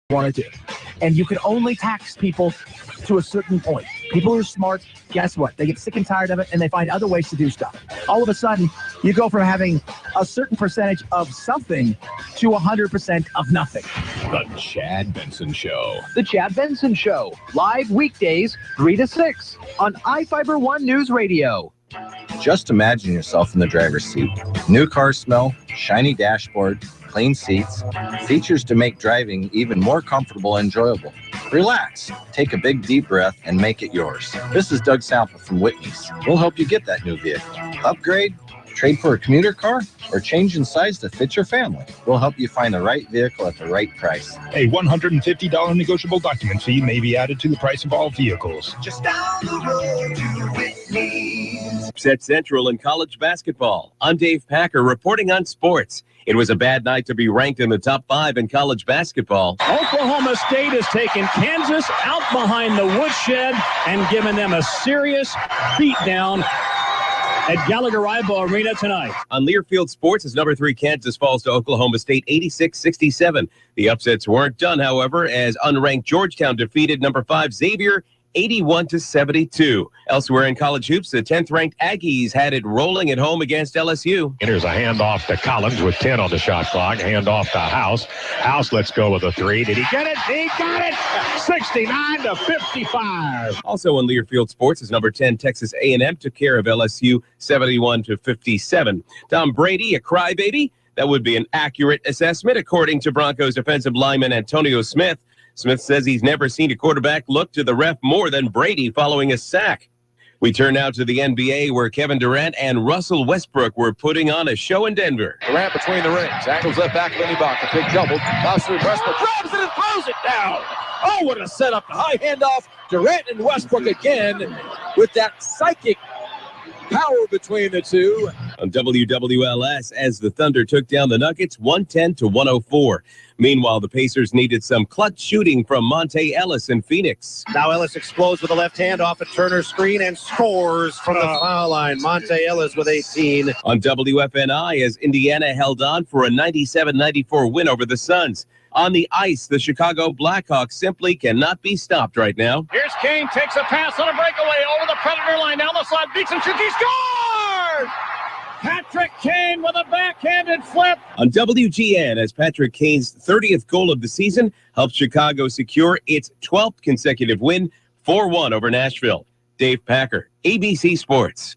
want to do. And you can only tax people to a certain point. People who are smart, guess what? They get sick and tired of it, and they find other ways to do stuff. All of a sudden, you go from having a certain percentage of something to 100% of nothing. The Chad Benson Show. The Chad Benson Show, live weekdays, 3 to 6 on iFIBER ONE Newsradio. Just imagine yourself in the driver's seat. New car smell, shiny dashboard, clean seats, features to make driving even more comfortable and enjoyable. Relax, take a big deep breath, and make it yours. This is Doug Sample from Whitney's. We'll help you get that new vehicle. Upgrade, trade for a commuter car, or change in size to fit your family. We'll help you find the right vehicle at the right price. A $150 negotiable document fee may be added to the price of all vehicles. Just down the road to Whitney's. Upset Central in college basketball. I'm Dave Packer reporting on sports. It was a bad night to be ranked in the top 5 in college basketball. Oklahoma State has taken Kansas out behind the woodshed and given them a serious beatdown at Gallagher-Iba Arena tonight. On Learfield Sports, as number 3 Kansas falls to Oklahoma State 86-67. The upsets weren't done, however, as unranked Georgetown defeated number 5 Xavier 81-72. Elsewhere in college hoops, the 10th-ranked Aggies had it rolling at home against LSU. Here's a handoff to Collins with 10 on the shot clock. Handoff to House. House, let's go with a 3. Did he get it? He got it! 69-55. Also on Learfield Sports is number 10 Texas A&M took care of LSU 71-57. Tom Brady, a crybaby? That would be an accurate assessment, according to Broncos defensive lineman Antonio Smith. Smith says he's never seen a quarterback look to the ref more than Brady following a sack. We turn now to the NBA, where Kevin Durant and Russell Westbrook were putting on a show in Denver. Durant between the rings. Angles left back of Ibaka. Big double. Bounce through Westbrook. Grabs it and throws it down. Oh, what a setup. High handoff. Durant and Westbrook again with that psychic power between the two. On WWLS, as the Thunder took down the Nuggets 110-104. Meanwhile, the Pacers needed some clutch shooting from Monte Ellis in Phoenix. Now Ellis explodes with a left hand off a Turner's screen and scores from the foul line. Monte Ellis with 18. On WFNI, as Indiana held on for a 97-94 win over the Suns. On the ice, the Chicago Blackhawks simply cannot be stopped right now. Here's Kane, takes a pass on a breakaway over the Predator line. Down the side, beats him, shoots, he scores! Patrick Kane with a backhanded flip. On WGN, as Patrick Kane's 30th goal of the season helped Chicago secure its 12th consecutive win, 4-1 over Nashville. Dave Packer, ABC Sports.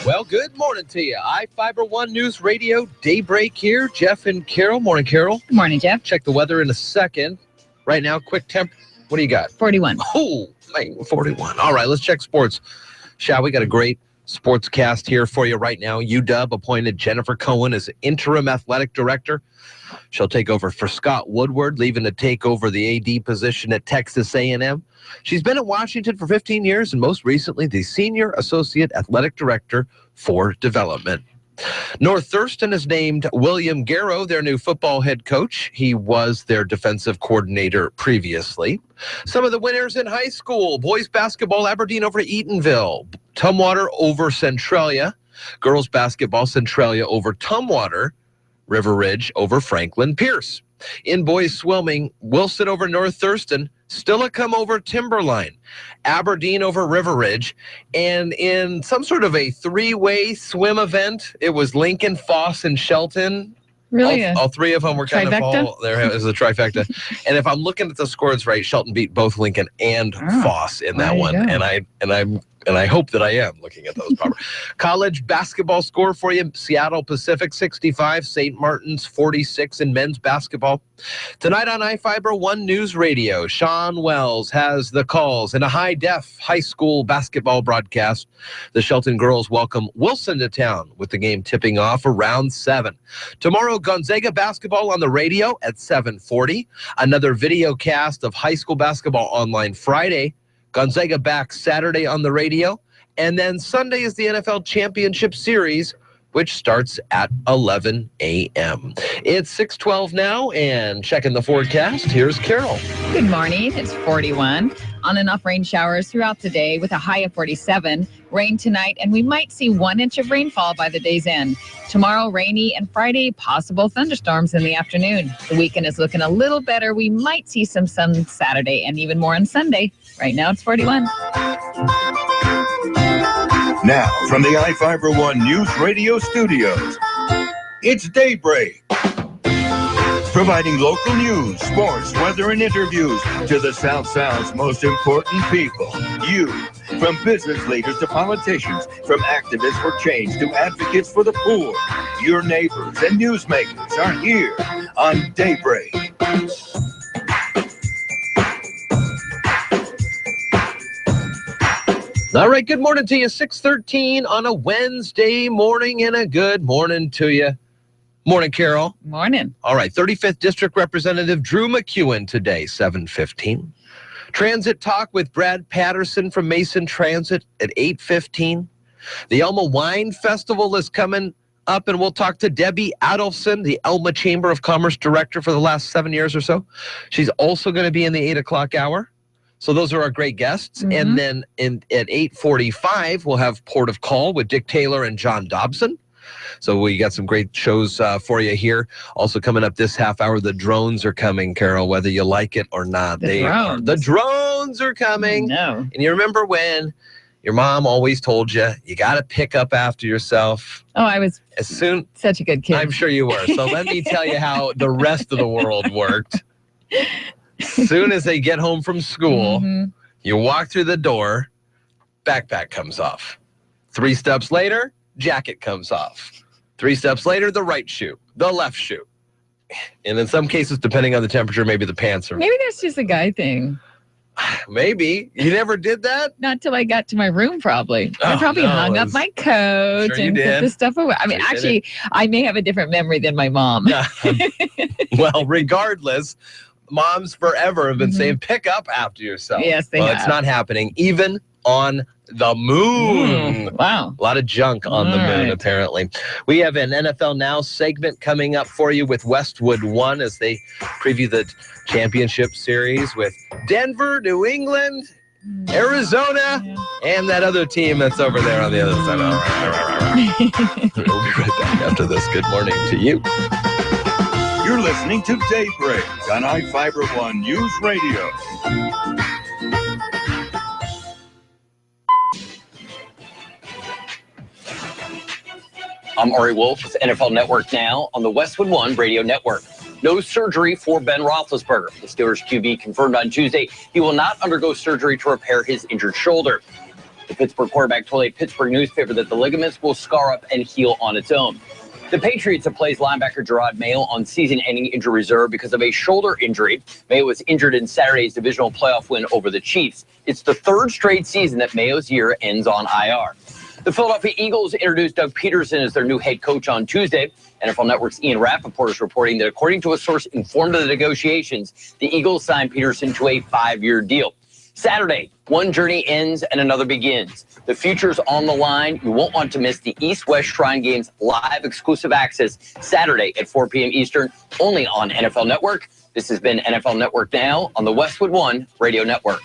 Well, good morning to you. iFIBER ONE Newsradio, Daybreak here. Jeff and Carol. Morning, Carol. Good morning, Jeff. Check the weather in a second. Right now, quick temp. What do you got? 41. Oh, man, 41. All right, let's check sports. Shall we? Got a great sports cast here for you right now. UW appointed Jennifer Cohen as interim athletic director. She'll take over for Scott Woodward, leaving to take over the AD position at Texas A&M. She's been at Washington for 15 years and most recently the Senior Associate Athletic Director for Development. North Thurston has named William Garrow their new football head coach. He was their defensive coordinator previously. Some of the winners in high school: boys basketball, Aberdeen over Eatonville, Tumwater over Centralia, girls basketball, Centralia over Tumwater, River Ridge over Franklin Pierce. In boys swimming, Wilson over North Thurston, Stillicum over Timberline, Aberdeen over River Ridge, and in some sort of a 3-way swim event, it was Lincoln, Foss, and Shelton. Really? All 3 of them were kind of all there. It was a trifecta. And if I'm looking at the scores right, Shelton beat both Lincoln and Foss in that one. And I hope that I am looking at those proper. College basketball score for you: Seattle Pacific 65, St. Martin's 46 in men's basketball. Tonight on iFIBER ONE Newsradio, Sean Wells has the calls in a high-def high school basketball broadcast. The Shelton girls welcome Wilson to town with the game tipping off around 7. Tomorrow, Gonzaga basketball on the radio at 7:40. Another video cast of high school basketball online Friday. Gonzaga back Saturday on the radio. And then Sunday is the NFL Championship Series which starts at 11 a.m. It's 6:12 now, and checking the forecast, here's Carol. Good morning. It's 41. On and off rain showers throughout the day with a high of 47. Rain tonight, and we might see 1 inch of rainfall by the day's end. Tomorrow, rainy, and Friday, possible thunderstorms in the afternoon. The weekend is looking a little better. We might see some sun Saturday and even more on Sunday. Right now, it's 41. Now, from the iFIBER ONE Newsradio studios, it's Daybreak. Providing local news, sports, weather, and interviews to the South Sound's most important people. You. From business leaders to politicians, from activists for change to advocates for the poor. Your neighbors and newsmakers are here on Daybreak. All right, good morning to you. 6:13 on a Wednesday morning, and a good morning to you. Morning, Carol. Morning. All right, 35th District Representative Drew McEwen today, 7:15. Transit Talk with Brad Patterson from Mason Transit at 8:15. The Elma Wine Festival is coming up, and we'll talk to Debbie Adolfson, the Elma Chamber of Commerce Director for the last 7 years or so. She's also going to be in the 8 o'clock hour. So those are our great guests. Mm-hmm. And then at 8:45, we'll have Port of Call with Dick Taylor and John Dobson. So we got some great shows for you here. Also coming up this half hour, the drones are coming, Carol, whether you like it or not. The drones are coming. No. And you remember when your mom always told you, you got to pick up after yourself. Oh, I was such a good kid. I'm sure you were. So let me tell you how the rest of the world worked. As soon as they get home from school, you walk through the door, backpack comes off. 3 steps later, jacket comes off. 3 steps later, the right shoe, the left shoe. And in some cases, depending on the temperature, maybe the pants are... Maybe that's just a guy thing. Maybe. You never did that? Not till I got to my room, probably. I probably hung up my coat and put the stuff away. I mean, actually, I may have a different memory than my mom. Well, regardless, moms forever have been saying, pick up after yourself. Yes, they have. It's not happening, even on the moon. Wow. A lot of junk on the moon, apparently. We have an NFL Now segment coming up for you with Westwood One as they preview the championship series with Denver, New England, Arizona, and that other team that's over there on the other side. We'll be right back after this. Good morning to you. You're listening to Daybreak on iFIBER ONE News Radio. I'm Ari Wolf with NFL Network Now on the Westwood One Radio Network. No surgery for Ben Roethlisberger. The Steelers QB confirmed on Tuesday he will not undergo surgery to repair his injured shoulder. The Pittsburgh quarterback told a Pittsburgh newspaper that the ligaments will scar up and heal on its own. The Patriots have placed linebacker Gerard Mayo on season-ending injury reserve because of a shoulder injury. Mayo was injured in Saturday's divisional playoff win over the Chiefs. It's the 3rd straight season that Mayo's year ends on IR. The Philadelphia Eagles introduced Doug Peterson as their new head coach on Tuesday. NFL Network's Ian Rappaport is reporting that according to a source informed of the negotiations, the Eagles signed Peterson to a 5-year deal. Saturday, one journey ends and another begins. The future's on the line. You won't want to miss the East-West Shrine Games live exclusive access Saturday at 4 p.m. Eastern, only on NFL Network. This has been NFL Network Now on the Westwood One Radio Network.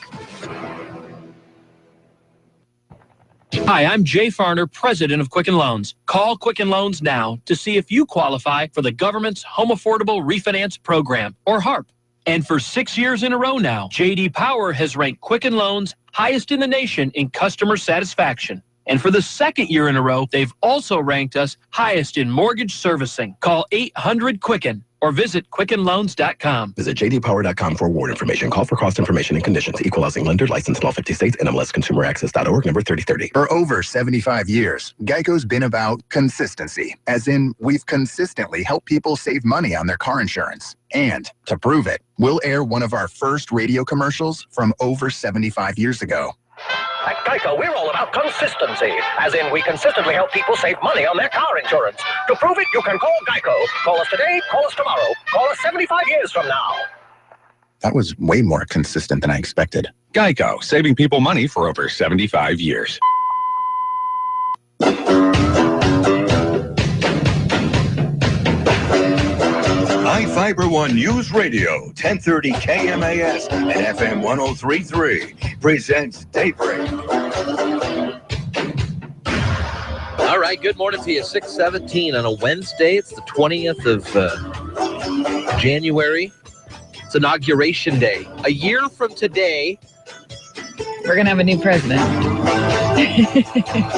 Hi, I'm Jay Farner, president of Quicken Loans. Call Quicken Loans now to see if you qualify for the government's Home Affordable Refinance Program, or HARP. And for 6 years in a row now, J.D. Power has ranked Quicken Loans highest in the nation in customer satisfaction. And for the 2nd year in a row, they've also ranked us highest in mortgage servicing. Call 800-QUICKEN or visit QuickenLoans.com. Visit jdpower.com for award information. Call for cost information and conditions. Equal housing lender, licensed in all 50 states, NMLSconsumeraccess.org, number 3030. For over 75 years, Geico's been about consistency, as in we've consistently helped people save money on their car insurance. And to prove it, we'll air one of our first radio commercials from over 75 years ago. At Geico, we're all about consistency, as in we consistently help people save money on their car insurance. To prove it, you can call Geico. Call us today, call us tomorrow, call us 75 years from now. That was way more consistent than I expected. Geico, saving people money for over 75 years. iFIBER One News Radio, 1030 KMAS and FM 103.3 presents Daybreak. All right, good morning to you. 6:17 on a Wednesday. It's the 20th of January. It's Inauguration Day. A year from today, we're going to have a new president.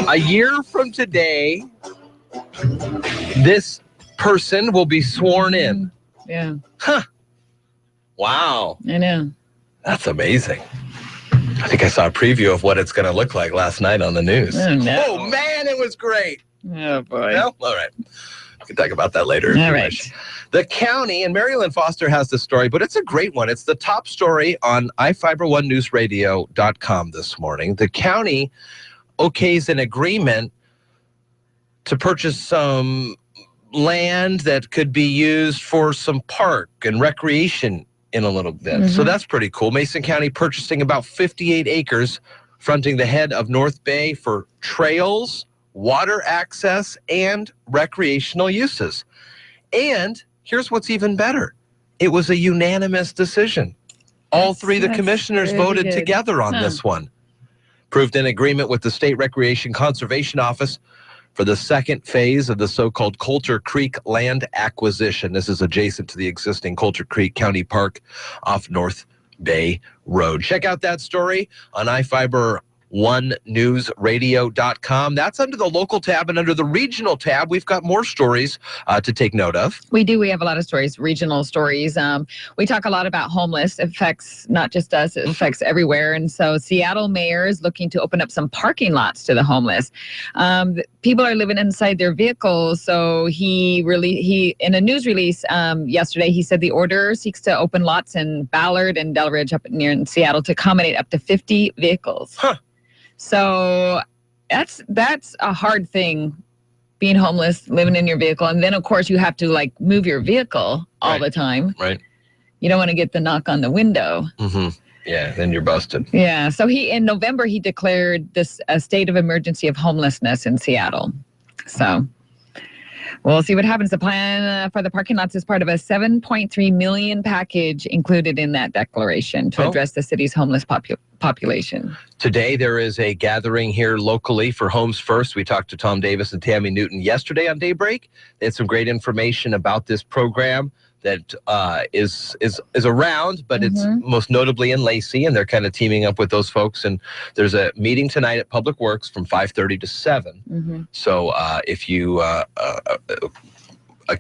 A year from today, this person will be sworn in. Yeah. Huh. Wow. I know. That's amazing. I think I saw a preview of what it's going to look like last night on the news. Oh, no. Oh, man, it was great. Oh, boy. No? All right. We can talk about that later. All right. The county, and Mary Lynn Foster has the story, but it's a great one. It's the top story on iFIBER1Newsradio.com this morning. The county okays an agreement to purchase some land that could be used for some park and recreation in a little bit. So that's pretty cool. Mason County purchasing about 58 acres fronting the head of North Bay for trails, water access, and recreational uses. And here's what's even better. It was a unanimous decision. All three of the commissioners voted together on this one. Approved an agreement with the State Recreation Conservation Office for the second phase of the so-called Coulter Creek land acquisition. This is adjacent to the existing Coulter Creek County Park off North Bay Road. Check out that story on iFIBER1Newsradio.com. That's under the local tab, and under the regional tab, we've got more stories to take note of. We do. We have a lot of stories, regional stories. We talk a lot about homeless. It affects not just us, it affects everywhere. And so Seattle mayor is looking to open up some parking lots to the homeless. People are living inside their vehicles. So he in a news release yesterday, he said the order seeks to open lots in Ballard and Delridge up near in Seattle to accommodate up to 50 vehicles. Huh. So that's a hard thing, being homeless, living in your vehicle. And then, of course, you have to, like, move your vehicle all the time. Right. You don't want to get the knock on the window. Yeah, then you're busted. Yeah. So in November, he declared this a state of emergency of homelessness in Seattle. So we'll see what happens. The plan for the parking lots is part of a $7.3 million package included in that declaration to address the city's homeless population. Today, there is a gathering here locally for Homes First. We talked to Tom Davis and Tammy Newton yesterday on Daybreak. They had some great information about this program that is around, but it's most notably in Lacey, and they're kind of teaming up with those folks. And there's a meeting tonight at Public Works from 5:30 to 7. So if you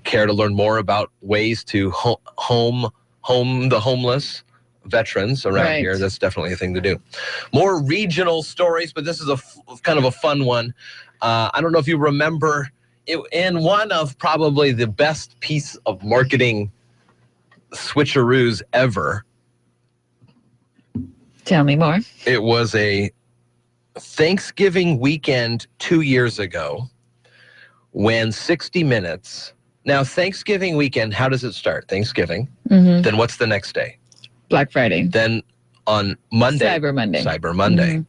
care to learn more about ways to home the homeless veterans around here, that's definitely a thing to do. More regional stories, but this is kind of a fun one. I don't know if you remember, in one of probably the best piece of marketing switcheroos ever. Tell me more. It was a Thanksgiving weekend 2 years ago when 60 Minutes. Now, Thanksgiving weekend, how does it start? Thanksgiving. Then what's the next day? Black Friday. Then on Monday. Cyber Monday. Cyber Monday.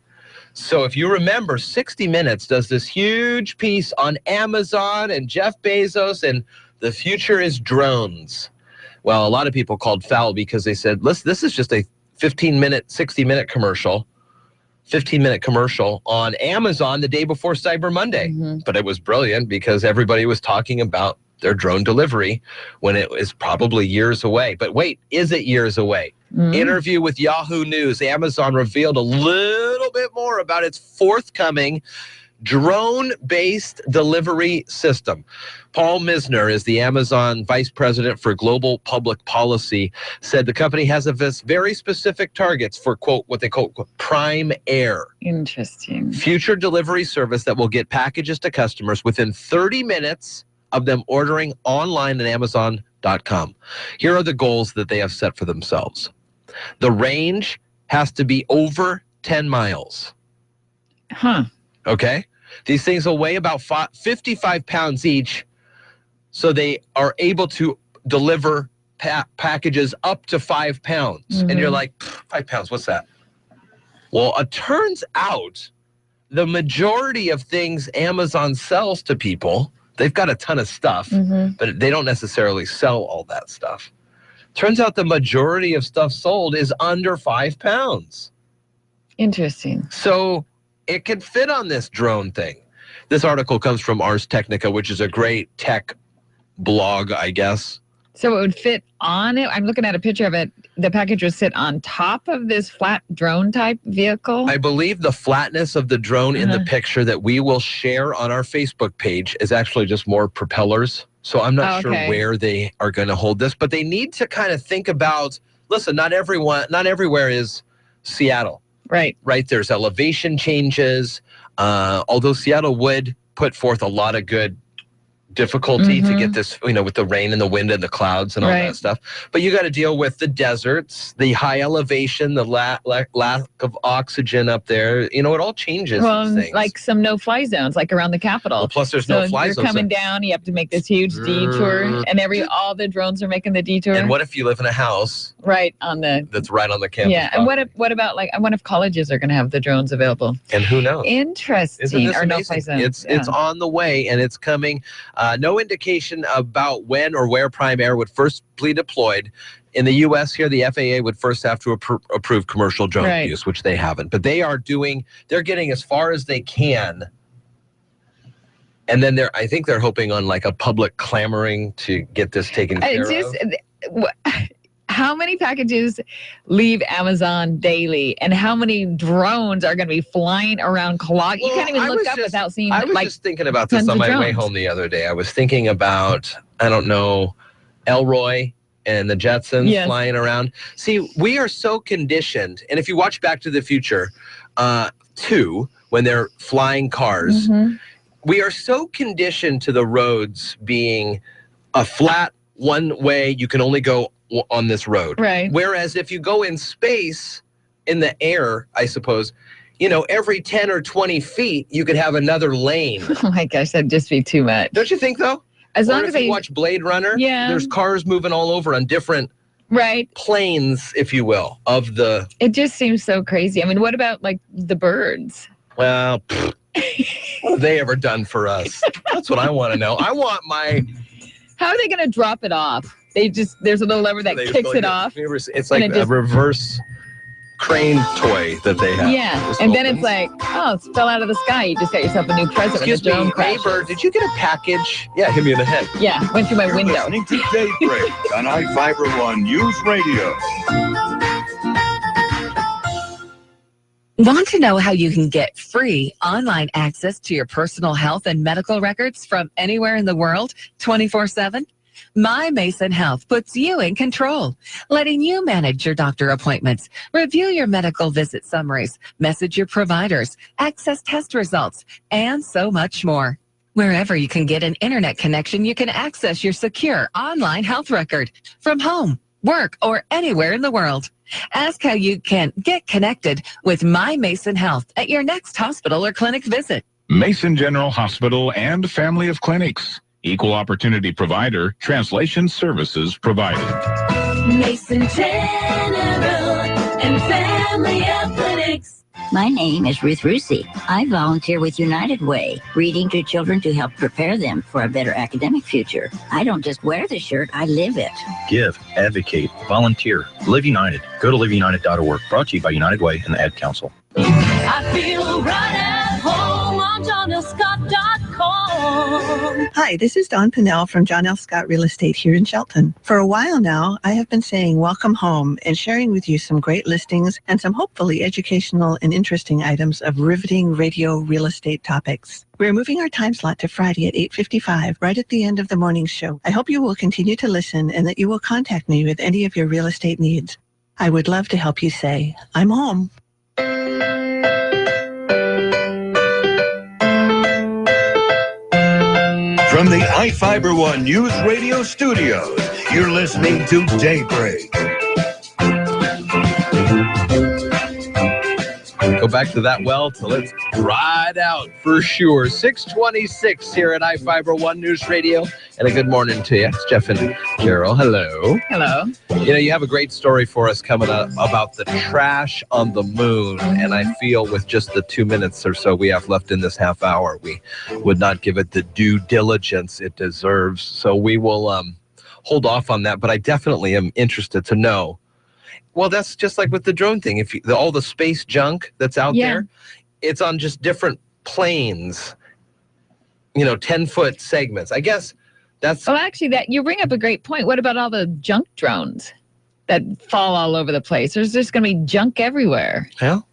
So if you remember, 60 Minutes does this huge piece on Amazon and Jeff Bezos, and the future is drones. Well, a lot of people called foul because they said, listen, this is just a 15-minute, 60-minute commercial, 15-minute commercial on Amazon the day before Cyber Monday. But it was brilliant because everybody was talking about their drone delivery when it is probably years away. But wait, is it years away? Interview with Yahoo News. Amazon revealed a little bit more about its forthcoming drone-based delivery system. Paul Misner is the Amazon Vice President for Global Public Policy, said the company has very specific targets for, quote, what they call prime air. Interesting. Future delivery service that will get packages to customers within 30 minutes of them ordering online at Amazon.com. Here are the goals that they have set for themselves. The range has to be over 10 miles. Okay? These things will weigh about 55 pounds each, so they are able to deliver packages up to 5 pounds. And you're like, 5 pounds, what's that? Well, it turns out the majority of things Amazon sells to people, they've got a ton of stuff, but they don't necessarily sell all that stuff. Turns out the majority of stuff sold is under 5 pounds. Interesting. So it could fit on this drone thing. This article comes from Ars Technica, which is a great tech blog, I guess. So it would fit on it. I'm looking at a picture of it. The package would sit on top of this flat drone type vehicle. I believe the flatness of the drone in the picture that we will share on our Facebook page is actually just more propellers. So I'm not sure where they are going to hold this, but they need to kind of think about, listen, not everywhere is Seattle. Right. Right. There's elevation changes. Although Seattle would put forth a lot of good difficulty to get this, with the rain and the wind and the clouds and all that stuff. But you got to deal with the deserts, the high elevation, the lack of oxygen up there. It all changes. Well, these things. like some no-fly zones, like around the Capitol. Well, plus there's no fly zones. So you're coming down, you have to make this huge detour, and all the drones are making the detour. And what if you live in a house that's right on the campus? Yeah, and what about I wonder if colleges are going to have the drones available? And who knows? Interesting. Isn't this or amazing? No-fly zones. It's on the way, and it's coming. No indication about when or where Prime Air would first be deployed. In the U.S. here, the FAA would first have to approve commercial drone use, which they haven't. But they're getting as far as they can. And then I think they're hoping on a public clamoring to get this taken care of. How many packages leave Amazon daily, and how many drones are going to be flying around clogging? You can't even look up without seeing. I was just thinking about this on my way home the other day. I was thinking about, I don't know, Elroy and the Jetsons flying around. See, we are so conditioned, and if you watch Back to the Future 2, when they're flying cars, we are so conditioned to the roads being a flat one way. You can only go on this road. Right. Whereas if you go in space, in the air, I suppose, every 10 or 20 feet, you could have another lane. Oh my gosh, that'd just be too much. Don't you think, though? As long as you watch Blade Runner, there's cars moving all over on different planes, if you will, of the... It just seems so crazy. I mean, what about, the birds? Well, what have they ever done for us? That's what I want to know. I want my... How are they going to drop it off? There's a little lever that kicks it off. It's like a reverse crane toy that they have. Yeah, and then it's like, it fell out of the sky. You just got yourself a new present. Excuse me, neighbor, did you get a package? Yeah, hit me in the head. Yeah, went through my window. Listening to Daybreak on iFIBER ONE Newsradio. Want to know how you can get free online access to your personal health and medical records from anywhere in the world 24/7? My Mason Health puts you in control, letting you manage your doctor appointments, review your medical visit summaries, message your providers, access test results, and so much more. Wherever you can get an internet connection, you can access your secure online health record from home, work, or anywhere in the world. Ask how you can get connected with My Mason Health at your next hospital or clinic visit. Mason General Hospital and family of clinics. Equal opportunity provider, translation services provided. Mason General and family of clinics. My name is Ruth Rusi. I volunteer with United Way, reading to children to help prepare them for a better academic future. I don't just wear the shirt, I live it. Give, advocate, volunteer. Live United. Go to liveunited.org. Brought to you by United Way and the Ad Council. I feel right at home on JohnLScott.com. Hi, this is Dawn Pinnell from John L. Scott Real Estate here in Shelton. For a while now, I have been saying welcome home and sharing with you some great listings and some hopefully educational and interesting items of riveting radio real estate topics. We're moving our time slot to Friday at 8:55, right at the end of the morning show. I hope you will continue to listen and that you will contact me with any of your real estate needs. I would love to help you say, I'm home. From the iFIBER ONE Newsradio studios, you're listening to Daybreak. Go back to that well till it's dried out for sure. 6:26 here at iFIBER ONE Newsradio, and a good morning to you. It's Jeff and Carol. Hello. Hello. You have a great story for us coming up about the trash on the moon, and I feel with just the 2 minutes or so we have left in this half hour, we would not give it the due diligence it deserves. So we will hold off on that, but I definitely am interested to know. Well, that's just like with the drone thing. If all the space junk that's out there, it's on just different planes, 10-foot segments. I guess that's... Well, actually, that you bring up a great point. What about all the junk drones that fall all over the place? There's just going to be junk everywhere. Well,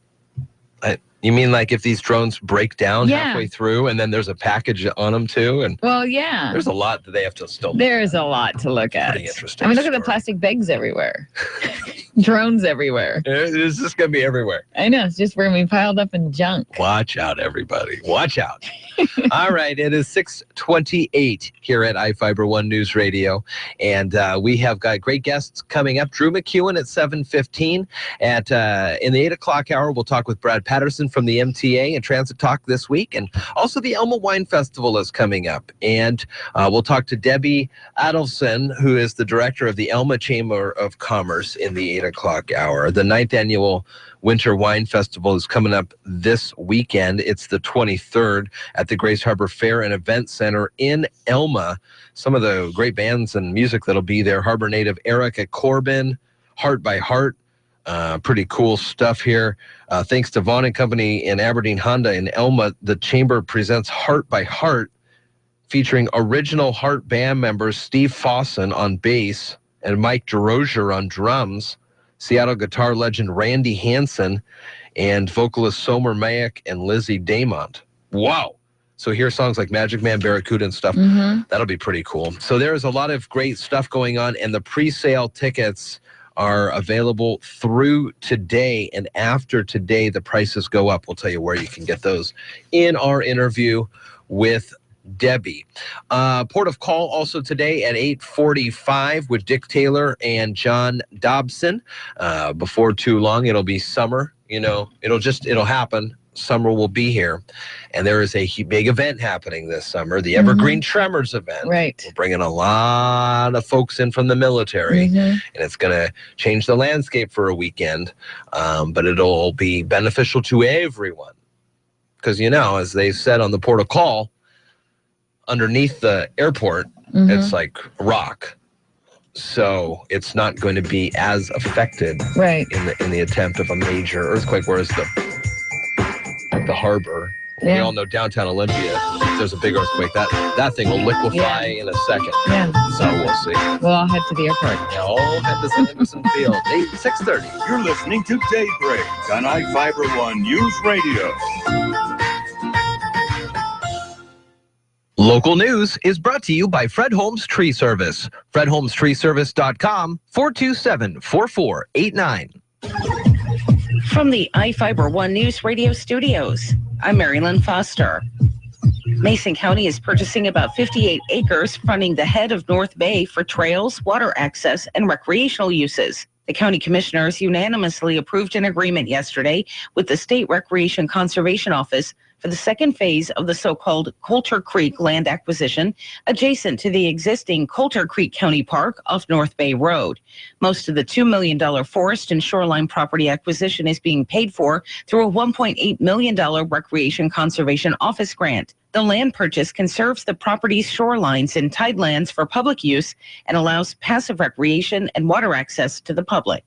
you mean like if these drones break down halfway through and then there's a package on them too? And well, yeah. There's a lot that they have to still... There's a lot to look at. Pretty interesting. I mean, look at the plastic bags everywhere. Drones everywhere. It's just going to be everywhere. I know. It's just we're going to be piled up in junk. Watch out, everybody. Watch out. All right. It is 6:28 here at iFIBER ONE News Radio. And we have got great guests coming up. Drew McEwen at 7:15. In the 8 o'clock hour, we'll talk with Brad Patterson from the MTA and Transit Talk this week. And also the Elma Wine Festival is coming up. And we'll talk to Debbie Adelson, who is the director of the Elma Chamber of Commerce in the 8 o'clock hour. The 9th annual Winter Wine Festival is coming up this weekend. It's the 23rd at the Grace Harbor Fair and Event Center in Elma. Some of the great bands and music that'll be there: Harbor native Erica Corbin, Heart by Heart. Pretty cool stuff here. Thanks to Vaughn & Company and Aberdeen Honda in Elma, the Chamber presents Heart by Heart, featuring original Heart band members Steve Fossen on bass and Mike DeRozier on drums, Seattle guitar legend Randy Hansen, and vocalist Somer Mayak and Lizzie Damont. Wow. So here's songs like Magic Man, Barracuda, and stuff. That'll be pretty cool. So there's a lot of great stuff going on, and the pre-sale tickets are available through today, and after today, the prices go up. We'll tell you where you can get those in our interview with Debbie. Port of call also today at 8:45 with Dick Taylor and John Dobson. Before too long, it'll be summer. It'll happen. Summer will be here, and there is a big event happening this summer, the Evergreen Tremors event. Right. We're bringing a lot of folks in from the military, and it's going to change the landscape for a weekend, but it'll be beneficial to everyone. Because, as they said on the port of call, underneath the airport, it's like rock. So it's not going to be as affected in the attempt of a major earthquake, whereas the harbor, we all know downtown Olympia, if there's a big earthquake, that thing will liquefy in a second. So we'll see. We'll all head to the airport. All head to Henderson Field. 6:30. You're listening to Daybreak on iFIBER ONE News Radio. Local news is brought to you by Fred Holmes Tree Service. FredHolmesTreeService.com, 427-4489. From the iFIBER ONE News Radio studios, I'm Marilyn Foster. Mason County is purchasing about 58 acres fronting the head of North Bay for trails, water access, and recreational uses. The county commissioners unanimously approved an agreement yesterday with the State Recreation Conservation Office for the second phase of the so-called Coulter Creek land acquisition adjacent to the existing Coulter Creek County Park off North Bay Road. Most of the $2 million forest and shoreline property acquisition is being paid for through a $1.8 million Recreation Conservation Office grant. The land purchase conserves the property's shorelines and tidelands for public use and allows passive recreation and water access to the public.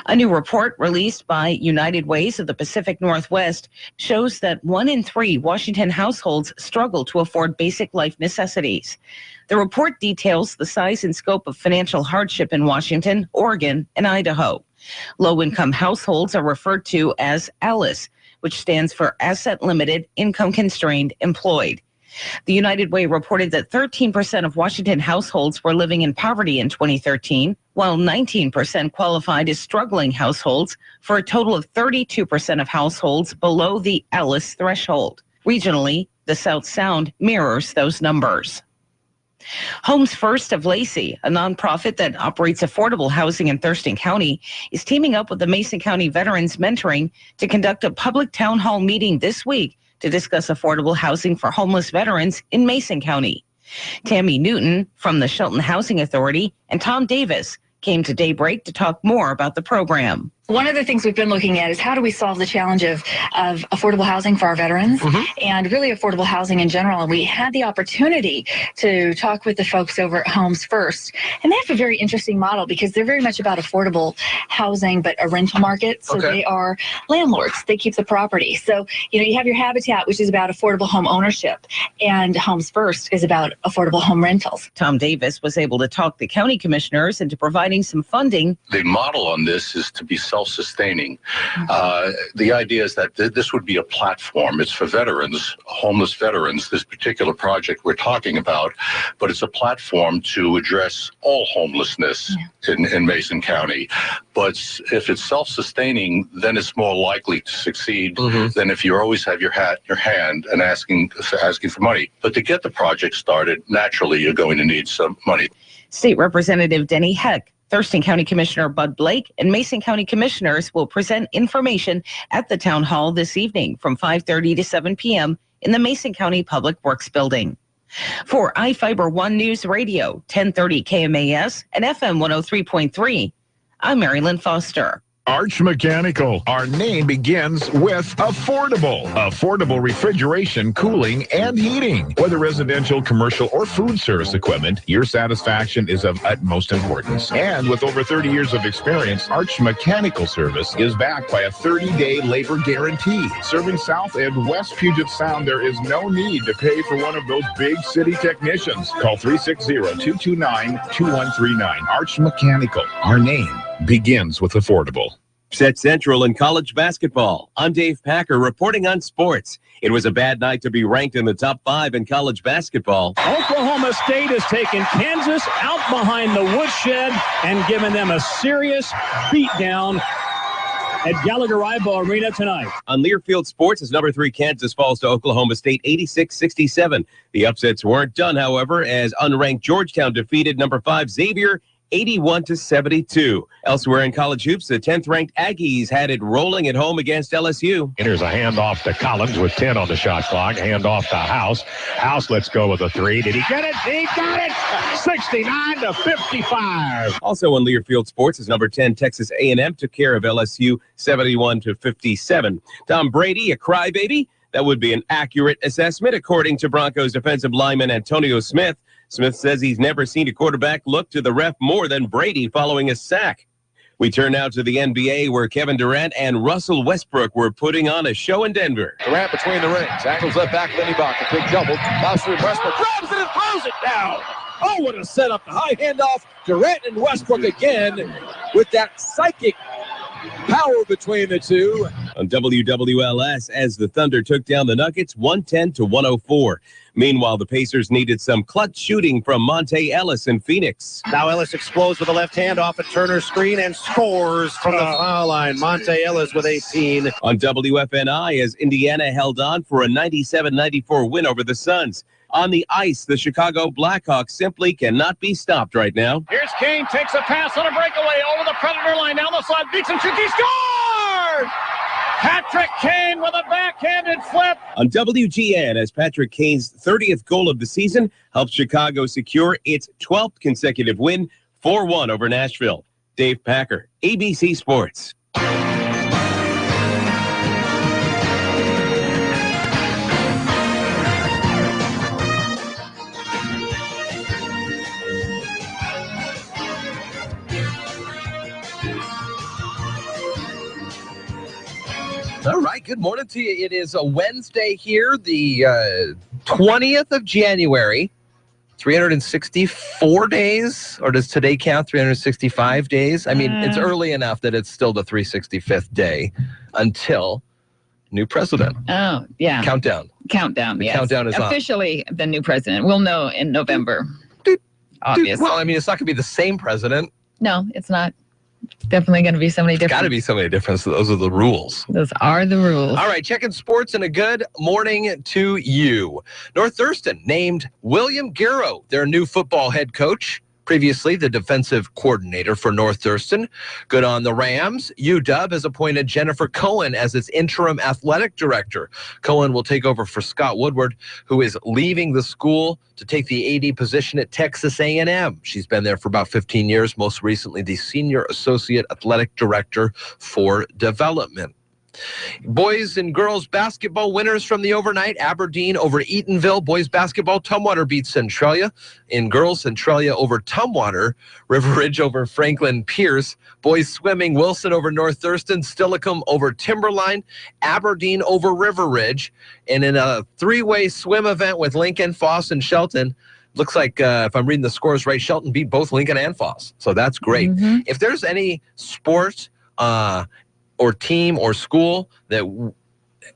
A new report released by United Ways of the Pacific Northwest shows that 1 in 3 Washington households struggle to afford basic life necessities. The report details the size and scope of financial hardship in Washington, Oregon, and Idaho. Low-income households are referred to as ALICE, which stands for Asset Limited, Income Constrained, Employed. The United Way reported that 13% of Washington households were living in poverty in 2013, while 19% qualified as struggling households, for a total of 32% of households below the ALICE threshold. Regionally, the South Sound mirrors those numbers. Homes First of Lacey, a nonprofit that operates affordable housing in Thurston County, is teaming up with the Mason County Veterans Mentoring to conduct a public town hall meeting this week to discuss affordable housing for homeless veterans in Mason County. Tammy Newton from the Shelton Housing Authority and Tom Davis came to Daybreak to talk more about the program. One of the things we've been looking at is how do we solve the challenge of affordable housing for our veterans and really affordable housing in general. And we had the opportunity to talk with the folks over at Homes First. And they have a very interesting model because they're very much about affordable housing, but a rental market. So they are landlords. They keep the property. So, you have your Habitat, which is about affordable home ownership, and Homes First is about affordable home rentals. Tom Davis was able to talk the county commissioners into providing some funding. The model on this is to be self-sustaining. The idea is that this would be a platform. It's for veterans, homeless veterans, this particular project we're talking about, but it's a platform to address all homelessness in Mason County. But if it's self-sustaining, then it's more likely to succeed than if you always have your hat in your hand and asking for money. But to get the project started, naturally, you're going to need some money. State Representative Denny Heck, Thurston County Commissioner Bud Blake, and Mason County Commissioners will present information at the Town Hall this evening from 5:30 to 7 p.m. in the Mason County Public Works Building. For iFIBER ONE Newsradio, 1030 KMAS and FM 103.3, I'm Marilyn Foster. Arch Mechanical. Our name begins with affordable. Affordable refrigeration, cooling, and heating. Whether residential, commercial, or food service equipment, your satisfaction is of utmost importance. And with over 30 years of experience, Arch Mechanical Service is backed by a 30-day labor guarantee. Serving South and West Puget Sound, there is no need to pay for one of those big city technicians. Call 360-229-2139. Arch Mechanical. Our name begins with affordable. Set Central in college basketball. I'm Dave Packer reporting on sports. It was a bad night to be ranked in the top 5 in college basketball. Oklahoma State has taken Kansas out behind the woodshed and given them a serious beatdown at Gallagher-Iba Arena tonight. On Learfield Sports, as number 3 Kansas falls to Oklahoma State 86-67. The upsets weren't done, however, as unranked Georgetown defeated number 5 Xavier 81-72. Elsewhere in college hoops, the 10th-ranked Aggies had it rolling at home against LSU. Here's a handoff to Collins with 10 on the shot clock. Handoff to House. House lets go with a 3. Did he get it? He got it! 69-55. Also on Learfield Sports is number 10 Texas A&M took care of LSU 71-57. Tom Brady, a crybaby? That would be an accurate assessment, according to Broncos defensive lineman Antonio Smith. Smith says he's never seen a quarterback look to the ref more than Brady following a sack. We turn now to the NBA, where Kevin Durant and Russell Westbrook were putting on a show in Denver. Durant between the rings. Angles left back of Ibaka. Big double. Bounce through Westbrook. Grabs it and throws it down. Oh, what a setup. The high handoff. Durant and Westbrook again with that psychic power between the two. On WWLS, as the Thunder took down the Nuggets 110-104. Meanwhile, the Pacers needed some clutch shooting from Monte Ellis in Phoenix. Now Ellis explodes with a left hand off a Turner's screen and scores from the foul line. Monte Ellis with 18. On WFNI, as Indiana held on for a 97-94 win over the Suns. On the ice, the Chicago Blackhawks simply cannot be stopped right now. Here's Kane, takes a pass on a breakaway over the Predator line, down the side, beats him, shoots, he scored! Patrick Kane with a backhanded flip. On WGN, as Patrick Kane's 30th goal of the season helped Chicago secure its 12th consecutive win, 4-1 over Nashville. Dave Packer, ABC Sports. All right, good morning to you. It is a Wednesday here, the 20th of January, 364 days, or does today count 365 days? I mean, it's early enough that it's still the 365th day until new president. Oh, yeah. Countdown. Countdown, yes. Countdown is on. Officially the new president. We'll know in November. Obviously. Well, I mean, it's not going to be the same president. No, it's not. It's definitely going to be somebody different. Got to be somebody different. So those are the rules. Those are the rules. All right, checking sports and a good morning to you. North Thurston named William Garrow their new football head coach. previously the defensive coordinator for North Thurston. Good on the Rams. UW has appointed Jennifer Cohen as its interim athletic director. Cohen will take over for Scott Woodward, who is leaving the school to take the AD position at Texas A&M. She's been there for about 15 years, most recently the senior associate athletic director for development. Boys and girls basketball winners from the overnight. Aberdeen over Eatonville. Boys basketball, Tumwater beats Centralia. In girls, Centralia over Tumwater. River Ridge over Franklin Pierce. Boys swimming, Wilson over North Thurston. Stillicum over Timberline. Aberdeen over River Ridge. And in a three-way swim event with Lincoln, Foss, and Shelton, looks like, if I'm reading the scores right, Shelton beat both Lincoln and Foss. So that's great. If there's any sport or team or school that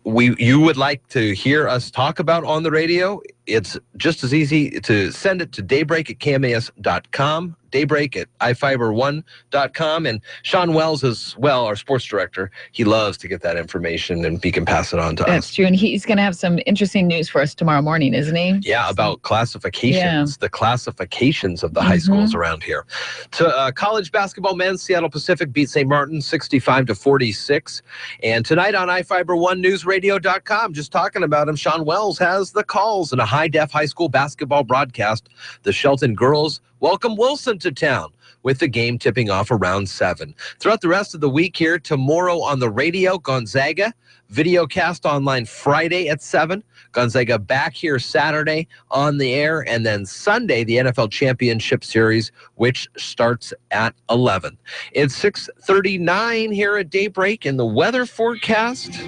you would like to hear us talk about on the radio, it's just as easy to send it to Daybreak at KMAS.com, Daybreak at iFIBER1.com, and Sean Wells as well, our sports director. He loves to get that information, and he can pass it on to us. That's true, and he's going to have some interesting news for us tomorrow morning, isn't he? Yeah, about classifications, the classifications of the high schools around here. To college basketball, men's Seattle Pacific beat St. Martin 65-46. And tonight on iFIBER ONE Newsradio.com, just talking about him, Sean Wells has the calls in a high-def high school basketball broadcast. The Shelton girls welcome Wilson to town, with the game tipping off around 7. Throughout the rest of the week here, tomorrow on the radio, Gonzaga, videocast online Friday at 7. Gonzaga back here Saturday on the air, and then Sunday, the NFL Championship Series, which starts at 11. It's 6:39 here at Daybreak in the weather forecast.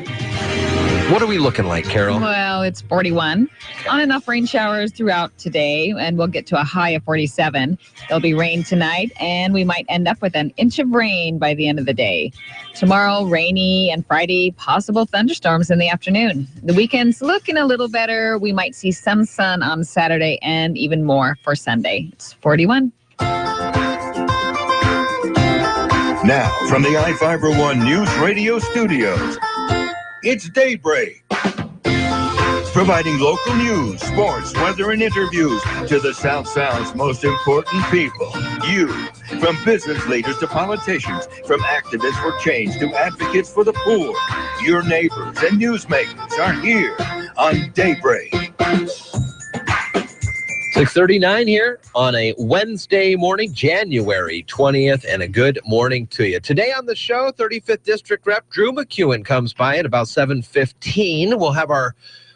What are we looking like, Carol? Well, it's 41. On and off rain showers throughout today, and we'll get to a high of 47. There'll be rain tonight, and we might end up with an inch of rain by the end of the day. Tomorrow, rainy, and Friday, possible thunderstorms in the afternoon. The weekend's looking a little better. We might see some sun on Saturday and even more for Sunday. It's 41. Now, from the iFIBER ONE News Radio studios, it's Daybreak. Providing local news, sports, weather, and interviews to the South Sound's most important people. You. From business leaders to politicians, from activists for change to advocates for the poor. Your neighbors and newsmakers are here on Daybreak. 6:39 here on a Wednesday morning, January 20th, and a good morning to you. Today on the show, 35th District Rep Drew McEwen comes by at about 7:15. We'll have our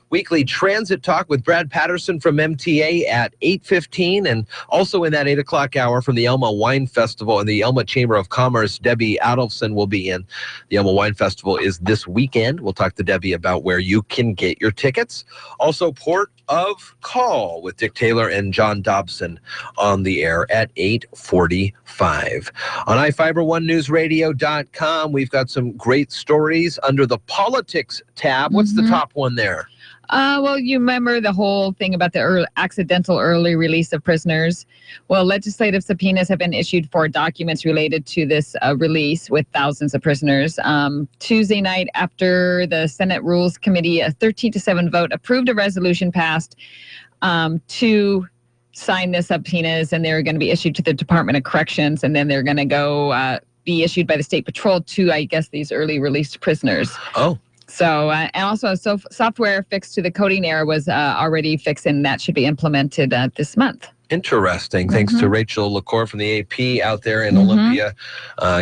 weekly transit talk with Brad Patterson from MTA at 8:15, and also in that 8 o'clock hour from the Elma Wine Festival and the Elma Chamber of Commerce, Debbie Adelson will be in. The Elma Wine Festival is this weekend. We'll talk to Debbie about where you can get your tickets. Also, Port of Call with Dick Taylor and John Dobson on the air at 8:45. On iFIBER1Newsradio.com, we've got some great stories under the politics tab. What's the top one there? Well, you remember the whole thing about the accidental early release of prisoners. Well, legislative subpoenas have been issued for documents related to this release with thousands of prisoners. Tuesday night, after the Senate Rules Committee, a 13-7 vote approved a resolution passed to sign the subpoenas, and they're going to be issued to the Department of Corrections, and then they're going to go be issued by the State Patrol to, I guess, these early released prisoners. Oh. So, and also software fixed to the coding error was already fixed, and that should be implemented this month. Interesting. Thanks to Rachel LaCour from the AP out there in Olympia,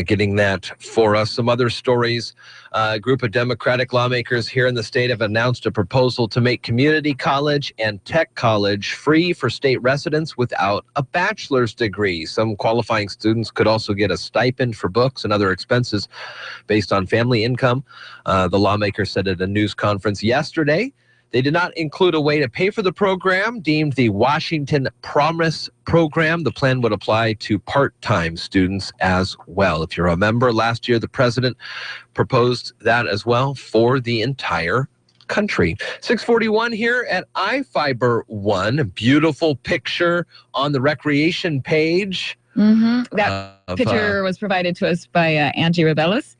getting that for us. Some other stories. A group of Democratic lawmakers here in the state have announced a proposal to make community college and tech college free for state residents without a bachelor's degree. Some qualifying students could also get a stipend for books and other expenses based on family income. The lawmakers said at a news conference yesterday they did not include a way to pay for the program, deemed the Washington Promise program. The plan would apply to part-time students as well. If you remember, last year the president proposed that as well for the entire country. 6:41 here at iFIBER One. A beautiful picture on the recreation page That picture was provided to us by Angie Rebellis.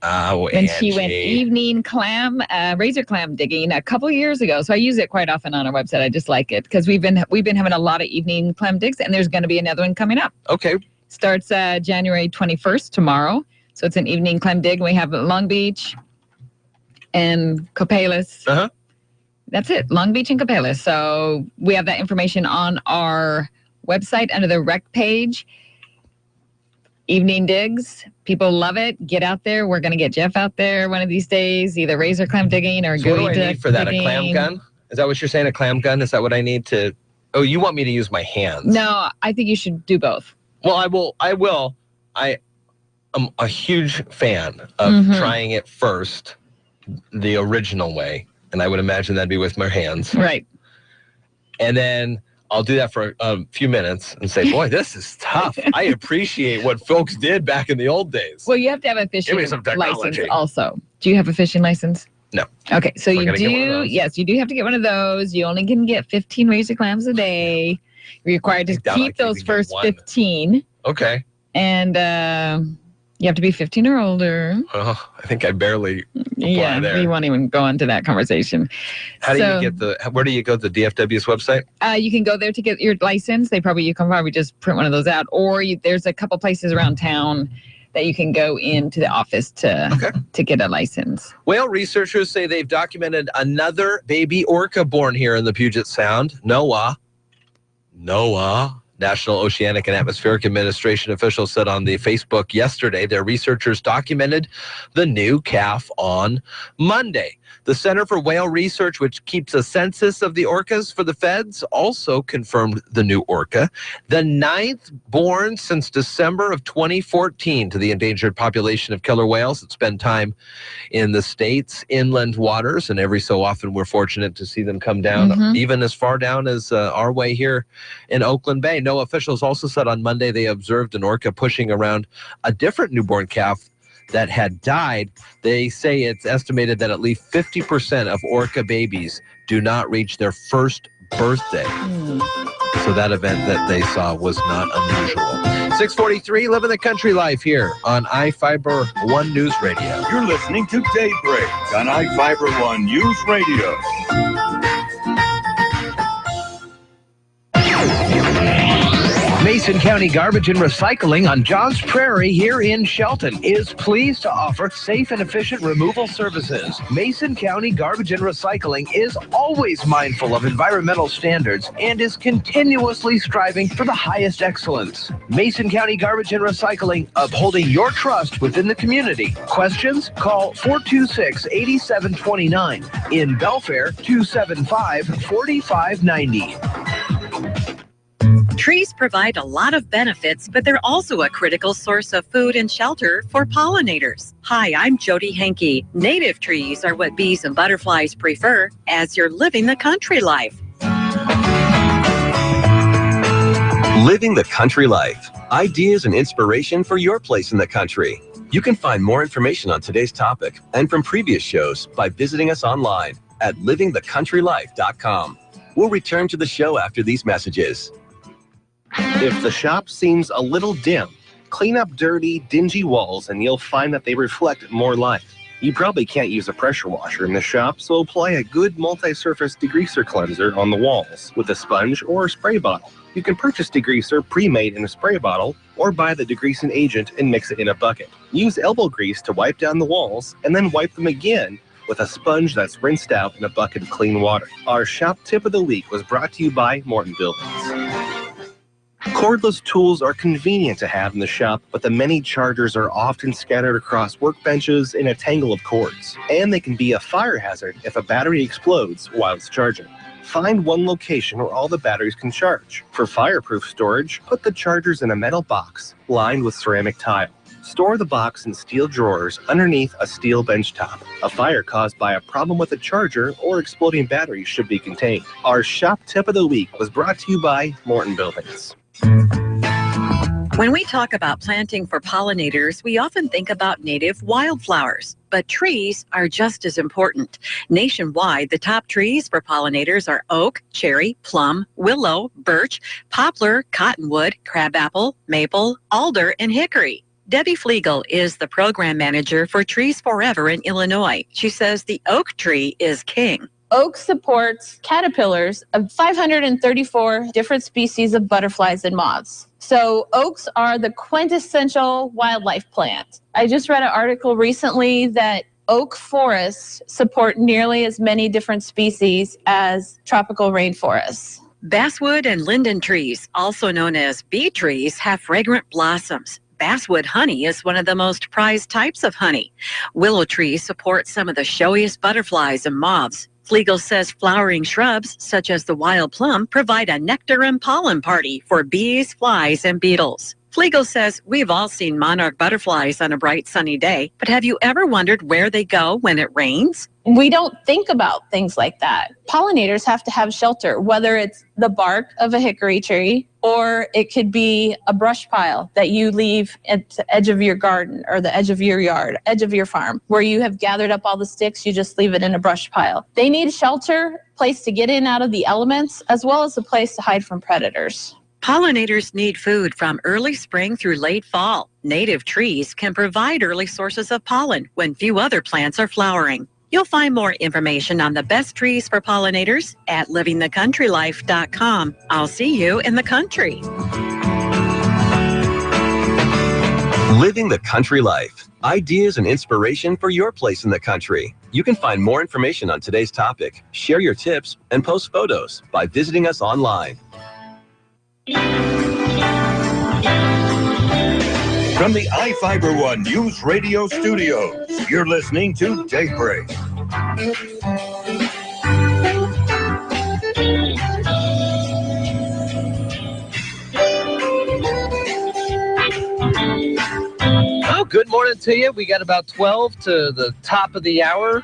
When she went evening razor clam digging a couple years ago. So I use it quite often on our website. I just like it because we've been having a lot of evening clam digs, and there's going to be another one coming up. Okay. Starts January 21st tomorrow. So it's an evening clam dig. We have Long Beach and Copalis. That's it, Long Beach and Copalis. So we have that information on our website under the rec page. Evening digs. People love it. Get out there. We're going to get Jeff out there one of these days, either razor clam digging or so what do I digging. need for that? A clam gun? Is that what you're saying? A clam gun? Is that what I need to? Oh, you want me to use my hands? No, I think you should do both. Well, I will. I am a huge fan of trying it first, the original way. And I would imagine that'd be with my hands. Right. And then I'll do that for a few minutes and say, boy, this is tough. I appreciate what folks did back in the old days. Well, you have to have a fishing license also. Do you have a fishing license? No. Okay, so you do, yes, you do have to get one of those. You only can get 15 razor clams a day. You're required to keep those first 15. Okay. And you have to be 15 or older. Well, I think I barely apply there. We won't even go into that conversation. How do you get where do you go to the DFW's website? You can go there to get your license. You can probably just print one of those out. Or there's a couple places around town that you can go into the office to get a license. Whale researchers say they've documented another baby orca born here in the Puget Sound. Noah. National Oceanic and Atmospheric Administration officials said on the Facebook yesterday their researchers documented the new calf on Monday. The Center for Whale Research, which keeps a census of the orcas for the feds, also confirmed the new orca, the 9th born since December of 2014 to the endangered population of killer whales that spend time in the state's inland waters. And every so often we're fortunate to see them come down, even as far down as our way here in Oakland Bay. No officials also said on Monday they observed an orca pushing around a different newborn calf that had died. They say it's estimated that at least 50% of orca babies do not reach their first birthday. So that event that they saw was not unusual. 643, living the country life here on iFIBER ONE News Radio. You're listening to Daybreak on iFIBER ONE News Radio. Mason County Garbage and Recycling on Johns Prairie here in Shelton is pleased to offer safe and efficient removal services. Mason County Garbage and Recycling is always mindful of environmental standards and is continuously striving for the highest excellence. Mason County Garbage and Recycling, upholding your trust within the community. Questions? Call 426-8729. In Belfair, 275-4590. Trees provide a lot of benefits, but they're also a critical source of food and shelter for pollinators. Hi, I'm Jody Henke. Native trees are what bees and butterflies prefer as you're living the country life. Living the country life. Ideas and inspiration for your place in the country. You can find more information on today's topic and from previous shows by visiting us online at livingthecountrylife.com. We'll return to the show after these messages. If the shop seems a little dim, clean up dirty, dingy walls and you'll find that they reflect more life. You probably can't use a pressure washer in the shop, so apply a good multi-surface degreaser cleanser on the walls with a sponge or a spray bottle. You can purchase degreaser pre-made in a spray bottle or buy the degreasing agent and mix it in a bucket. Use elbow grease to wipe down the walls and then wipe them again with a sponge that's rinsed out in a bucket of clean water. Our shop tip of the week was brought to you by Morton Buildings. Cordless tools are convenient to have in the shop, but the many chargers are often scattered across workbenches in a tangle of cords, and they can be a fire hazard if a battery explodes while it's charging. Find one location where all the batteries can charge. For fireproof storage, put the chargers in a metal box lined with ceramic tile. Store the box in steel drawers underneath a steel bench top. A fire caused by a problem with a charger or exploding batteries should be contained. Our shop tip of the week was brought to you by Morton Buildings. When we talk about planting for pollinators, we often think about native wildflowers, but trees are just as important. Nationwide, the top trees for pollinators are oak, cherry, plum, willow, birch, poplar, cottonwood, crabapple, maple, alder, and hickory. Debbie Flegel is the program manager for Trees Forever in Illinois. She says the oak tree is king. Oak supports caterpillars of 534 different species of butterflies and moths. So oaks are the quintessential wildlife plant. I just read an article recently that oak forests support nearly as many different species as tropical rainforests. Basswood and linden trees, also known as bee trees, have fragrant blossoms. Basswood honey is one of the most prized types of honey. Willow trees support some of the showiest butterflies and moths. Flegel says flowering shrubs, such as the wild plum, provide a nectar and pollen party for bees, flies, and beetles. Flegel says we've all seen monarch butterflies on a bright sunny day, but have you ever wondered where they go when it rains? We don't think about things like that. Pollinators have to have shelter, whether it's the bark of a hickory tree or it could be a brush pile that you leave at the edge of your garden or the edge of your yard, edge of your farm, where you have gathered up all the sticks, you just leave it in a brush pile. They need shelter, place to get in out of the elements, as well as a place to hide from predators. Pollinators need food from early spring through late fall. Native trees can provide early sources of pollen when few other plants are flowering. You'll find more information on the best trees for pollinators at livingthecountrylife.com. I'll see you in the country. Living the country life. Ideas and inspiration for your place in the country. You can find more information on today's topic, share your tips, and post photos by visiting us online. From the iFIBER ONE Newsradio studios, you're listening to Daybreak. Oh, good morning to you. We got about 12 to the top of the hour,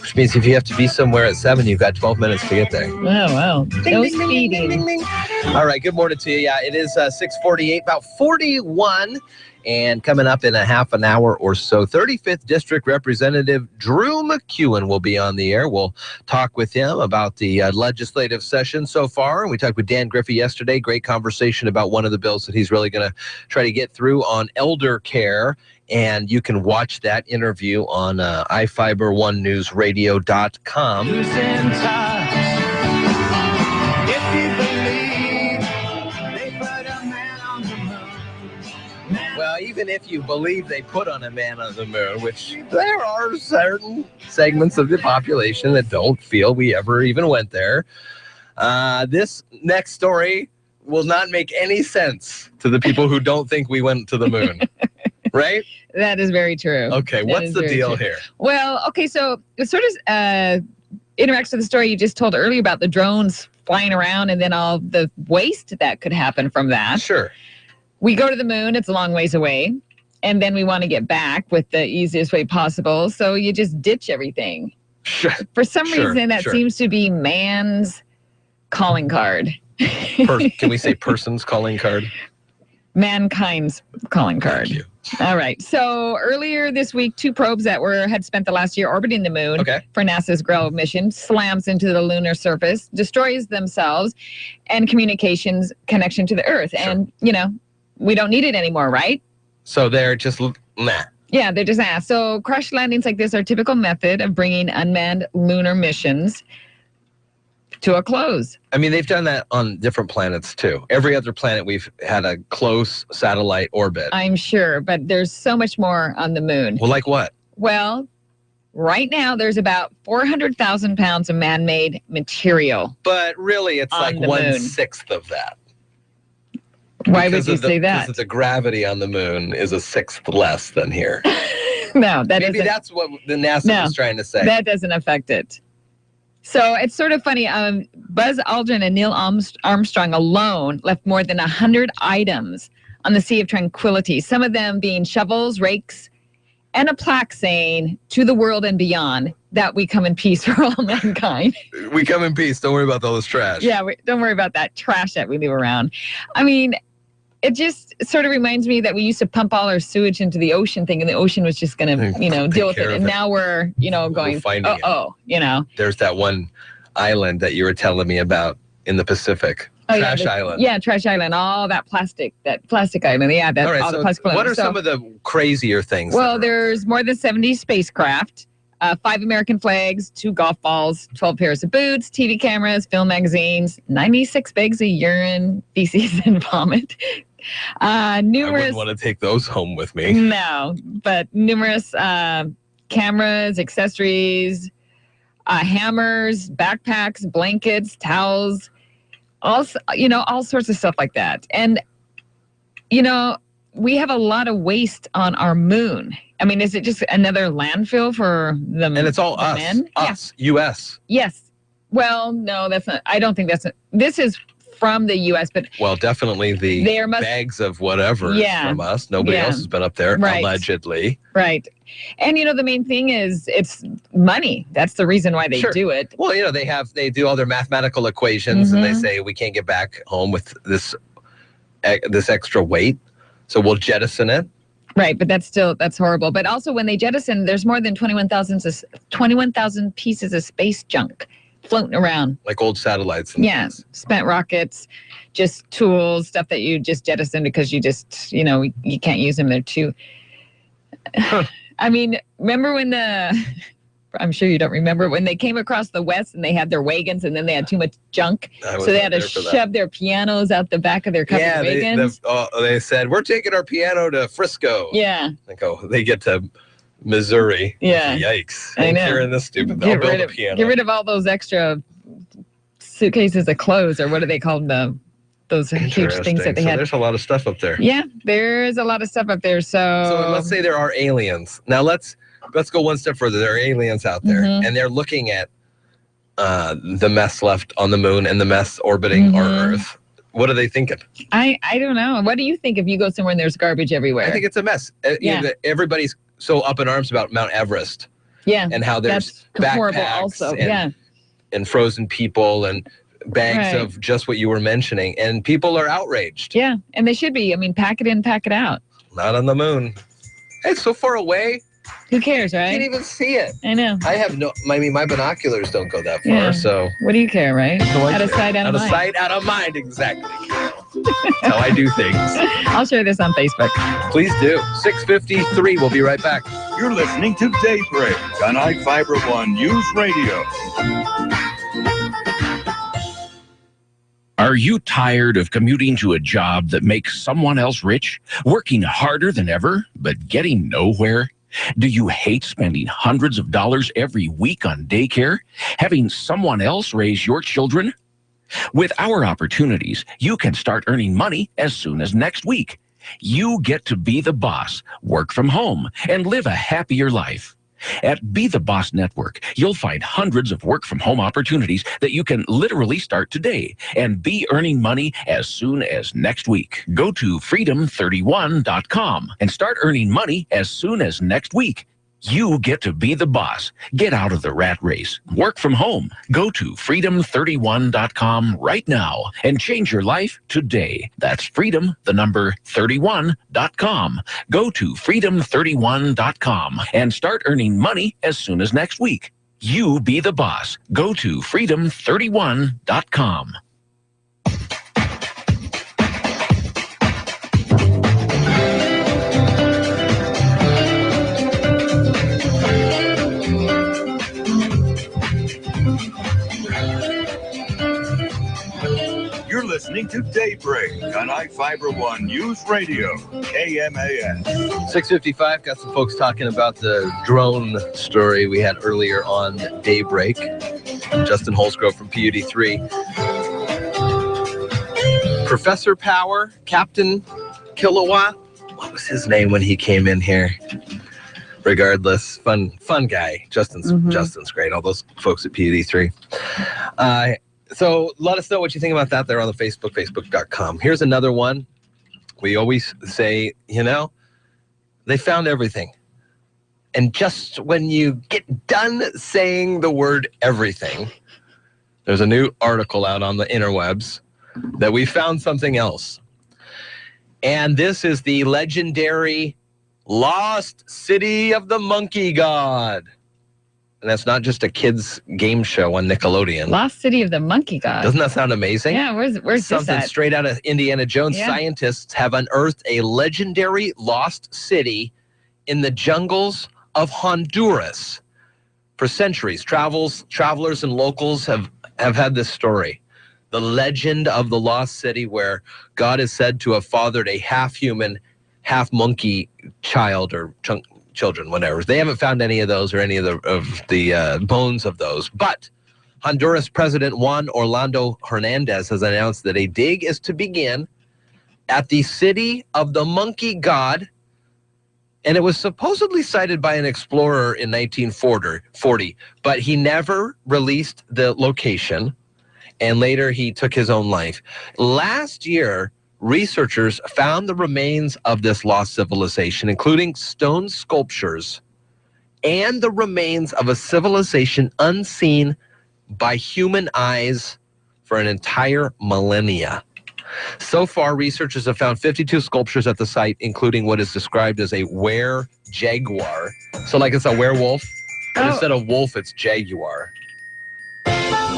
which means if you have to be somewhere at 7, you've got 12 minutes to get there. Oh, wow. No speeding. All right, good morning to you. Yeah, it is 6:48, about 41, and coming up in a half an hour or so, 35th District Representative Drew McEwen will be on the air. We'll talk with him about the legislative session so far. We talked with Dan Griffey yesterday. Great conversation about one of the bills that he's really going to try to get through on elder care. And you can watch that interview on iFIBER1newsradio.com. Well, even if you believe they put on a man on the moon, which there are certain segments of the population that don't feel we ever even went there, this next story will not make any sense to the people who don't think we went to the moon. Right? That is very true. Okay, what's the deal here? Well, okay, so it sort of interacts with the story you just told earlier about the drones flying around and then all the waste that could happen from that. Sure. We go to the moon, it's a long ways away, and then we want to get back with the easiest way possible, so you just ditch everything. Sure. For some reason, that seems to be man's calling card. Can we say person's calling card? Mankind's calling card. All right. So earlier this week, 2 probes that had spent the last year orbiting the moon for NASA's GREL mission slams into the lunar surface, destroys themselves and communications connection to the Earth. Sure. And, we don't need it anymore, right? So they're just, nah. Yeah, they're just asked. So crash landings like this are a typical method of bringing unmanned lunar missions to a close. I mean, they've done that on different planets, too. Every other planet, we've had a close satellite orbit. I'm sure, but there's so much more on the moon. Well, like what? Well, right now, there's about 400,000 pounds of man-made material. But really, it's like 1/6 of that. Why would you say that? Because the gravity on the moon is 1/6 less than here. No, Maybe that's what the NASA was trying to say. That doesn't affect it. So it's sort of funny. Buzz Aldrin and Neil Armstrong alone left more than 100 items on the Sea of Tranquility, some of them being shovels, rakes, and a plaque saying, "To the world and beyond, that we come in peace for all mankind." We come in peace. Don't worry about all this trash. Yeah, don't worry about that trash that we leave around. I mean, It just sort of reminds me that we used to pump all our sewage into the ocean thing, and the ocean was just going to, deal with it. And now we're, going, There's that one island that you were telling me about in the Pacific. Trash Island. Yeah, Trash Island. All that plastic island. Yeah, all right, all so the plastic. What are some of the crazier things? Well, there's more than 70 spacecraft. 5 American flags, 2 golf balls, 12 pairs of boots, TV cameras, film magazines, 96 bags of urine, feces, and vomit. I wouldn't want to take those home with me. No, but numerous cameras, accessories, hammers, backpacks, blankets, towels, all sorts of stuff like that. And, we have a lot of waste on our moon. I mean, is it just another landfill for the men? And it's all us. Men? Us, U.S. Yes. Well, no, that's not. I don't think that's. This is from the U.S., but. Well, definitely the bags of whatever is from us. Nobody else has been up there, allegedly. Right. And, the main thing is it's money. That's the reason why they do it. Well, they do all their mathematical equations and they say we can't get back home with this extra weight. So we'll jettison it. Right, but that's horrible. But also when they jettison, there's more than 21,000 pieces of space junk floating around. Like old satellites. Spent rockets, just tools, stuff that you just jettison because you just, you can't use them. They're too... I mean, remember when I'm sure you don't remember, when they came across the West and they had their wagons and then they had too much junk. So they had to shove their pianos out the back of their covered wagons. They said, we're taking our piano to Frisco. Yeah. They get to Missouri. Yeah. Yikes. I know. Hearing this stupid, they'll build a piano. Get rid of all those extra suitcases of clothes, or what do they call them? Those huge things that they had. There's a lot of stuff up there. Yeah, there's a lot of stuff up there. So let's say there are aliens. Now let's go one step further. There are aliens out there, and they're looking at the mess left on the moon and the mess orbiting our Earth. What are they thinking? I don't know. What do you think if you go somewhere and there's garbage everywhere? I think it's a mess. Everybody's so up in arms about Mount Everest. Yeah. And how there's backpacks horrible also. And frozen people and bags of just what you were mentioning. And people are outraged. Yeah, and they should be. I mean, pack it in, pack it out. Not on the moon. It's so far away. Who cares, right? You can't even see it. I know. My binoculars don't go that far, so. What do you care, right? Out of sight, out of mind. Out of sight, out of mind, exactly. That's how I do things. I'll share this on Facebook. Please do. 6:53, we'll be right back. You're listening to Daybreak on iFIBER ONE Newsradio. Are you tired of commuting to a job that makes someone else rich, working harder than ever, but getting nowhere? Do you hate spending hundreds of dollars every week on daycare, having someone else raise your children? With our opportunities, you can start earning money as soon as next week. You get to be the boss, work from home, and live a happier life. At Be the Boss Network, you'll find hundreds of work-from-home opportunities that you can literally start today and be earning money as soon as next week. Go to freedom31.com and start earning money as soon as next week. You get to be the boss. Get out of the rat race. Work from home. Go to freedom31.com right now and change your life today. That's freedom31.com. Go to freedom31.com and start earning money as soon as next week. You be the boss. Go to freedom31.com. You're listening to Daybreak on iFIBER ONE Newsradio, KMAS. 6:55, got some folks talking about the drone story we had earlier on Daybreak. Justin Holsgrove from PUD3. Professor Power, Captain Kilowatt. What was his name when he came in here? Regardless, fun guy. Justin's great. All those folks at PUD3. So let us know what you think about that there on the Facebook, facebook.com. Here's another one. We always say, they found everything. And just when you get done saying the word everything, there's a new article out on the interwebs that we found something else. And this is the legendary Lost City of the Monkey God. And that's not just a kids' game show on Nickelodeon. Lost City of the Monkey God. Doesn't that sound amazing? Yeah, where's something this at? Straight out of Indiana Jones? Yeah. Scientists have unearthed a legendary lost city in the jungles of Honduras. For centuries, travelers and locals have had this story. The legend of the lost city where God is said to have fathered a half-human, half-monkey child or children, whatever. They haven't found any of those or any of the bones of those. But Honduras President Juan Orlando Hernandez has announced that a dig is to begin at the City of the Monkey God. And it was supposedly sighted by an explorer in 1940, but he never released the location. And later he took his own life. Last year, researchers found the remains of this lost civilization, including stone sculptures and the remains of a civilization unseen by human eyes for an entire millennia. So far, researchers have found 52 sculptures at the site, including what is described as a were-jaguar. So like it's a werewolf, but instead of wolf, it's jaguar.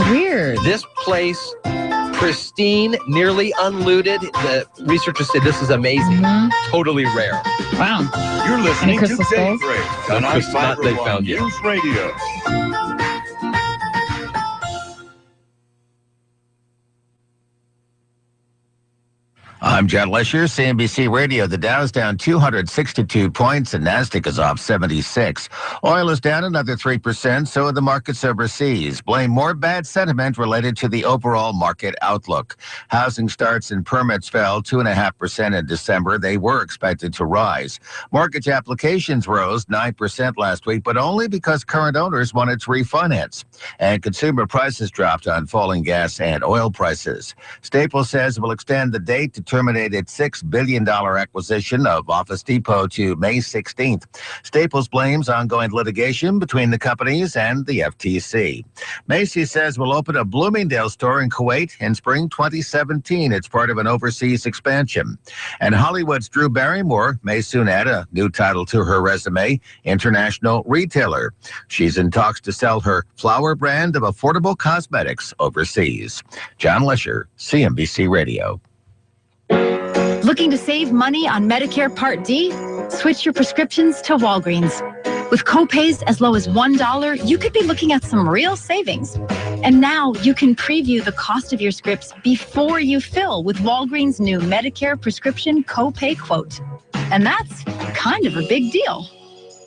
Weird. This place, pristine, nearly unlooted. The researchers say this is amazing. Totally rare. Wow. You're listening to crystal skulls? Daybreak on iFIBER ONE Newsradio. I'm John Lesher, CNBC Radio. The Dow's down 262 points and Nasdaq is off 76. Oil is down another 3%, so are the markets overseas. Blame more bad sentiment related to the overall market outlook. Housing starts and permits fell 2.5% in December. They were expected to rise. Mortgage applications rose 9% last week, but only because current owners wanted to refinance. And consumer prices dropped on falling gas and oil prices. Staples says it will extend the date to terminate its $6 billion acquisition of Office Depot to May 16th. Staples blames ongoing litigation between the companies and the FTC. Macy's says we'll open a Bloomingdale's store in Kuwait in spring 2017. It's part of an overseas expansion. And Hollywood's Drew Barrymore may soon add a new title to her resume, international retailer. She's in talks to sell her flower brand of affordable cosmetics overseas. John Lesher, CNBC Radio. Looking to save money on Medicare Part D? Switch your prescriptions to Walgreens. With copays as low as $1, you could be looking at some real savings. And now you can preview the cost of your scripts before you fill with Walgreens' new Medicare prescription copay quote. And that's kind of a big deal.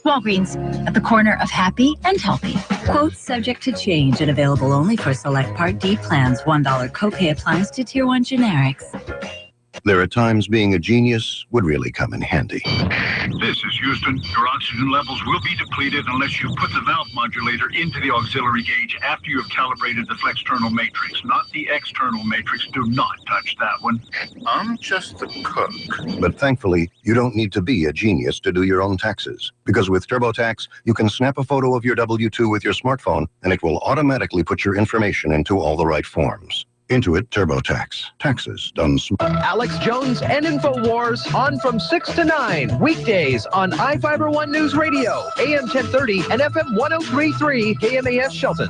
Walgreens, at the corner of happy and healthy. Quotes subject to change and available only for select Part D plans. $1 copay applies to Tier 1 generics. There are times being a genius would really come in handy. This is Houston. Your oxygen levels will be depleted unless you put the valve modulator into the auxiliary gauge after you have calibrated the flexternal matrix, not the external matrix. Do not touch that one. I'm just the cook. But thankfully, you don't need to be a genius to do your own taxes. Because with TurboTax, you can snap a photo of your W-2 with your smartphone, and it will automatically put your information into all the right forms. Intuit TurboTax. Taxes done smart. Alex Jones and InfoWars on from 6 to 9 weekdays on iFIBER ONE News Radio, AM 1030 and FM 103.3 KMAS Shelton.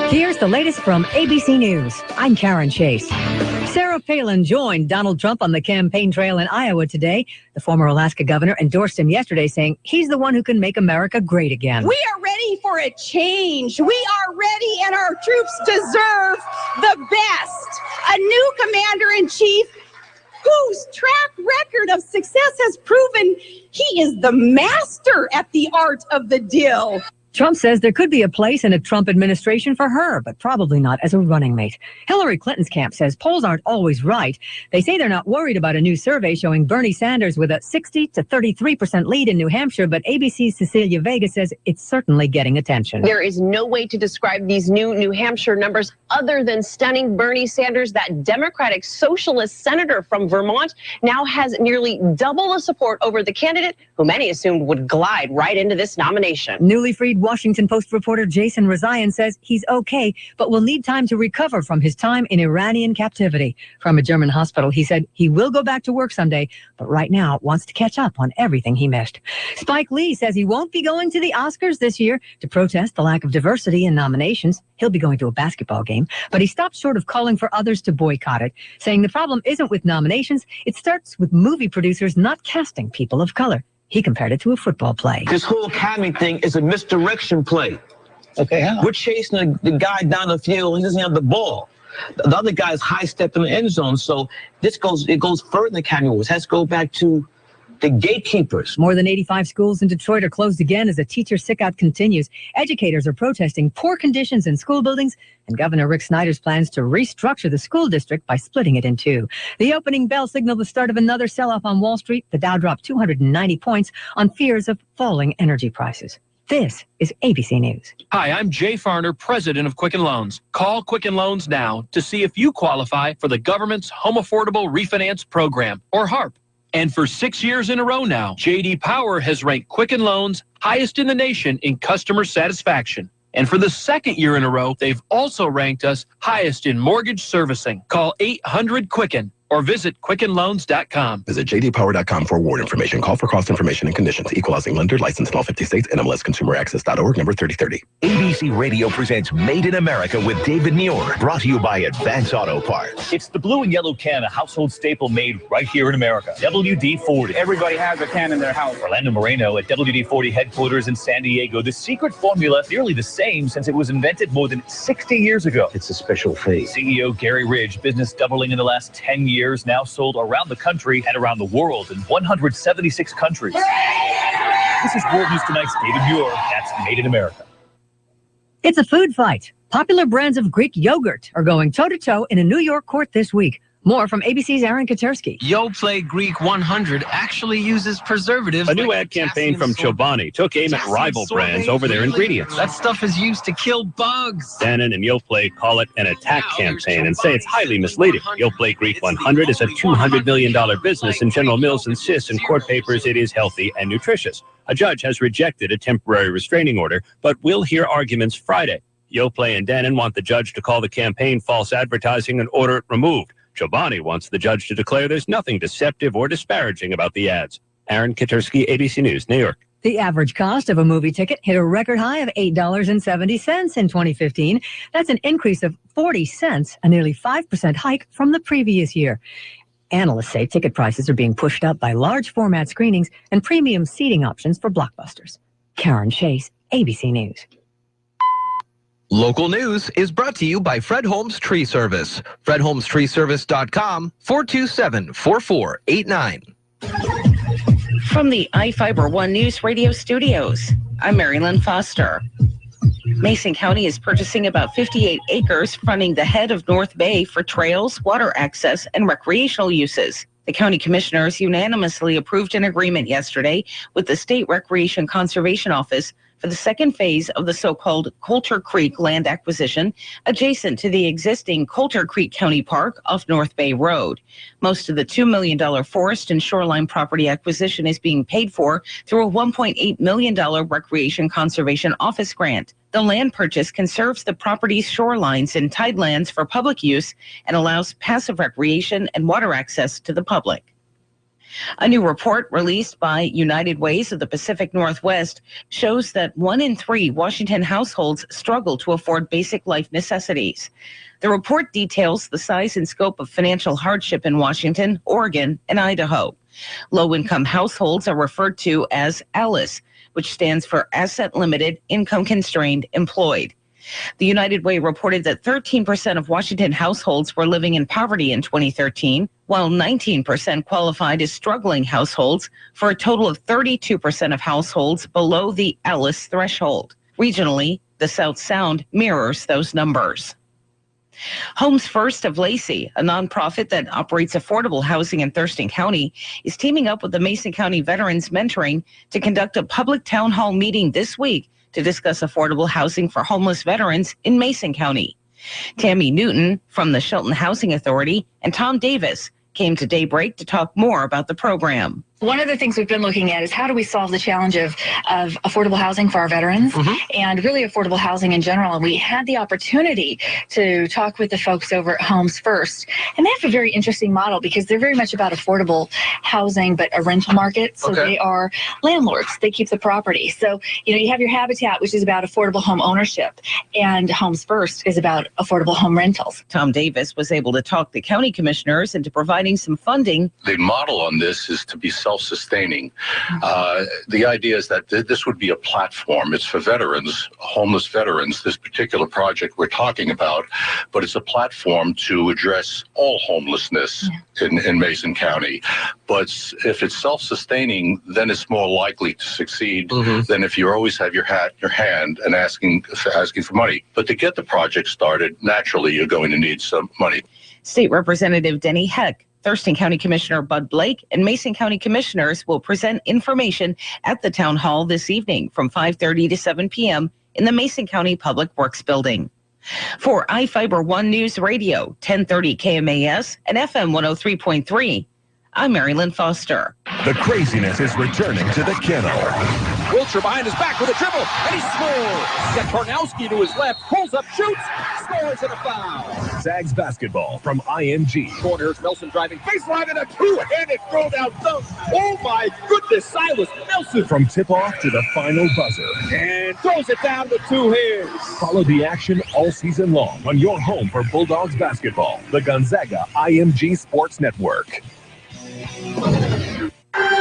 Here's the latest from ABC News. I'm Karen Chase. Sarah Palin joined Donald Trump on the campaign trail in Iowa today. The former Alaska governor endorsed him yesterday, saying he's the one who can make America great again. We are ready for a change. We are ready, and our troops deserve the best. A new commander-in-chief whose track record of success has proven he is the master at the art of the deal. Trump says there could be a place in a Trump administration for her, but probably not as a running mate. Hillary Clinton's camp says polls aren't always right. They say they're not worried about a new survey showing Bernie Sanders with a 60 to 33% lead in New Hampshire, but ABC's Cecilia Vega says it's certainly getting attention. There is no way to describe these new New Hampshire numbers other than stunning. Bernie Sanders, that Democratic Socialist senator from Vermont, now has nearly double the support over the candidate who many assumed would glide right into this nomination. Newly freed Washington Post reporter Jason Rezaian says he's okay, but will need time to recover from his time in Iranian captivity. From a German hospital, he said he will go back to work someday, but right now wants to catch up on everything he missed. Spike Lee says he won't be going to the Oscars this year to protest the lack of diversity in nominations. He'll be going to a basketball game, but he stopped short of calling for others to boycott it, saying the problem isn't with nominations, it starts with movie producers not casting people of color. He compared it to a football play. This whole Academy thing is a misdirection play. Okay, how? We're chasing the guy down the field. He doesn't have the ball. The other guy is high step in the end zone. So it goes further than Academy Awards. It has to go back to the gatekeepers. More than 85 schools in Detroit are closed again as a teacher sickout continues. Educators are protesting poor conditions in school buildings, and Governor Rick Snyder's plans to restructure the school district by splitting it in two. The opening bell signaled the start of another sell-off on Wall Street. The Dow dropped 290 points on fears of falling energy prices. This is ABC News. Hi, I'm Jay Farner, president of Quicken Loans. Call Quicken Loans now to see if you qualify for the government's Home Affordable Refinance Program, or HARP. And for 6 years in a row now, J.D. Power has ranked Quicken Loans highest in the nation in customer satisfaction. And for the second year in a row, they've also ranked us highest in mortgage servicing. Call 800-QUICKEN or visit QuickenLoans.com. Visit jdpower.com for award information. Call for cost information and conditions. Equal housing lender, licensed in all 50 states. NMLSConsumerAccess.org, number 3030. ABC Radio presents Made in America with David Muir. Brought to you by Advance Auto Parts. It's the blue and yellow can, a household staple made right here in America. WD-40. Everybody has a can in their house. Orlando Moreno at WD-40 headquarters in San Diego. The secret formula, nearly the same since it was invented more than 60 years ago. It's a special phase. CEO Gary Ridge, business doubling in the last 10 years. Now sold around the country and around the world in 176 countries. This is World News Tonight's David Muir. That's Made in America. It's a food fight. Popular brands of Greek yogurt are going toe-to-toe in a New York court this week. More from ABC's Aaron Katersky. Yoplait Greek 100 actually uses preservatives. A new ad campaign from Chobani took aim at rival brands over their ingredients. That stuff is used to kill bugs. Dannon and Yoplait call it an attack campaign and say it's highly misleading. Yoplait Greek 100 is a $200 million business, and General Mills insists in court papers it is healthy and nutritious. A judge has rejected a temporary restraining order, but we'll hear arguments Friday. Yoplait and Dannon want the judge to call the campaign false advertising and order it removed. Chobani wants the judge to declare there's nothing deceptive or disparaging about the ads. Aaron Katersky, ABC News, New York. The average cost of a movie ticket hit a record high of $8.70 in 2015. That's an increase of 40 cents, a nearly 5% hike from the previous year. Analysts say ticket prices are being pushed up by large format screenings and premium seating options for blockbusters. Karen Chase, ABC News. Local news is brought to you by Fred Holmes Tree Service. FredHolmesTreeService.com, 427-4489. From the iFIBER ONE Newsradio studios, I'm Marilyn Foster. Mason County is purchasing about 58 acres fronting the head of North Bay for trails, water access, and recreational uses. The county commissioners unanimously approved an agreement yesterday with the State Recreation Conservation Office for the second phase of the so-called Coulter Creek land acquisition adjacent to the existing Coulter Creek County Park off North Bay Road. Most of the $2 million forest and shoreline property acquisition is being paid for through a $1.8 million Recreation Conservation Office grant. The land purchase conserves the property's shorelines and tidelands for public use and allows passive recreation and water access to the public. A new report released by United Ways of the Pacific Northwest shows that 1 in 3 Washington households struggle to afford basic life necessities. The report details the size and scope of financial hardship in Washington, Oregon, and Idaho. Low-income households are referred to as ALICE, which stands for Asset Limited, Income Constrained, Employed. The United Way reported that 13% of Washington households were living in poverty in 2013, while 19% qualified as struggling households, for a total of 32% of households below the ALICE threshold. Regionally, the South Sound mirrors those numbers. Homes First of Lacey, a nonprofit that operates affordable housing in Thurston County, is teaming up with the Mason County Veterans Mentoring to conduct a public town hall meeting this week to discuss affordable housing for homeless veterans in Mason County. Tammy Newton from the Shelton Housing Authority and Tom Davis came to Daybreak to talk more about the program. One of the things we've been looking at is how do we solve the challenge of affordable housing for our veterans and really affordable housing in general. And we had the opportunity to talk with the folks over at Homes First. And they have a very interesting model because they're very much about affordable housing, but a rental market. So they are landlords. They keep the property. So, you have your Habitat, which is about affordable home ownership, and Homes First is about affordable home rentals. Tom Davis was able to talk the county commissioners into providing some funding. The model on this is to be self-sustaining. The idea is that this would be a platform. It's for veterans, homeless veterans, this particular project we're talking about, but it's a platform to address all homelessness in Mason County. But if it's self-sustaining, then it's more likely to succeed than if you always have your hat in your hand and asking for money. But to get the project started, naturally, you're going to need some money. State Representative Denny Heck, Thurston County Commissioner Bud Blake, and Mason County Commissioners will present information at the Town Hall this evening from 5:30 to 7 p.m. in the Mason County Public Works Building. For iFIBER ONE News Radio, 1030 KMAS and FM 103.3, I'm Marilyn Foster. The craziness is returning to the kennel. Wiltshire behind his back with a dribble, and he scores. Got Karnowski to his left, pulls up, shoots, scores, and a foul. Zags basketball from IMG. Corners, Nelson driving baseline and a two-handed throw-down dunk. Oh my goodness, Silas Nelson. From tip-off to the final buzzer. And throws it down with two hands. Follow the action all season long on your home for Bulldogs basketball, the Gonzaga IMG Sports Network.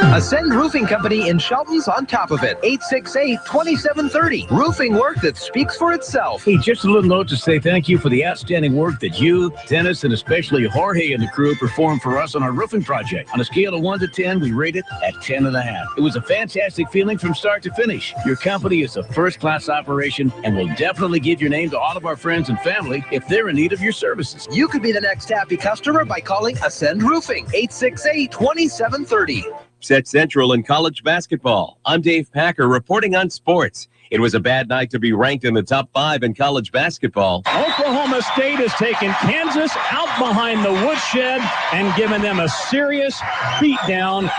Ascend Roofing Company in Shelton's on top of it. 868-2730. Roofing work that speaks for itself. Hey, just a little note to say thank you for the outstanding work that you, Dennis, and especially Jorge and the crew performed for us on our roofing project. On a scale of 1 to 10, we rate it at 10.5. It was a fantastic feeling from start to finish. Your company is a first-class operation and will definitely give your name to all of our friends and family if they're in need of your services. You could be the next happy customer by calling Ascend Roofing. 868-2730. Set Central in college basketball. I'm Dave Packer reporting on sports. It was a bad night to be ranked in the top 5 in college basketball. Oklahoma State has taken Kansas out behind the woodshed and given them a serious beatdown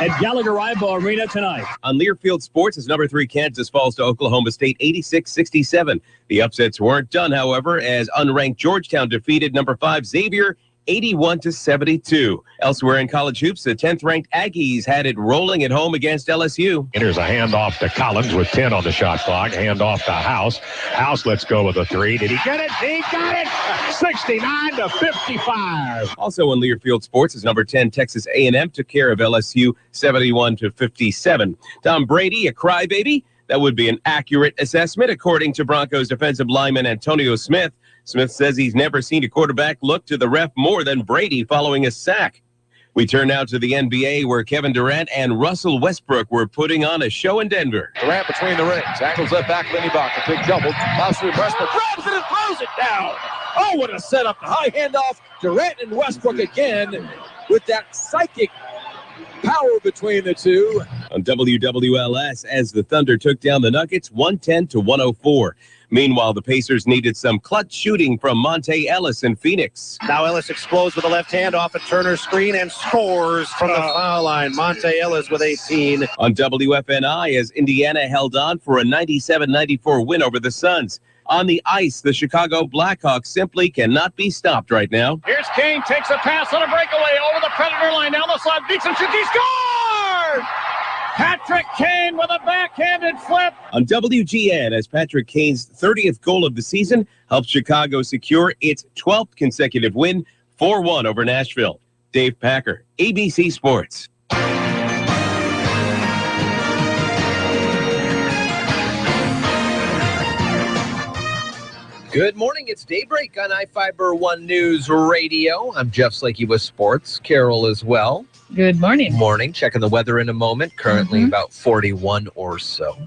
at Gallagher-Iba Arena tonight. On Learfield Sports, as number 3 Kansas falls to Oklahoma State 86-67. The upsets weren't done, however, as unranked Georgetown defeated number 5 Xavier 81-72. Elsewhere in college hoops, the 10th-ranked Aggies had it rolling at home against LSU. Here's a handoff to Collins with 10 on the shot clock. Handoff to House. House lets go with a 3. Did he get it? He got it! 69-55. Also in Learfield Sports is number 10 Texas A&M took care of LSU 71-57. Tom Brady, a crybaby? That would be an accurate assessment, according to Broncos defensive lineman Antonio Smith. Smith says he's never seen a quarterback look to the ref more than Brady following a sack. We turn now to the NBA, where Kevin Durant and Russell Westbrook were putting on a show in Denver. Durant between the rings, angles it back, Lenny Bach, a big double. Mosley Westbrook grabs it and throws it down. Oh, what a setup. The high handoff. Durant and Westbrook again with that psychic power between the two. On WWLS, as the Thunder took down the Nuggets 110-104. Meanwhile, the Pacers needed some clutch shooting from Monte Ellis in Phoenix. Now Ellis explodes with a left hand off a Turner screen and scores from the foul line. Monte Ellis with 18. On WFNI, as Indiana held on for a 97-94 win over the Suns. On the ice, the Chicago Blackhawks simply cannot be stopped right now. Here's Kane, takes a pass on a breakaway over the Predator line, down the side, beats him, shoots, he scores! Patrick Kane with a backhanded flip. On WGN, as Patrick Kane's 30th goal of the season helped Chicago secure its 12th consecutive win, 4-1 over Nashville. Dave Packer, ABC Sports. Good morning. It's Daybreak on iFIBER ONE News Radio. I'm Jeff Slakey with sports. Carol as well. Good morning. Morning. Checking the weather in a moment. Currently about 41 or so.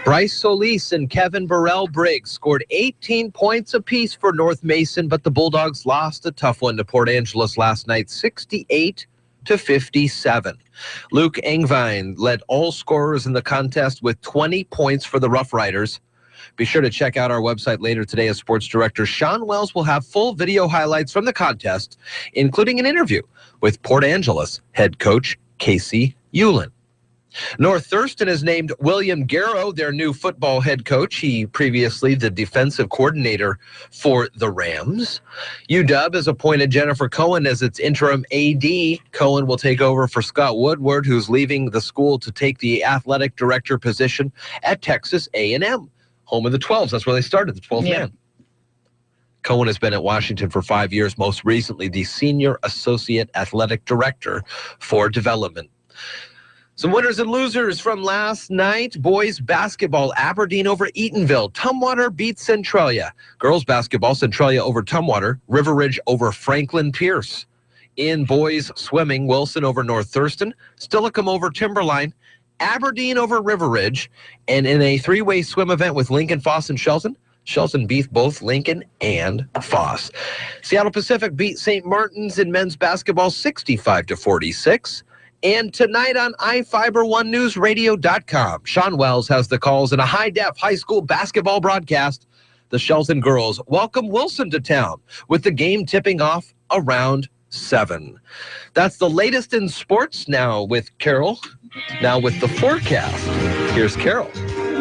Bryce Solis and Kevin Burrell-Briggs scored 18 points apiece for North Mason, but the Bulldogs lost a tough one to Port Angeles last night, 68-57. Luke Engvine led all scorers in the contest with 20 points for the Rough Riders. Be sure to check out our website later today, as sports director Sean Wells will have full video highlights from the contest, including an interview with Port Angeles head coach Casey Hewlin. North Thurston has named William Garrow their new football head coach. He previously the defensive coordinator for the Rams. UW has appointed Jennifer Cohen as its interim AD. Cohen will take over for Scott Woodward, who's leaving the school to take the athletic director position at Texas A&M, home of the 12s. That's where they started, the 12th man. Cohen has been at Washington for 5 years, most recently the senior associate athletic director for development. Some winners and losers from last night. Boys basketball, Aberdeen over Eatonville. Tumwater beats Centralia. Girls basketball, Centralia over Tumwater. River Ridge over Franklin Pierce. In boys swimming, Wilson over North Thurston. Stillicum over Timberline. Aberdeen over River Ridge. And in a three-way swim event with Lincoln, Foss, and Shelton, Shelton beat both Lincoln and Foss. Seattle Pacific beat St. Martin's in men's basketball 65-46. And tonight on iFIBER, ONENewsRadio.com, Sean Wells has the calls in a high-def high school basketball broadcast. The Shelton girls welcome Wilson to town with the game tipping off around 7. That's the latest in sports. Now with Carol. Now with the forecast. Here's Carol.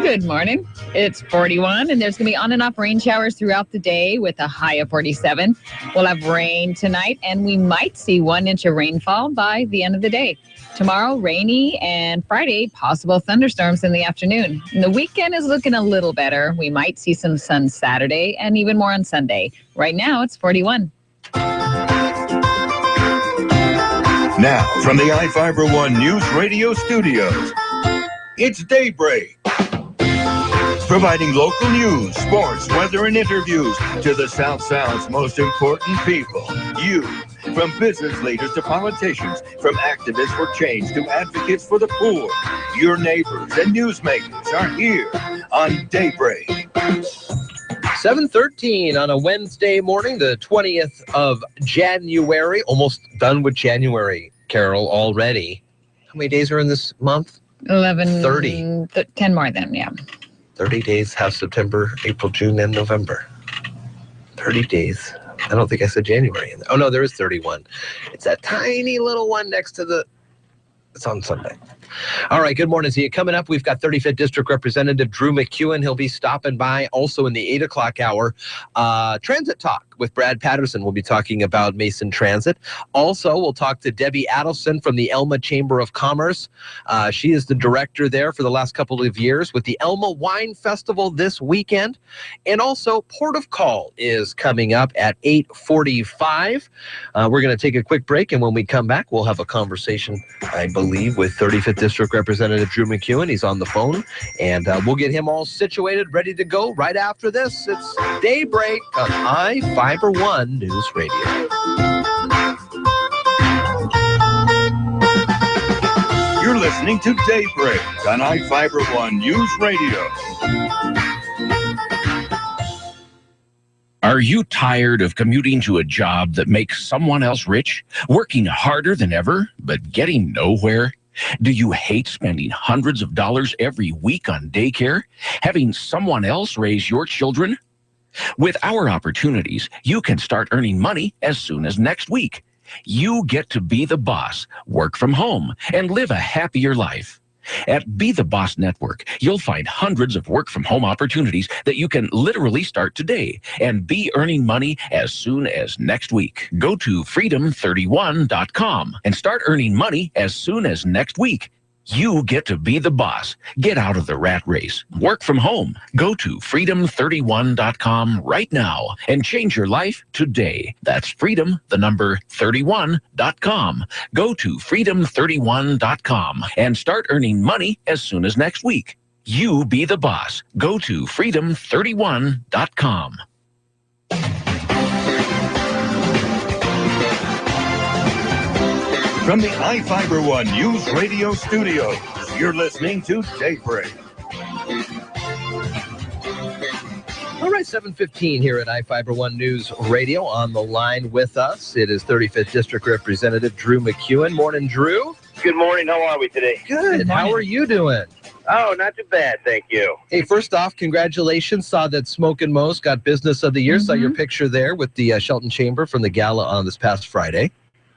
Good morning. It's 41, and there's going to be on and off rain showers throughout the day with a high of 47. We'll have rain tonight, and we might see 1 inch of rainfall by the end of the day. Tomorrow, rainy, and Friday, possible thunderstorms in the afternoon. And the weekend is looking a little better. We might see some sun Saturday and even more on Sunday. Right now, it's 41. Now, from the iFIBER One News Radio studios, it's Daybreak. Providing local news, sports, weather, and interviews to the South Sound's most important people. You. From business leaders to politicians, from activists for change to advocates for the poor, your neighbors and newsmakers are here on Daybreak. 7:13 on a Wednesday morning, the 20th of January. Almost done with January, Carol, already. How many days are in this month? 11. 30. 10 more than, yeah. 30 days have September, April, June, and November. 30 days. I don't think I said January. Oh, no, there is 31. It's that tiny little one next to the... It's on Sunday. All right, good morning to you. Coming up, we've got 35th District Representative Drew McEwen. He'll be stopping by also in the 8 o'clock hour. Transit Talk with Brad Patterson. We'll be talking about Mason Transit. Also, we'll talk to Debbie Adelson from the Elma Chamber of Commerce. She is the director there for the last couple of years with the Elma Wine Festival this weekend. And also, Port of Call is coming up at 8:45. We're going to take a quick break, and when we come back, we'll have a conversation, I believe, with 35th District Representative Drew McEwen. He's on the phone, and we'll get him all situated, ready to go right after this. It's Daybreak on iFIBER One News Radio. You're listening to Daybreak on iFIBER One News Radio. Are you tired of commuting to a job that makes someone else rich, working harder than ever, but getting nowhere? Do you hate spending hundreds of dollars every week on daycare, having someone else raise your children? With our opportunities, you can start earning money as soon as next week. You get to be the boss, work from home, and live a happier life. At Be the Boss Network, you'll find hundreds of work-from-home opportunities that you can literally start today and be earning money as soon as next week. Go to freedom31.com and start earning money as soon as next week. You get to be the boss. Get out of the rat race. Work from home. Go to freedom31.com right now and change your life today. That's freedom, the number 31.com. Go to freedom31.com and start earning money as soon as next week. You be the boss. Go to freedom31.com. From the iFIBER One News Radio studios, you're listening to Daybreak. All right, 7:15 here at iFIBER One News Radio. On the line with us, it is 35th District Representative Drew McEwen. Morning, Drew. Good morning. How are we today? Good. How are you doing? Oh, not too bad, thank you. Hey, first off, congratulations. Saw that Smoke and Mo's got Business of the Year. Saw your picture there with the Shelton Chamber from the gala on this past Friday.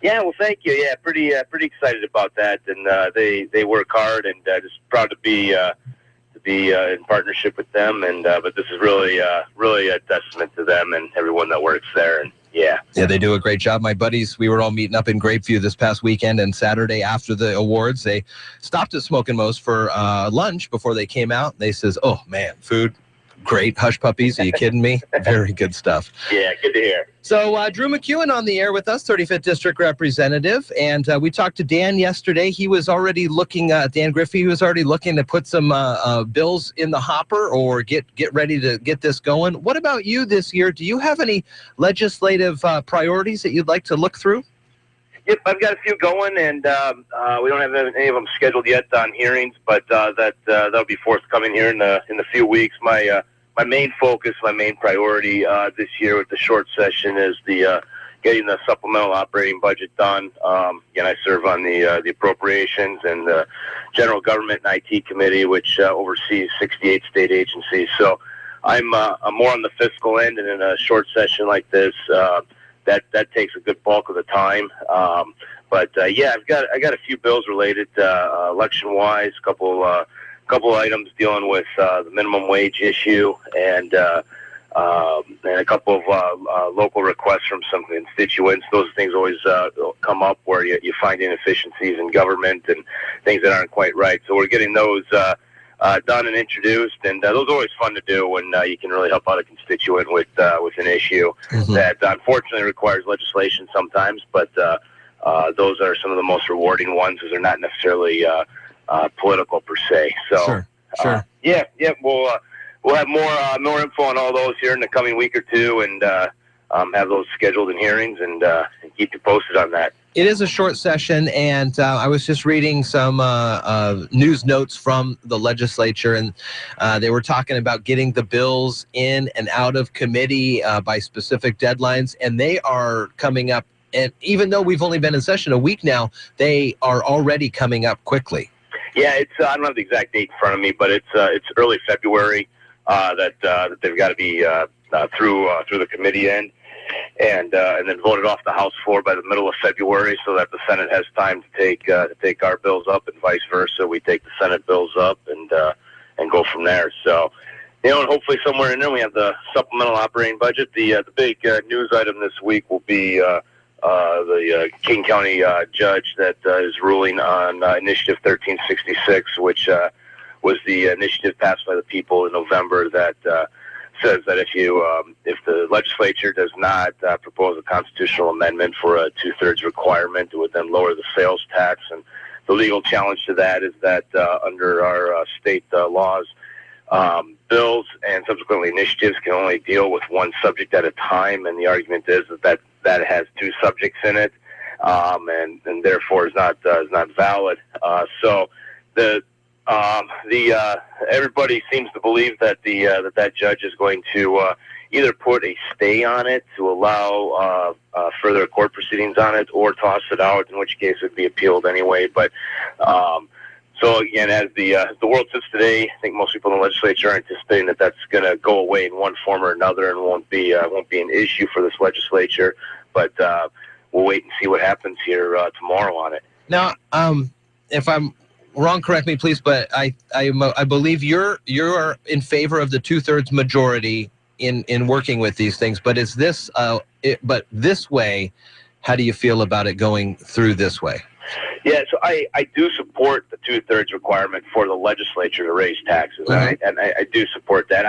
Yeah, well, thank you. Yeah, pretty excited about that, and they work hard, and just proud to be in partnership with them. And but this is really a testament to them and everyone that works there. And yeah, they do a great job. My buddies, we were all meeting up in Grapeview this past weekend, and Saturday after the awards, they stopped at Smoke and Mo's for lunch before they came out. They says, "Oh man, food." Great. Hush Puppies. Are you kidding me? Very good stuff. Yeah, good to hear. So Drew McEwen on the air with us, 35th District Representative. And we talked to Dan yesterday. He was already looking, Dan Griffey, he was already looking to put some bills in the hopper or get ready to get this going. What about you this year? Do you have any legislative priorities that you'd like to look through? Yep, I've got a few going, and we don't have any of them scheduled yet on hearings, but that'll be forthcoming here in a few weeks. My main focus, my main priority this year with the short session is the getting the supplemental operating budget done. Again, I serve on the appropriations and the general government and IT committee, which oversees 68 state agencies. So I'm more on the fiscal end, and in a short session like this, that takes a good bulk of the time. But yeah, I got a few bills related election-wise, a couple of items dealing with the minimum wage issue, and a couple of local requests from some constituents. Those things always come up where you find inefficiencies in government and things that aren't quite right. So we're getting those done and introduced, and those are always fun to do when you can really help out a constituent with an issue that unfortunately requires legislation sometimes, but those are some of the most rewarding ones, as they're not necessarily political per se. So sure. Yeah, we'll have more info on all those here in the coming week or two, and have those scheduled in hearings, and keep you posted on that. It is a short session, and I was just reading some news notes from the legislature, and they were talking about getting the bills in and out of committee by specific deadlines, and they are coming up. And even though we've only been in session a week now, they are already coming up quickly. Yeah, it's I don't have the exact date in front of me, but it's early February that they've got to be through the committee end. And then voted off the House floor by the middle of February, so that the Senate has time to take our bills up, and vice versa. We take the Senate bills up and go from there. So, and hopefully somewhere in there we have the supplemental operating budget. The big news item this week will be the King County judge that is ruling on Initiative 1366, which was the initiative passed by the people in November that says that if the legislature does not propose a constitutional amendment for a 2/3 requirement, it would then lower the sales tax. And the legal challenge to that is that under our state laws, bills and subsequently initiatives can only deal with one subject at a time. And the argument is that has two subjects in it, and therefore is not valid. So everybody seems to believe that that judge is going to either put a stay on it to allow further court proceedings on it, or toss it out, in which case it would be appealed anyway. But so again, as the world sits today, I think most people in the legislature are anticipating that that's going to go away in one form or another, and won't be an issue for this legislature. But we'll wait and see what happens here tomorrow on it. Now, if I'm wrong, correct me, please, but I believe you're in favor of the 2/3 majority in working with these things. But is this but this way? How do you feel about it going through this way? Yeah, so I do support the 2/3 requirement for the legislature to raise taxes, and I do support that.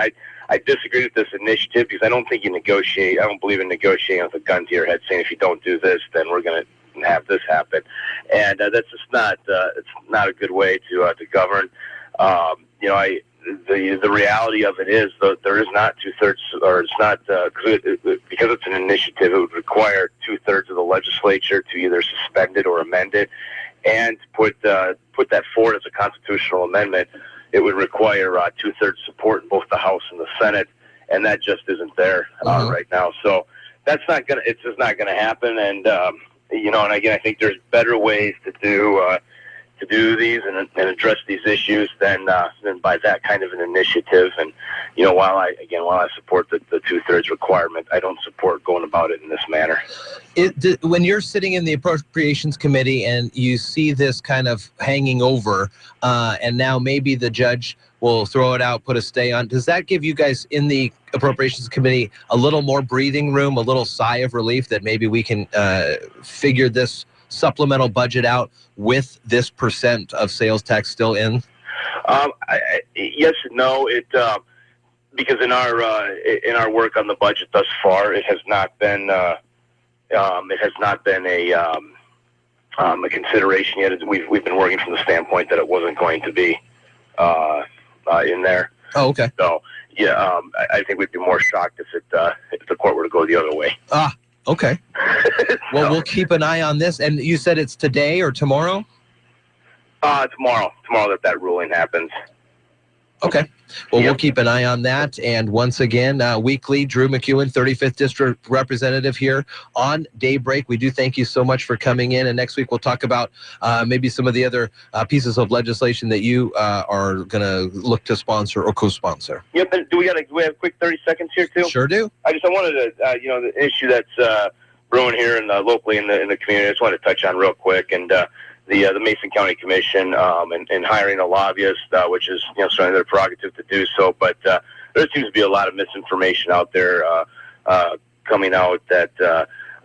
I disagree with this initiative because I don't think you negotiate. I don't believe in negotiating with a gun to your head, saying if you don't do this, then we're going to have this happen, and that's just not it's not a good way to govern. The reality of it is that there is not 2/3, or it's not because it's an initiative. It would require 2/3 of the legislature to either suspend it or amend it, and put that forward as a constitutional amendment. It would require 2/3 support in both the House and the Senate, and that just isn't there right now. So it's just not gonna happen. And and again, I think there's better ways to do do these and address these issues than by that kind of an initiative. And while I support the 2/3 requirement, I don't support going about it in this manner. When you're sitting in the Appropriations Committee and you see this kind of hanging over, and now maybe the judge will throw it out, put a stay on, does that give you guys in the Appropriations Committee a little more breathing room, a little sigh of relief that maybe we can figure this supplemental budget out with this % of sales tax still in? Yes and no. Because in our work on the budget thus far, it has not been a consideration yet. We've been working from the standpoint that it wasn't going to be in there. Oh, okay. So yeah, I think we'd be more shocked if the court were to go the other way. Ah, okay. Well, we'll keep an eye on this. And you said it's today or tomorrow? Tomorrow that ruling happens. Okay. Well, we'll keep an eye on that. And once again, weekly, Drew McEwen, 35th District Representative here on Daybreak. We do thank you so much for coming in. And next week, we'll talk about maybe some of the other pieces of legislation that you are going to look to sponsor or co-sponsor. Yep. And do we have a quick 30 seconds here, too? Sure do. I wanted to, the issue that's brewing here and locally in the community, I just wanted to touch on real quick. And the Mason County Commission and hiring a lobbyist, which is certainly their prerogative to do so. But there seems to be a lot of misinformation out there coming out that,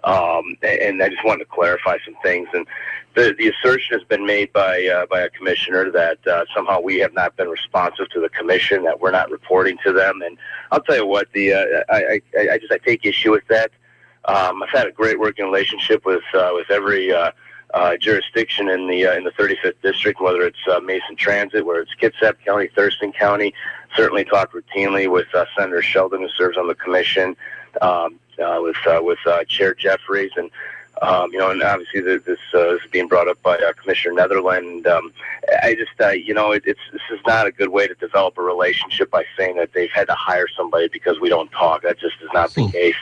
and I just wanted to clarify some things. And the assertion has been made by a commissioner that somehow we have not been responsive to the commission, that we're not reporting to them. And I'll tell you what, I take issue with that. I've had a great working relationship with every jurisdiction in the 35th District, whether it's Mason Transit, whether it's Kitsap County, Thurston County. Certainly talk routinely with Senator Sheldon, who serves on the commission, with Chair Jeffries, and and obviously this is being brought up by Commissioner Netherland. This is not a good way to develop a relationship by saying that they've had to hire somebody because we don't talk. That just is not the case.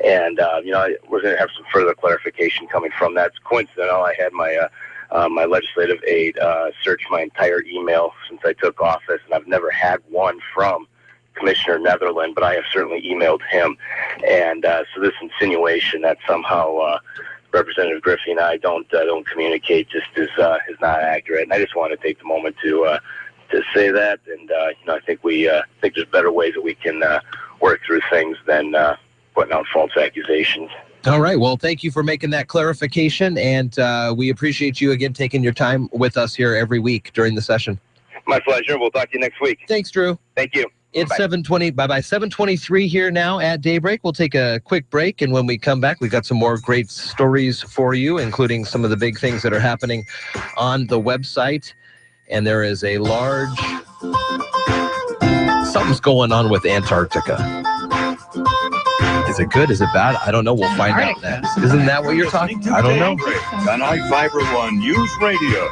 And we're going to have some further clarification coming from that. It's coincidental. I had my legislative aide search my entire email since I took office, and I've never had one from Commissioner Netherland, but I have certainly emailed him. And so this insinuation that somehow Representative Griffey and I don't communicate just is not accurate. And I just want to take the moment to say that. And I think there's better ways that we can work through things than putting out false accusations. All right. Well, thank you for making that clarification, and we appreciate you again taking your time with us here every week during the session. My pleasure. We'll talk to you next week. Thanks, Drew. Thank you. It's 7:23 here now at Daybreak. We'll take a quick break, and when we come back, we've got some more great stories for you, including some of the big things that are happening on the website. And there is a large... Something's going on with Antarctica. Is it good? Is it bad? I don't know. We'll find out next. Isn't that what you're talking about? I don't know. On iFIBER ONE News Radio.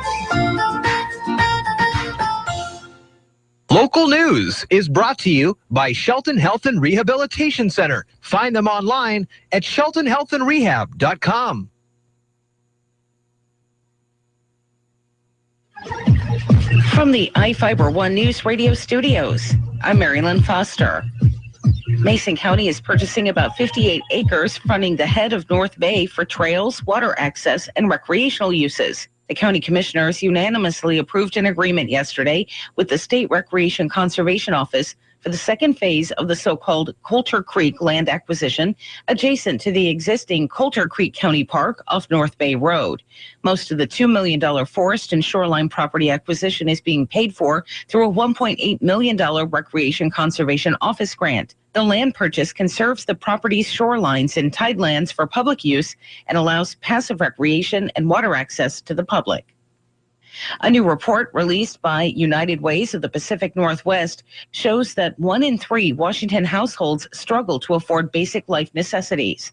Local news is brought to you by Shelton Health and Rehabilitation Center. Find them online at sheltonhealthandrehab.com. From the iFIBER ONE News Radio studios, I'm Marilyn Foster. Mason County is purchasing about 58 acres fronting the head of North Bay for trails, water access, and recreational uses. The county commissioners unanimously approved an agreement yesterday with the State Recreation Conservation Office for the second phase of the so-called Coulter Creek land acquisition adjacent to the existing Coulter Creek County Park off North Bay Road. Most of the $2 million forest and shoreline property acquisition is being paid for through a $1.8 million Recreation Conservation Office grant. The land purchase conserves the property's shorelines and tidelands for public use and allows passive recreation and water access to the public. A new report released by United Ways of the Pacific Northwest shows that 1 in 3 Washington households struggle to afford basic life necessities.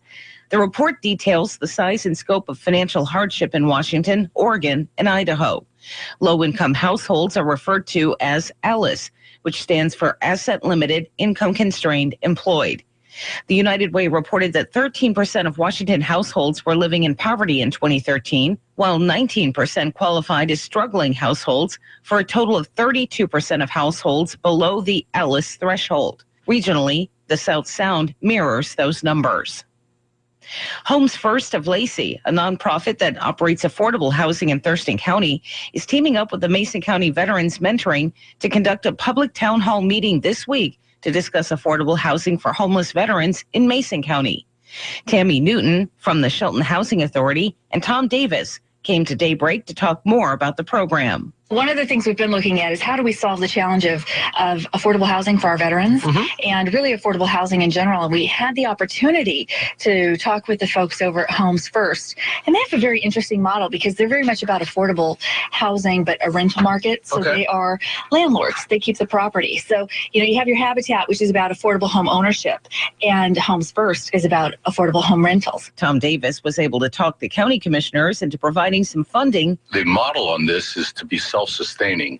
The report details the size and scope of financial hardship in Washington, Oregon, and Idaho. Low-income households are referred to as ALICE, which stands for Asset Limited, Income Constrained, Employed. The United Way reported that 13% of Washington households were living in poverty in 2013, while 19% qualified as struggling households, for a total of 32% of households below the Ellis threshold. Regionally, the South Sound mirrors those numbers. Homes First of Lacey, a nonprofit that operates affordable housing in Thurston County, is teaming up with the Mason County Veterans Mentoring to conduct a public town hall meeting this week to discuss affordable housing for homeless veterans in Mason County. Tammy Newton from the Shelton Housing Authority and Tom Davis came to Daybreak to talk more about the program. One of the things we've been looking at is how do we solve the challenge of affordable housing for our veterans and really affordable housing in general. And we had the opportunity to talk with the folks over at Homes First. And they have a very interesting model because they're very much about affordable housing, but a rental market. So they are landlords. They keep the property. So, you have your Habitat, which is about affordable home ownership, and Homes First is about affordable home rentals. Tom Davis was able to talk the county commissioners into providing some funding. The model on this is to be self-sustaining.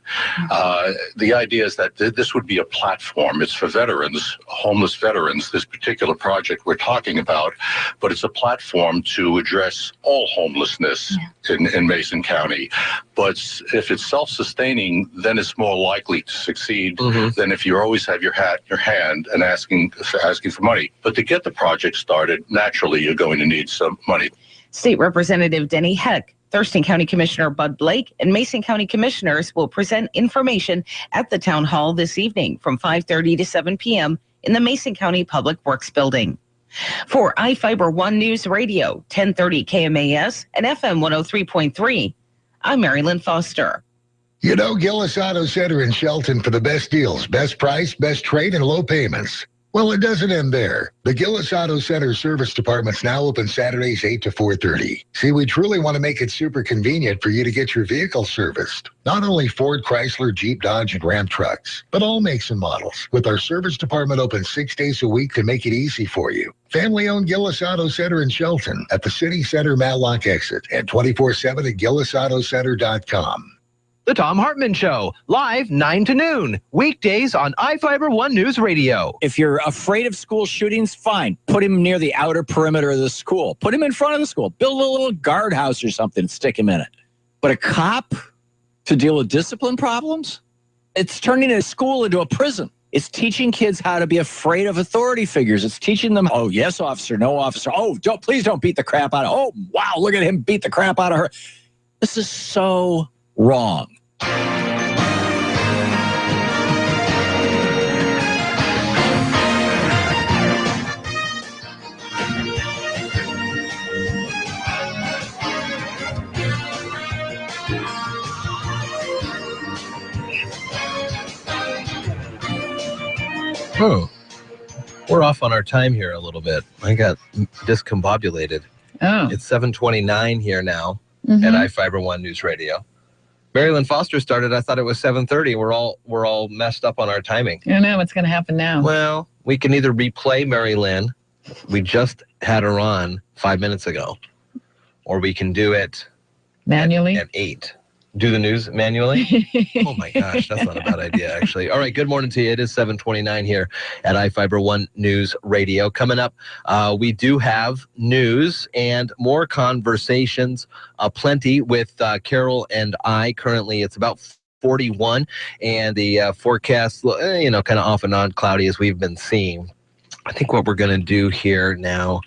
The idea is that this would be a platform. It's for veterans, homeless veterans, this particular project we're talking about, but it's a platform to address all homelessness in Mason County. But if it's self-sustaining, then it's more likely to succeed than if you always have your hat in your hand and asking for money. But to get the project started, naturally, you're going to need some money. State Representative Denny Heck, Thurston County Commissioner Bud Blake, and Mason County Commissioners will present information at the town hall this evening from 5:30 to 7 p.m. in the Mason County Public Works Building. For iFIBER ONE News Radio, 1030 KMAS and FM 103.3, I'm Marilyn Foster. Gillis Auto Center in Shelton for the best deals, best price, best trade, and low payments. Well, it doesn't end there. The Gillis Auto Center service department's now open Saturdays 8 to 4:30. See, we truly want to make it super convenient for you to get your vehicle serviced. Not only Ford, Chrysler, Jeep, Dodge, and Ram trucks, but all makes and models. With our service department open 6 days a week to make it easy for you. Family-owned Gillis Auto Center in Shelton at the City Center Matlock exit and 24/7 at GillisAutoCenter.com. The Tom Hartman Show, live 9 to noon, weekdays on iFIBER ONE News Radio. If you're afraid of school shootings, fine. Put him near the outer perimeter of the school. Put him in front of the school. Build a little guardhouse or something, stick him in it. But a cop to deal with discipline problems? It's turning a school into a prison. It's teaching kids how to be afraid of authority figures. It's teaching them, oh, yes, officer, no, officer. Oh, please don't beat the crap out of her. Oh, wow, look at him beat the crap out of her. This is so wrong. Oh, we're off on our time here a little bit. I got discombobulated. Oh. It's 7:29 here now at iFIBER ONE News Radio. Marilyn Foster started. I thought it was 7:30. We're all messed up on our timing. I don't know what's going to happen now. Well, we can either replay Marilyn. We just had her on 5 minutes ago, or we can do it manually at 8. Do the news manually? Oh my gosh, that's not a bad idea, actually. All right, good morning to you. It is 7:29 here at iFIBER ONE News Radio. Coming up, we do have news and more conversations, plenty with Carol and I. Currently, it's about 41, and the forecast, kind of off and on cloudy as we've been seeing. I think what we're going to do here now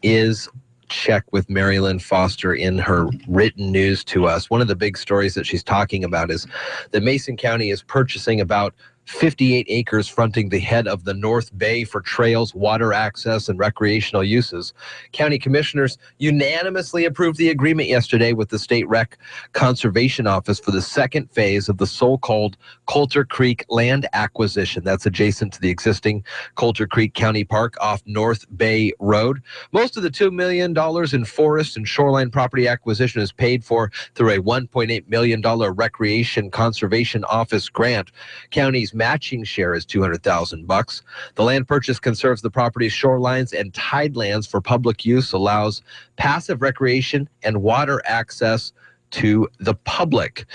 is check with Marilyn Foster in her written news to us. One of the big stories that she's talking about is that Mason County is purchasing about 58 acres fronting the head of the North Bay for trails, water access, and recreational uses. County commissioners unanimously approved the agreement yesterday with the State Rec Conservation Office for the second phase of the so-called Coulter Creek land acquisition. That's adjacent to the existing Coulter Creek County Park off North Bay Road. Most of the $2 million in forest and shoreline property acquisition is paid for through a $1.8 million Recreation Conservation Office grant. County's matching share is $200,000. The land purchase conserves the property's shorelines and tidelands for public use, allows passive recreation and water access to the public.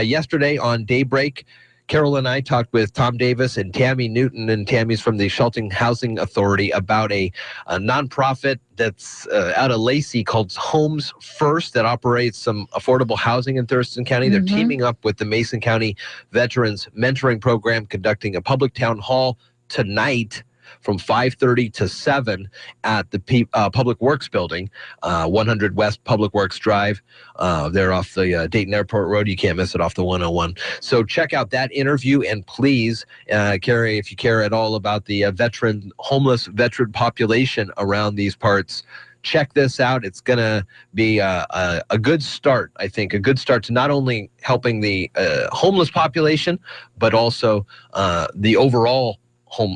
Yesterday on Daybreak, Carol and I talked with Tom Davis and Tammy Newton, and Tammy's from the Shelton Housing Authority, about a nonprofit that's out of Lacey called Homes First that operates some affordable housing in Thurston County. They're teaming up with the Mason County Veterans Mentoring Program, conducting a public town hall tonight from 5:30 to 7 at the Public Works Building, 100 West Public Works Drive. They're off the Dayton Airport Road. You can't miss it, off the 101. So check out that interview, and please, Carrie, if you care at all about the homeless veteran population around these parts, check this out. It's going to be a good start, I think, a good start to not only helping the homeless population, but also the overall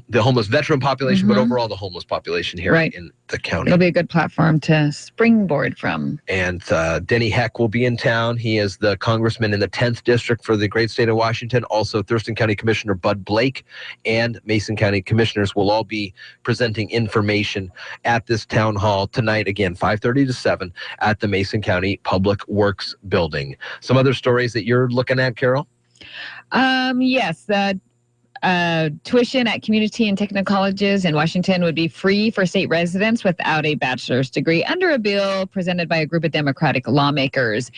the homeless veteran population, but overall the homeless population here in the county. It'll be a good platform to springboard from. And Denny Heck will be in town. He is the congressman in the 10th district for the great state of Washington. Also, Thurston County Commissioner Bud Blake and Mason County commissioners will all be presenting information at this town hall tonight. Again, 5:30 to 7 at the Mason County Public Works Building. Some other stories that you're looking at, Carol? Yes, the tuition at community and technical colleges in Washington would be free for state residents without a bachelor's degree, under a bill presented by a group of Democratic lawmakers.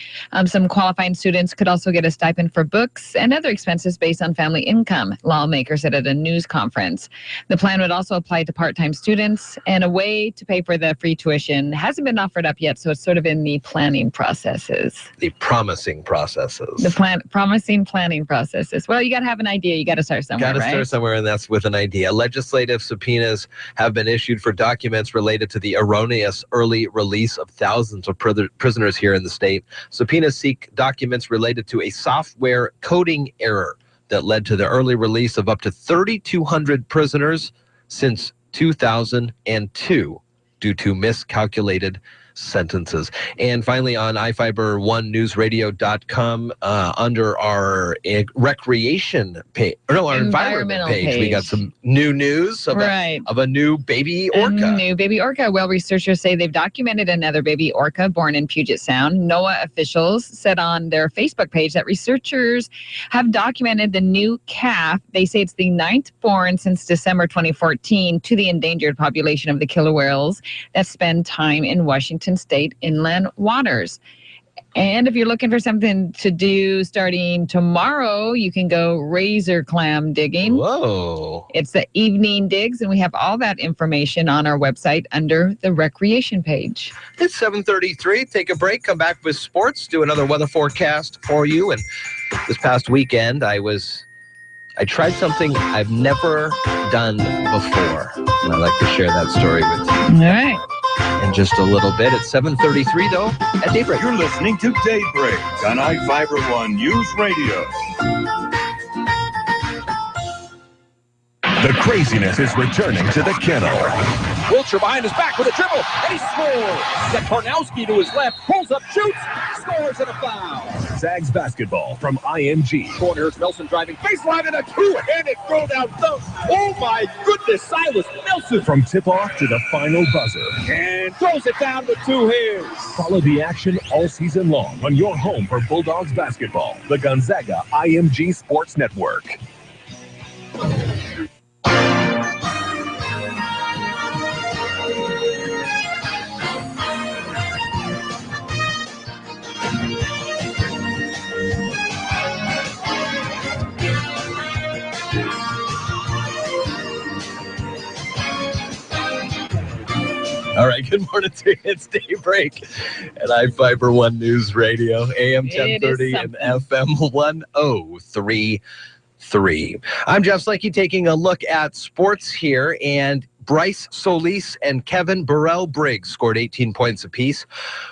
Some qualifying students could also get a stipend for books and other expenses based on family income, lawmakers said at a news conference. The plan would also apply to part-time students, and a way to pay for the free tuition hasn't been offered up yet, so it's sort of in the planning processes. The promising processes. The promising planning processes. Well, you got to have an idea. You got to start somewhere. Got to start somewhere, and that's with an idea. Legislative subpoenas have been issued for documents related to the erroneous early release of thousands of prisoners here in the state. Subpoenas seek documents related to a software coding error that led to the early release of up to 3,200 prisoners since 2002 due to miscalculated sentences. And finally, on iFIBER ONE Newsradio.com, under our recreation page, our environment page, we got some new news of a new baby orca. A new baby orca. Well, researchers say they've documented another baby orca born in Puget Sound. NOAA officials said on their Facebook page that researchers have documented the new calf. They say it's the 9th born since December 2014 to the endangered population of the killer whales that spend time in Washington State inland waters. And if you're looking for something to do starting tomorrow, you can go razor clam digging. Whoa. It's the evening digs, and we have all that information on our website under the recreation page. It's 7:33. Take a break, come back with sports, do another weather forecast for you. And this past weekend, I tried something I've never done before. And I'd like to share that story with you. All right. In just a little bit. It's 7:33, though, at Daybreak. You're listening to Daybreak on iFIBER ONE News Radio. The craziness is returning to the kennel. Wiltshire behind his back with a dribble, and he scores. Got Karnowski to his left, pulls up, shoots, scores, and a foul. Zags basketball from IMG. Corner, Nelson driving baseline, and a two-handed throw down dunk. Oh my goodness, Silas Nelson. From tip-off to the final buzzer. And throws it down with two hands. Follow the action all season long on your home for Bulldogs basketball, the Gonzaga IMG Sports Network. All right, good morning to you. It's Daybreak at iFIBER ONE News Radio, AM 1030 and FM 1033. I'm Jeff Slakey taking a look at sports here, and Bryce Solis and Kevin Burrell-Briggs scored 18 points apiece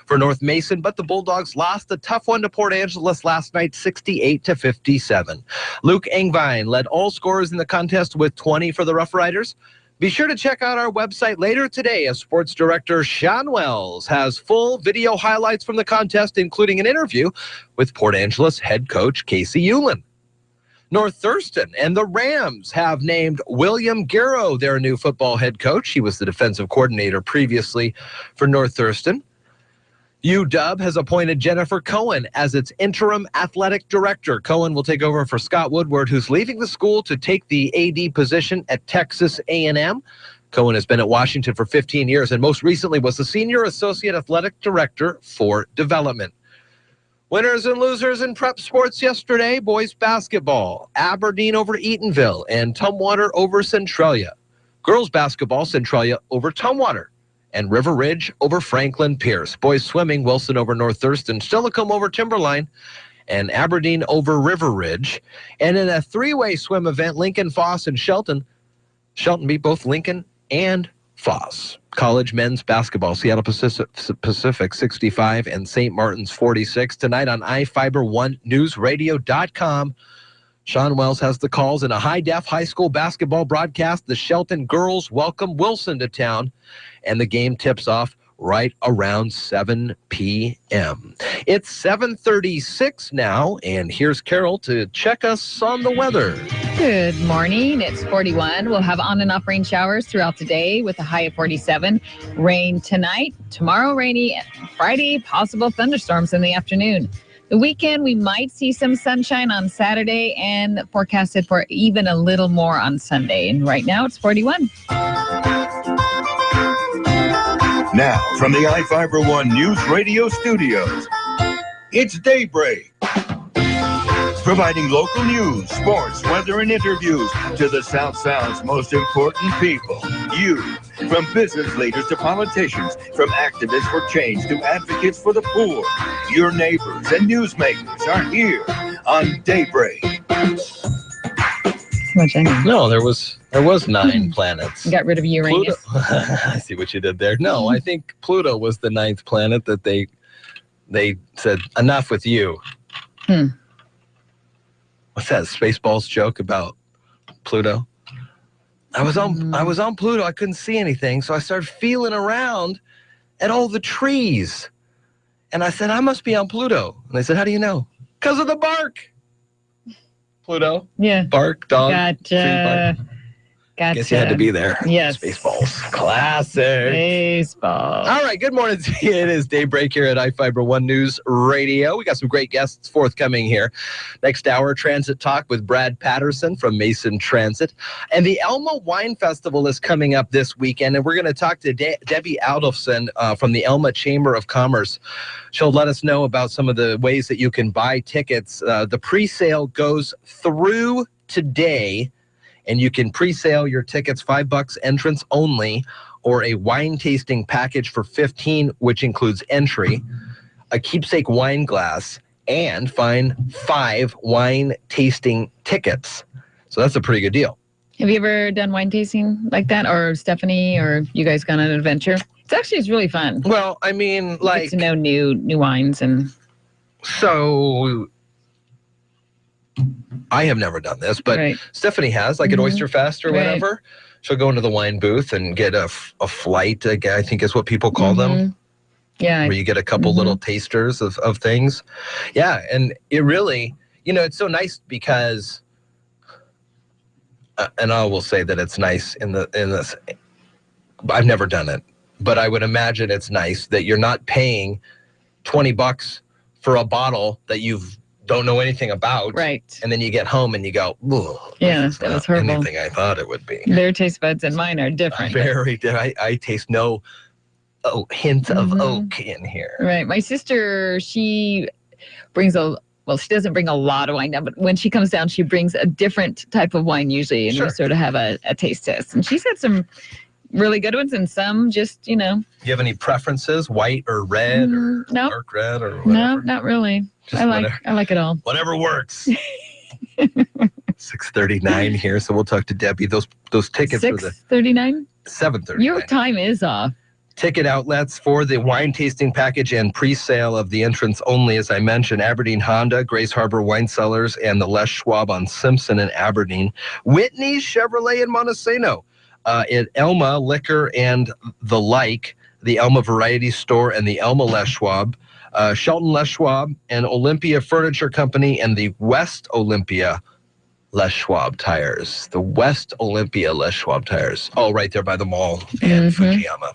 for North Mason, but the Bulldogs lost a tough one to Port Angeles last night, 68-57. Luke Engvine led all scorers in the contest with 20 for the Rough Riders. Be sure to check out our website later today as Sports Director Sean Wells has full video highlights from the contest, including an interview with Port Angeles head coach Casey Hewlin. North Thurston and the Rams have named William Garrow their new football head coach. He was the defensive coordinator previously for North Thurston. UW has appointed Jennifer Cohen as its interim athletic director. Cohen will take over for Scott Woodward, who's leaving the school to take the AD position at Texas A&M. Cohen has been at Washington for 15 years and most recently was the senior associate athletic director for development. Winners and losers in prep sports yesterday. Boys basketball, Aberdeen over Eatonville and Tumwater over Centralia. Girls basketball, Centralia over Tumwater. And River Ridge over Franklin Pierce. Boys swimming, Wilson over North Thurston, Stillicum over Timberline, and Aberdeen over River Ridge. And in a three-way swim event, Lincoln, Foss, and Shelton beat both Lincoln and Foss. College men's basketball, Seattle Pacific 65 and St. Martin's 46. Tonight on iFIBER, ONE Newsradio.com. Sean Wells has the calls in a high-def high school basketball broadcast. The Shelton girls welcome Wilson to town, and the game tips off right around 7 p.m. It's 7:36 now, and here's Carol to check us on the weather. Good morning. It's 41. We'll have on and off rain showers throughout the day with a high of 47. Rain tonight, tomorrow rainy, Friday possible thunderstorms in the afternoon. The weekend, we might see some sunshine on Saturday and forecasted for even a little more on Sunday. And right now, it's 41. Now, from the iFIBER ONE Newsradio studios, it's Daybreak. Providing local news, sports, weather, and interviews to the South Sound's most important people. You. From business leaders to politicians, from activists for change to advocates for the poor, your neighbors and newsmakers are here on Daybreak. No, there was 9 planets. You got rid of Uranus. I see what you did there. No, I think Pluto was the 9th planet that they said, enough with you. What's that Spaceballs joke about Pluto? I was on Pluto. I couldn't see anything, so I started feeling around at all the trees. And I said, I must be on Pluto. And they said, how do you know? Because of the bark. Pluto. Yeah. Bark, dog. Gotcha. Gotcha. Guess you had to be there. Yes. Spaceballs. Classic. Baseball. All right. Good morning to you. It is Daybreak here at iFIBER ONE News Radio. We got some great guests forthcoming here. Next hour, Transit Talk with Brad Patterson from Mason Transit. And the Elma Wine Festival is coming up this weekend. And we're going to talk to Debbie Adolfson from the Elma Chamber of Commerce. She'll let us know about some of the ways that you can buy tickets. The pre-sale goes through today. And you can pre-sale your tickets, $5 entrance only, or a wine tasting package for $15, which includes entry, a keepsake wine glass, and find 5 wine tasting tickets. So that's a pretty good deal. Have you ever done wine tasting like that, or Stephanie, or you guys gone on an adventure? It's really fun. Well, I mean, like, get to know new wines and. So. I have never done this, but Stephanie has, like at Oyster Fest or whatever. She'll go into the wine booth and get a flight, I think is what people call them. Yeah. Where you get a couple little tasters of things. Yeah, and it really, it's so nice because, and I will say that it's nice in this, I've never done it, but I would imagine it's nice that you're not paying $20 for a bottle that you've don't know anything about. Right. And then you get home and you go, yeah, that was horrible. Anything I thought it would be. Their taste buds and mine are different. Very different. I taste no hint of oak in here. Right. My sister, she brings she doesn't bring a lot of wine down, but when she comes down, she brings a different type of wine usually, and we sort of have a taste test. And she's had some really good ones and some just, Do you have any preferences, white or red or dark red or whatever? No, not really. I like it all. Whatever works. 6:39 here, so we'll talk to Debbie. Those tickets for the 6:39? 7:39. Your time is off. Ticket outlets for the wine tasting package and pre-sale of the entrance only, as I mentioned, Aberdeen Honda, Grace Harbor Wine Cellars, and the Les Schwab on Simpson in Aberdeen. Whitney Chevrolet in Montesano. At Elma Liquor and the Like, the Elma Variety Store and the Elma Les Schwab, Shelton Les Schwab and Olympia Furniture Company and the West Olympia Les Schwab tires, the West Olympia Les Schwab tires. Oh, right there by the mall and Fujiyama.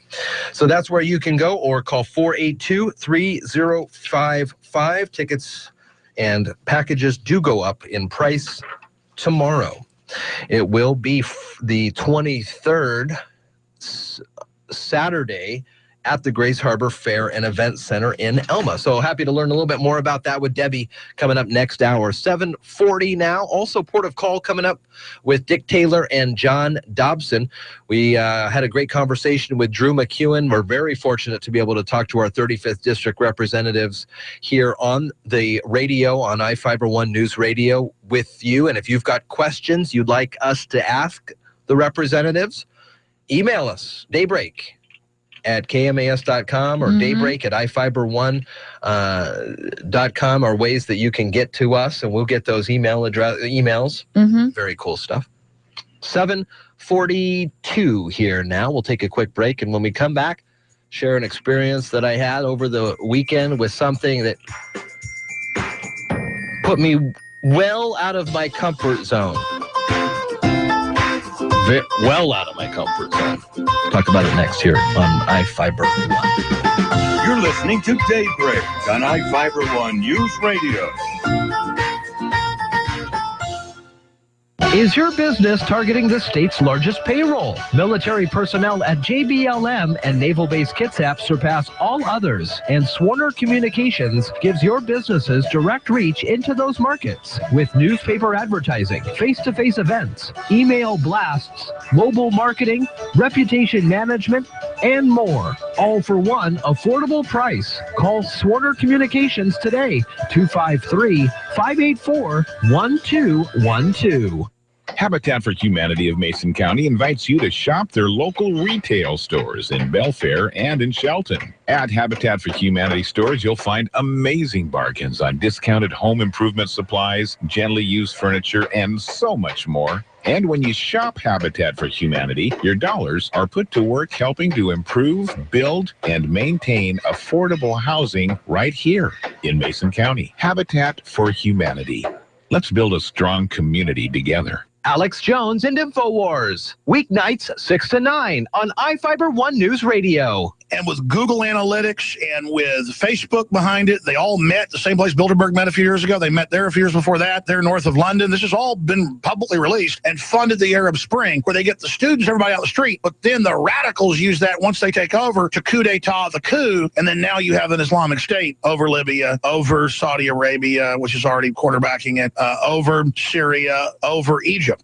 So that's where you can go, or call 482-3055. Tickets and packages do go up in price tomorrow. It will be the 23rd, Saturday, at the Grace Harbor Fair and Event Center in Elma. So happy to learn a little bit more about that with Debbie coming up next hour. 7:40 now. Also, Port of Call coming up with Dick Taylor and John Dobson. We had a great conversation with Drew McEwen. We're very fortunate to be able to talk to our 35th District representatives here on the radio, on iFIBER ONE Newsradio with you. And if you've got questions you'd like us to ask the representatives, email us, Daybreak at KMAS.com or Daybreak at iFIBER1.com are ways that you can get to us, and we'll get those emails. Very cool stuff. 7:42 here now. We'll take a quick break, and when we come back, share an experience that I had over the weekend with something that put me well out of my comfort zone. Well out of my comfort zone. Talk about it next here on iFIBER One. You're listening to Daybreak on iFIBER One News Radio. Is your business targeting the state's largest payroll? Military personnel at JBLM and Naval Base Kitsap surpass all others, and Swarner Communications gives your businesses direct reach into those markets with newspaper advertising, face-to-face events, email blasts, mobile marketing, reputation management, and more, all for one affordable price. Call Swarner Communications today, 253-584-1212. Habitat for Humanity of Mason County invites you to shop their local retail stores in Belfair and in Shelton. At Habitat for Humanity stores, you'll find amazing bargains on discounted home improvement supplies, gently used furniture, and so much more. And when you shop Habitat for Humanity, your dollars are put to work helping to improve, build, and maintain affordable housing right here in Mason County. Habitat for Humanity. Let's build a strong community together. Alex Jones and InfoWars, weeknights 6 to 9 on iFIBER One News Radio. And with Google Analytics and with Facebook behind it, they all met the same place Bilderberg met a few years ago. They met there a few years before that. They're north of London. This has all been publicly released and funded the Arab Spring, where they get the students, everybody out the street. But then the radicals use that once they take over to coup d'etat the coup. And then now you have an Islamic State over Libya, over Saudi Arabia, which is already quarterbacking it, over Syria, over Egypt.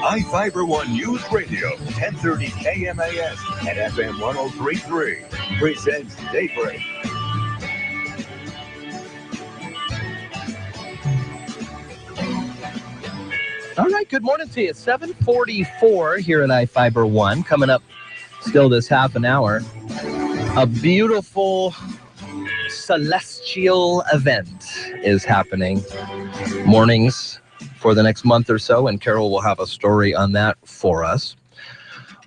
iFIBER One News Radio, 1030 KMAS and FM 103.3 presents Daybreak. All right, good morning to you. 7:44 here at iFIBER One. Coming up still this half an hour, a beautiful celestial event is happening mornings for the next month or so, and Carol will have a story on that for us.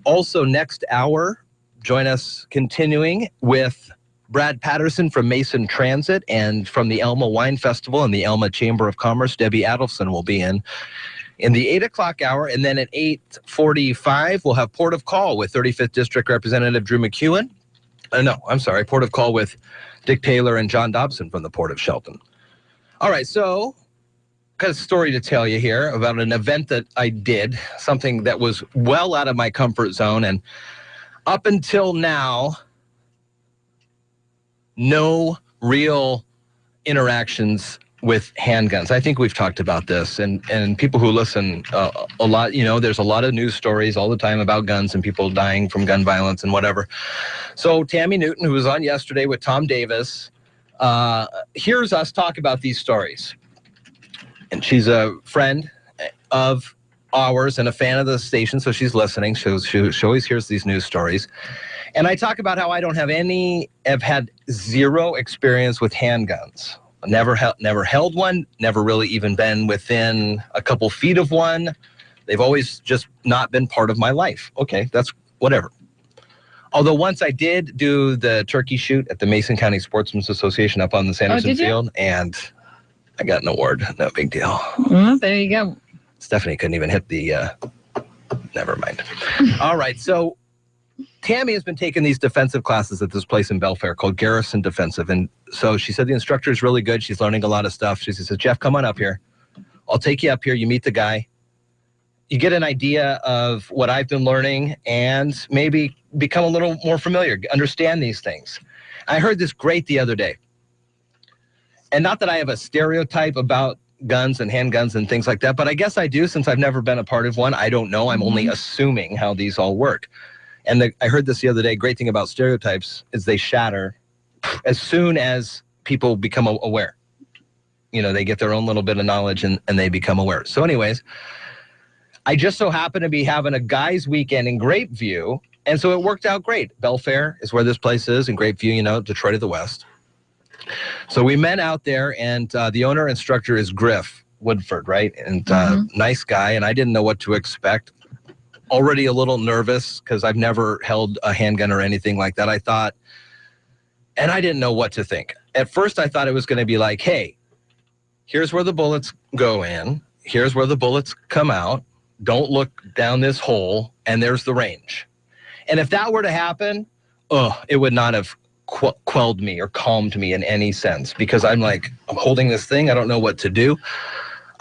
Also, next hour, join us continuing with Brad Patterson from Mason Transit and from the Elma Wine Festival and the Elma Chamber of Commerce. Debbie Adelson will be in the 8 o'clock hour, and then at 8:45, we'll have Port of Call with 35th District Representative Drew McEwen. Port of Call with Dick Taylor and John Dobson from the Port of Shelton. All right, so got a story to tell you here about an event that I did, something that was well out of my comfort zone, and up until now, no real interactions with handguns. I think we've talked about this, and people who listen a lot, there's a lot of news stories all the time about guns and people dying from gun violence and whatever. So Tammy Newton, who was on yesterday with Tom Davis, hears us talk about these stories. And she's a friend of ours and a fan of the station, so she's listening. She always hears these news stories. And I talk about how I have had zero experience with handguns. Never held one, never really even been within a couple feet of one. They've always just not been part of my life. Okay, that's whatever. Although once I did do the turkey shoot at the Mason County Sportsmen's Association up on the Sanderson Field, and I got an award. No big deal. Well, there you go. Stephanie couldn't even hit the, never mind. All right, so Tammy has been taking these defensive classes at this place in Belfair called Garrison Defensive. And so she said the instructor is really good. She's learning a lot of stuff. She says, Jeff, come on up here. I'll take you up here. You meet the guy. You get an idea of what I've been learning and maybe become a little more familiar, understand these things. I heard this great the other day. And not that I have a stereotype about guns and handguns and things like that, but I guess I do since I've never been a part of one. I don't know. I'm only assuming how these all work. And I heard this the other day. Great thing about stereotypes is they shatter as soon as people become aware. You know, they get their own little bit of knowledge and they become aware. So anyways, I just so happen to be having a guys' weekend in Grapeview, and so it worked out great. Belfair is where this place is, in Grapeview, you know, Detroit of the West. So we met out there, and the owner instructor is Griff Woodford, right? And nice guy, and I didn't know what to expect. Already a little nervous because I've never held a handgun or anything like that. I thought, and I didn't know what to think. At first, I thought it was going to be like, hey, here's where the bullets go in. Here's where the bullets come out. Don't look down this hole, and there's the range. And if that were to happen, it would not have quelled me or calmed me in any sense, because I'm like, I'm holding this thing. I don't know what to do.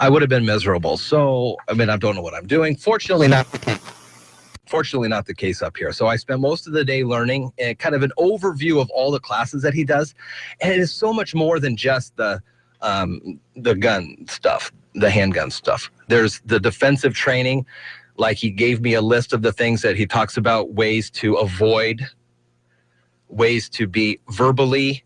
I would have been miserable. So, I mean, I don't know what I'm doing. Fortunately not the case up here. So I spent most of the day learning and kind of an overview of all the classes that he does. And it is so much more than just the gun stuff, the handgun stuff. There's the defensive training. Like, he gave me a list of the things that he talks about, ways to avoid, ways to be verbally,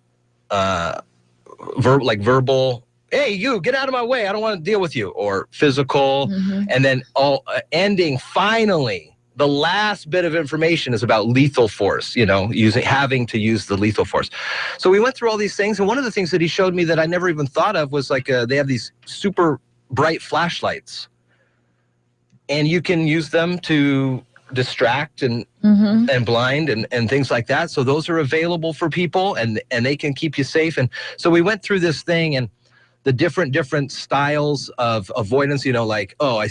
verbal, hey, you, get out of my way, I don't want to deal with you, or physical. And then ending, finally, the last bit of information is about lethal force, you know, having to use the lethal force. So we went through all these things, and one of the things that he showed me that I never even thought of was like they have these super bright flashlights, and you can use them to distract and blind and things like that. So those are available for people, and they can keep you safe. And so we went through this thing and the different styles of avoidance, you know, like, oh, I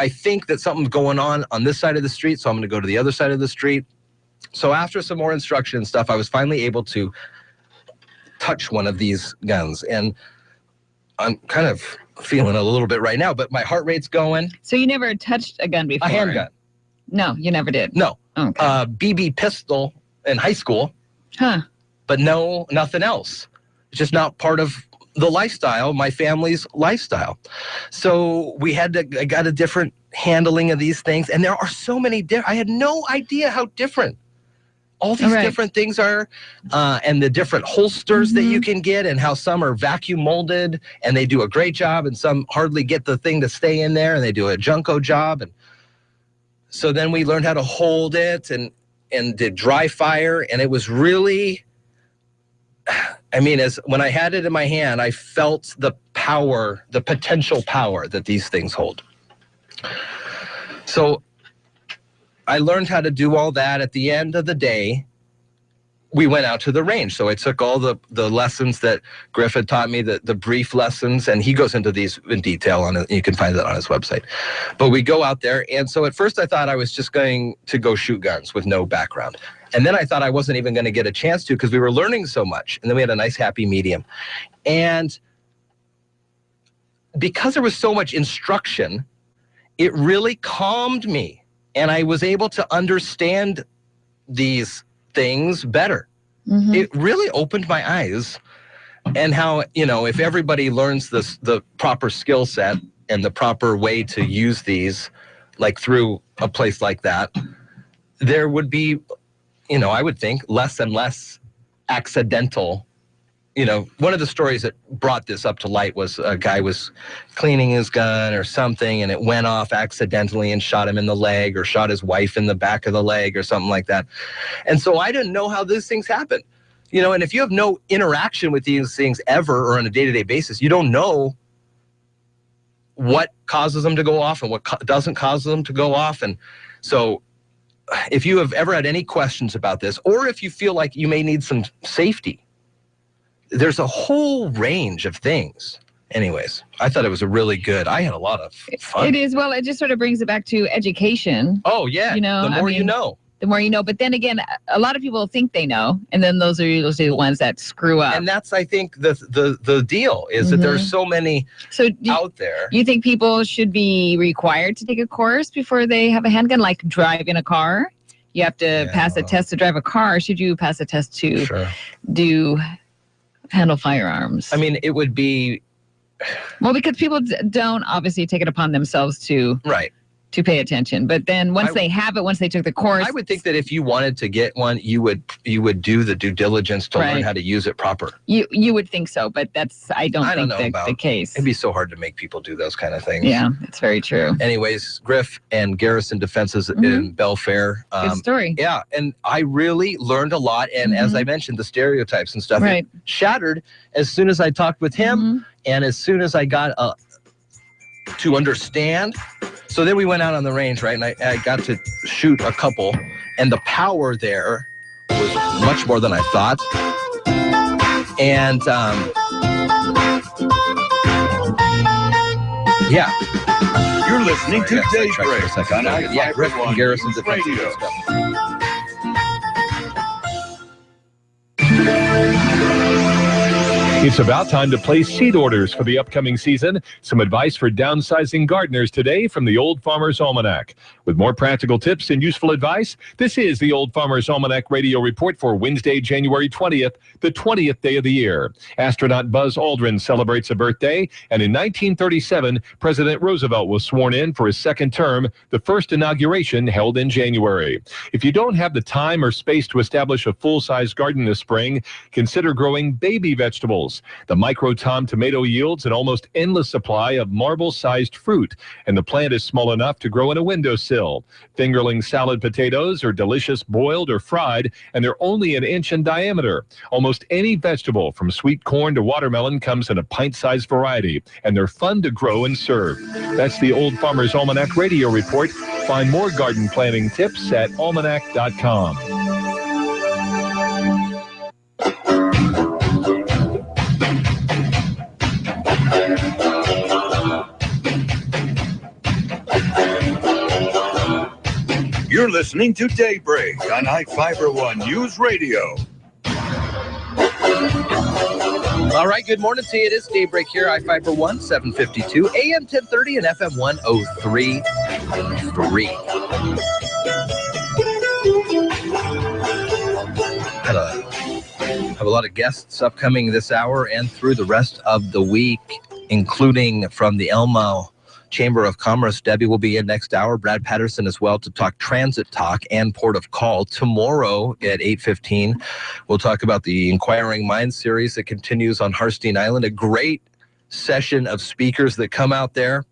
think that something's going on this side of the street, so I'm going to go to the other side of the street. So after some more instruction and stuff, I was finally able to touch one of these guns, and I'm kind of feeling a little bit right now, but my heart rate's going. So you never touched a gun before? A handgun. No, you never did? No. Okay. BB pistol in high school. But no, nothing else. It's just not part of the lifestyle, my family's lifestyle. So I got a different handling of these things, and there are so many I had no idea how different all these different things are, and the different holsters that you can get, and how some are vacuum molded and they do a great job, and some hardly get the thing to stay in there and they do a junko job. And so then we learned how to hold it and did dry fire, and it was really, I mean, when I had it in my hand, I felt the power, the potential power that these things hold. So I learned how to do all that. At the end of the day, we went out to the range. So I took all the lessons that Griff had taught me, the brief lessons, and he goes into these in detail on it. You can find that on his website. But we go out there, and so at first I thought I was just going to go shoot guns with no background. And then I thought I wasn't even going to get a chance to, because we were learning so much. And then we had a nice happy medium. And because there was so much instruction, it really calmed me. And I was able to understand these things better. It really opened my eyes, and how, you know, if everybody learns the proper skill set and the proper way to use these, like through a place like that, there would be, you know, I would think less and less accidental. You know, one of the stories that brought this up to light was a guy was cleaning his gun or something, and it went off accidentally and shot him in the leg, or shot his wife in the back of the leg, or something like that. And so I didn't know how these things happen. You know, and if you have no interaction with these things ever, or on a day-to-day basis, you don't know what causes them to go off and what doesn't cause them to go off. And so if you have ever had any questions about this, or if you feel like you may need some safety, there's a whole range of things. Anyways, I thought it was I had a lot of fun. It is. Well, it just sort of brings it back to education. Oh, yeah. The more you know. The more you know. But then again, a lot of people think they know, and then those are usually the ones that screw up. And that's, I think, the deal is that there's so many out there. You think people should be required to take a course before they have a handgun, like driving a car? You have to pass a test to drive a car. Should you pass a test to handle firearms? I mean, it would be... Well, because people don't obviously take it upon themselves to to pay attention. But then once they have it, once they took the course, I would think that if you wanted to get one, you would do the due diligence to learn how to use it proper. You would think so, but I don't think the case. It'd be so hard to make people do those kind of things. Yeah, it's very true. Anyways, Griff and Garrison Defenses in Belfair. Good story. Yeah, and I really learned a lot. And as I mentioned, the stereotypes and stuff it shattered as soon as I talked with him and as soon as I got to understand. So then we went out on the range, right? And I got to shoot a couple, and the power there was much more than I thought. And you're listening to Daybreak on iFIBER Garrison Radio. It's about time to place seed orders for the upcoming season. Some advice for downsizing gardeners today from the Old Farmer's Almanac. With more practical tips and useful advice, this is the Old Farmer's Almanac radio report for Wednesday, January 20th, the 20th day of the year. Astronaut Buzz Aldrin celebrates a birthday, and in 1937, President Roosevelt was sworn in for his second term, the first inauguration held in January. If you don't have the time or space to establish a full-size garden this spring, consider growing baby vegetables. The Micro Tom tomato yields an almost endless supply of marble-sized fruit, and the plant is small enough to grow in a windowsill. Fingerling salad potatoes are delicious boiled or fried, and they're only an inch in diameter. Almost any vegetable, from sweet corn to watermelon, comes in a pint-sized variety, and they're fun to grow and serve. That's the Old Farmer's Almanac radio report. Find more garden planting tips at almanac.com. You're listening to Daybreak on iFIBER ONE Newsradio. All right, good morning to you. It is Daybreak here, iFIBER One, 752, AM 1030 and FM 103.3. Have a lot of guests upcoming this hour and through the rest of the week, including from the Elmo Chamber of Commerce. Debbie will be in next hour. Brad Patterson as well to talk transit talk and port of call. Tomorrow at 8:15, we'll talk about the Inquiring Minds series that continues on Harstein Island. A great session of speakers that come out there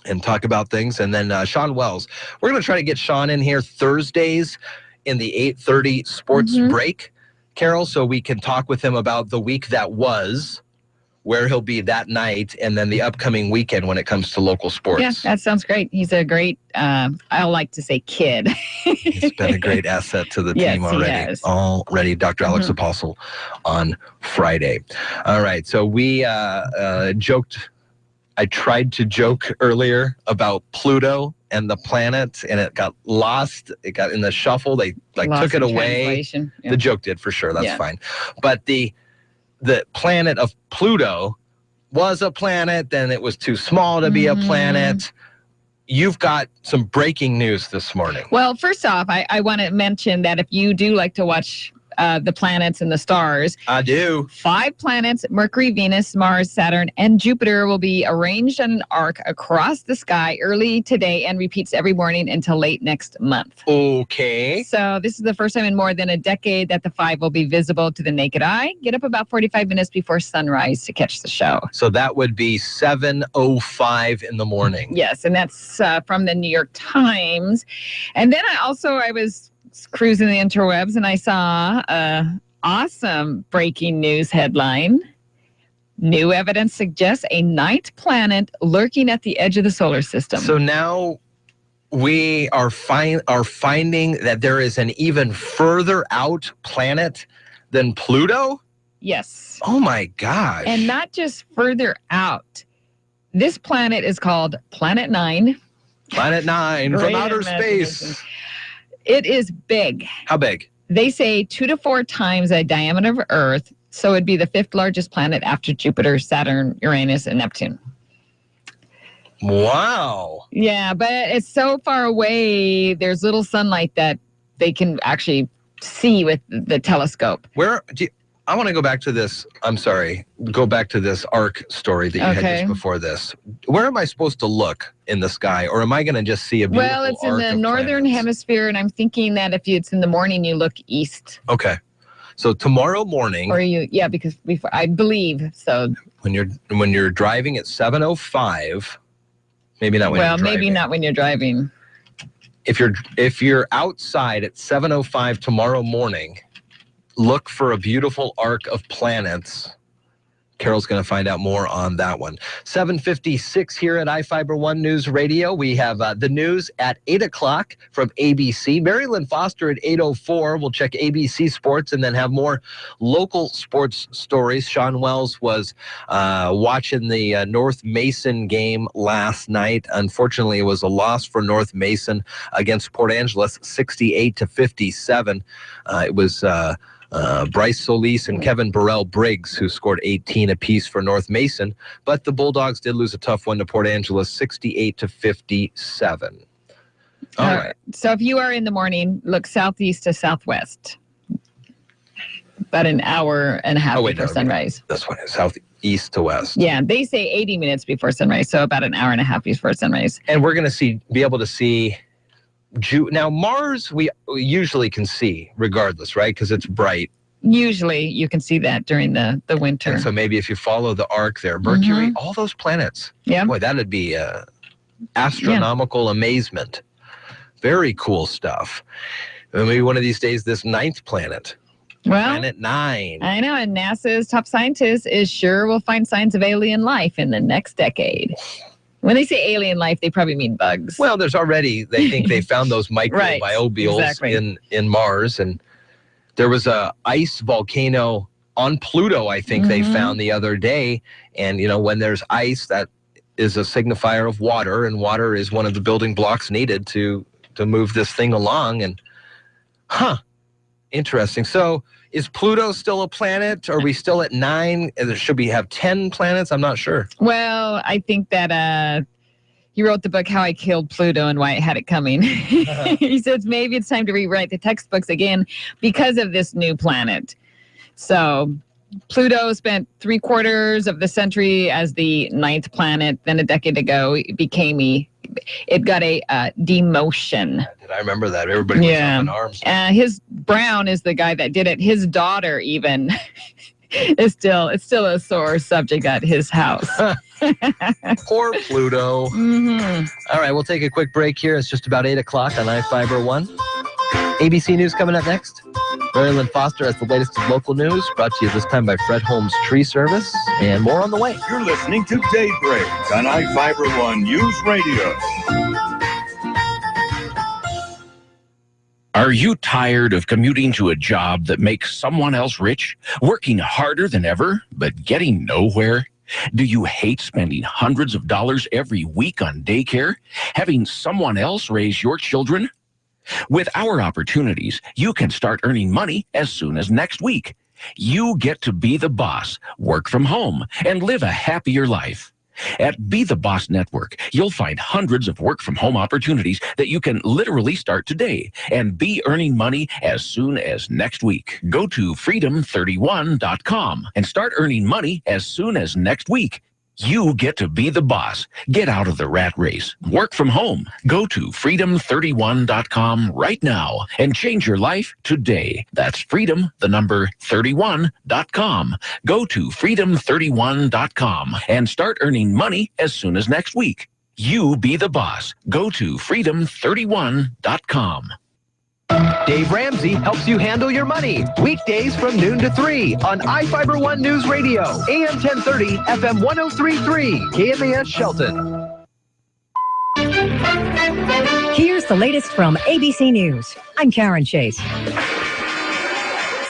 and talk about things. And then Sean Wells. We're going to try to get Sean in here Thursdays in the 8:30 sports break, Carol, so we can talk with him about the week that was, where he'll be that night, and then the upcoming weekend when it comes to local sports. Yeah, that sounds great. He's a great, I like to say kid. He's been a great asset to the team already. Dr. Alex Apostle on Friday. All right, so we joked. I tried to joke earlier about Pluto and the planet, and it got lost. It got in the shuffle. They took it away. Yeah. The joke did for sure. That's fine. But the planet of Pluto was a planet, then it was too small to be a planet. You've got some breaking news this morning. Well, first off, I want to mention that if you do like to watch the planets and the stars. I do. 5 planets, Mercury, Venus, Mars, Saturn, and Jupiter, will be arranged on an arc across the sky early today and repeats every morning until late next month. Okay. So this is the first time in more than a decade that the 5 will be visible to the naked eye. Get up about 45 minutes before sunrise to catch the show. So that would be 7:05 in the morning. Yes, and that's from the New York Times. And then I was cruising the interwebs, and I saw an awesome breaking news headline. New evidence suggests a ninth planet lurking at the edge of the solar system. So now we are finding that there is an even further out planet than Pluto? Yes. Oh my gosh. And not just further out. This planet is called Planet 9. Planet 9 from Great outer imagination. space. It is big. How big? They say 2 to 4 times the diameter of Earth, so it'd be the 5th largest planet after Jupiter, Saturn, Uranus, and Neptune. Wow. Yeah, but it's so far away, there's little sunlight that they can actually see with the telescope. I want to go back to this. I'm sorry. Go back to this arc story that you had Okay. just before this. Where am I supposed to look in the sky? Or am I going to just see a beautiful Well, it's in arc the of northern planets? hemisphere, and I'm thinking that if it's in the morning, you look east. Okay. So tomorrow morning, Or because before, I believe so. when you're driving at 7:05, maybe not when you're Well, driving. maybe not when you're driving. If you're outside at 7:05 tomorrow morning, look for a beautiful arc of planets. Carol's going to find out more on that one. 7:56 here at iFIBER ONE News Radio. We have the news at 8 o'clock from ABC. Marilyn Foster at 8:04. We'll check ABC Sports and then have more local sports stories. Sean Wells was watching the North Mason game last night. Unfortunately, it was a loss for North Mason against Port Angeles, 68-57. It was Bryce Solis and Kevin Burrell-Briggs, who scored 18 apiece for North Mason. But the Bulldogs did lose a tough one to Port Angeles, 68-57. All right. So if you are in the morning, look southeast to southwest. About an hour and a half before sunrise. This one is southeast to west. Yeah, they say 80 minutes before sunrise, so about an hour and a half before sunrise. And we're going to be able to see... Now, Mars, we usually can see regardless, right? Because it's bright. Usually you can see that during the winter. And so maybe if you follow the arc there, Mercury, all those planets. Yeah. Boy, that'd be astronomical amazement. Very cool stuff. Maybe one of these days, this 9th planet. Well, Planet 9. I know, and NASA's top scientist is sure we'll find signs of alien life in the next decade. When they say alien life, they probably mean bugs. Well, they think they found those microbioles in Mars. And there was a ice volcano on Pluto, I think they found the other day. And, when there's ice, that is a signifier of water. And water is one of the building blocks needed to move this thing along. And, interesting. So is Pluto still a planet? Are we still at 9? Should we have 10 planets? I'm not sure. Well, I think that he wrote the book How I Killed Pluto and Why It Had It Coming. He says maybe it's time to rewrite the textbooks again because of this new planet. So Pluto spent 3/4 of the century as the 9th planet. Then a decade ago, it got a demotion. Did I remember that? Everybody was up in arms. His Brown is the guy that did it. His daughter even it's still a sore subject at his house. Poor Pluto. All right, we'll take a quick break here. It's just about 8 o'clock on iFIBER ONE. ABC News coming up next. Marilyn Foster has the latest in local news, brought to you this time by Fred Holmes Tree Service, and more on the way. You're listening to Daybreak on iFIBER ONE News Radio. Are you tired of commuting to a job that makes someone else rich, working harder than ever, but getting nowhere? Do you hate spending hundreds of dollars every week on daycare, having someone else raise your children? With our opportunities, you can start earning money as soon as next week. You get to be the boss, work from home, and live a happier life. At Be the Boss Network, you'll find hundreds of work-from-home opportunities that you can literally start today and be earning money as soon as next week. Go to freedom31.com and start earning money as soon as next week. You get to be the boss. Get out of the rat race. Work from home. Go to freedom31.com right now and change your life today. That's freedom31.com. Go to freedom31.com and start earning money as soon as next week. You be the boss. Go to freedom31.com. Dave Ramsey helps you handle your money. Weekdays from noon to 3 on iFIBER ONE News Radio. AM 1030, FM 103.3, KMAS Shelton. Here First, the latest from ABC News. I'm Karen Chase.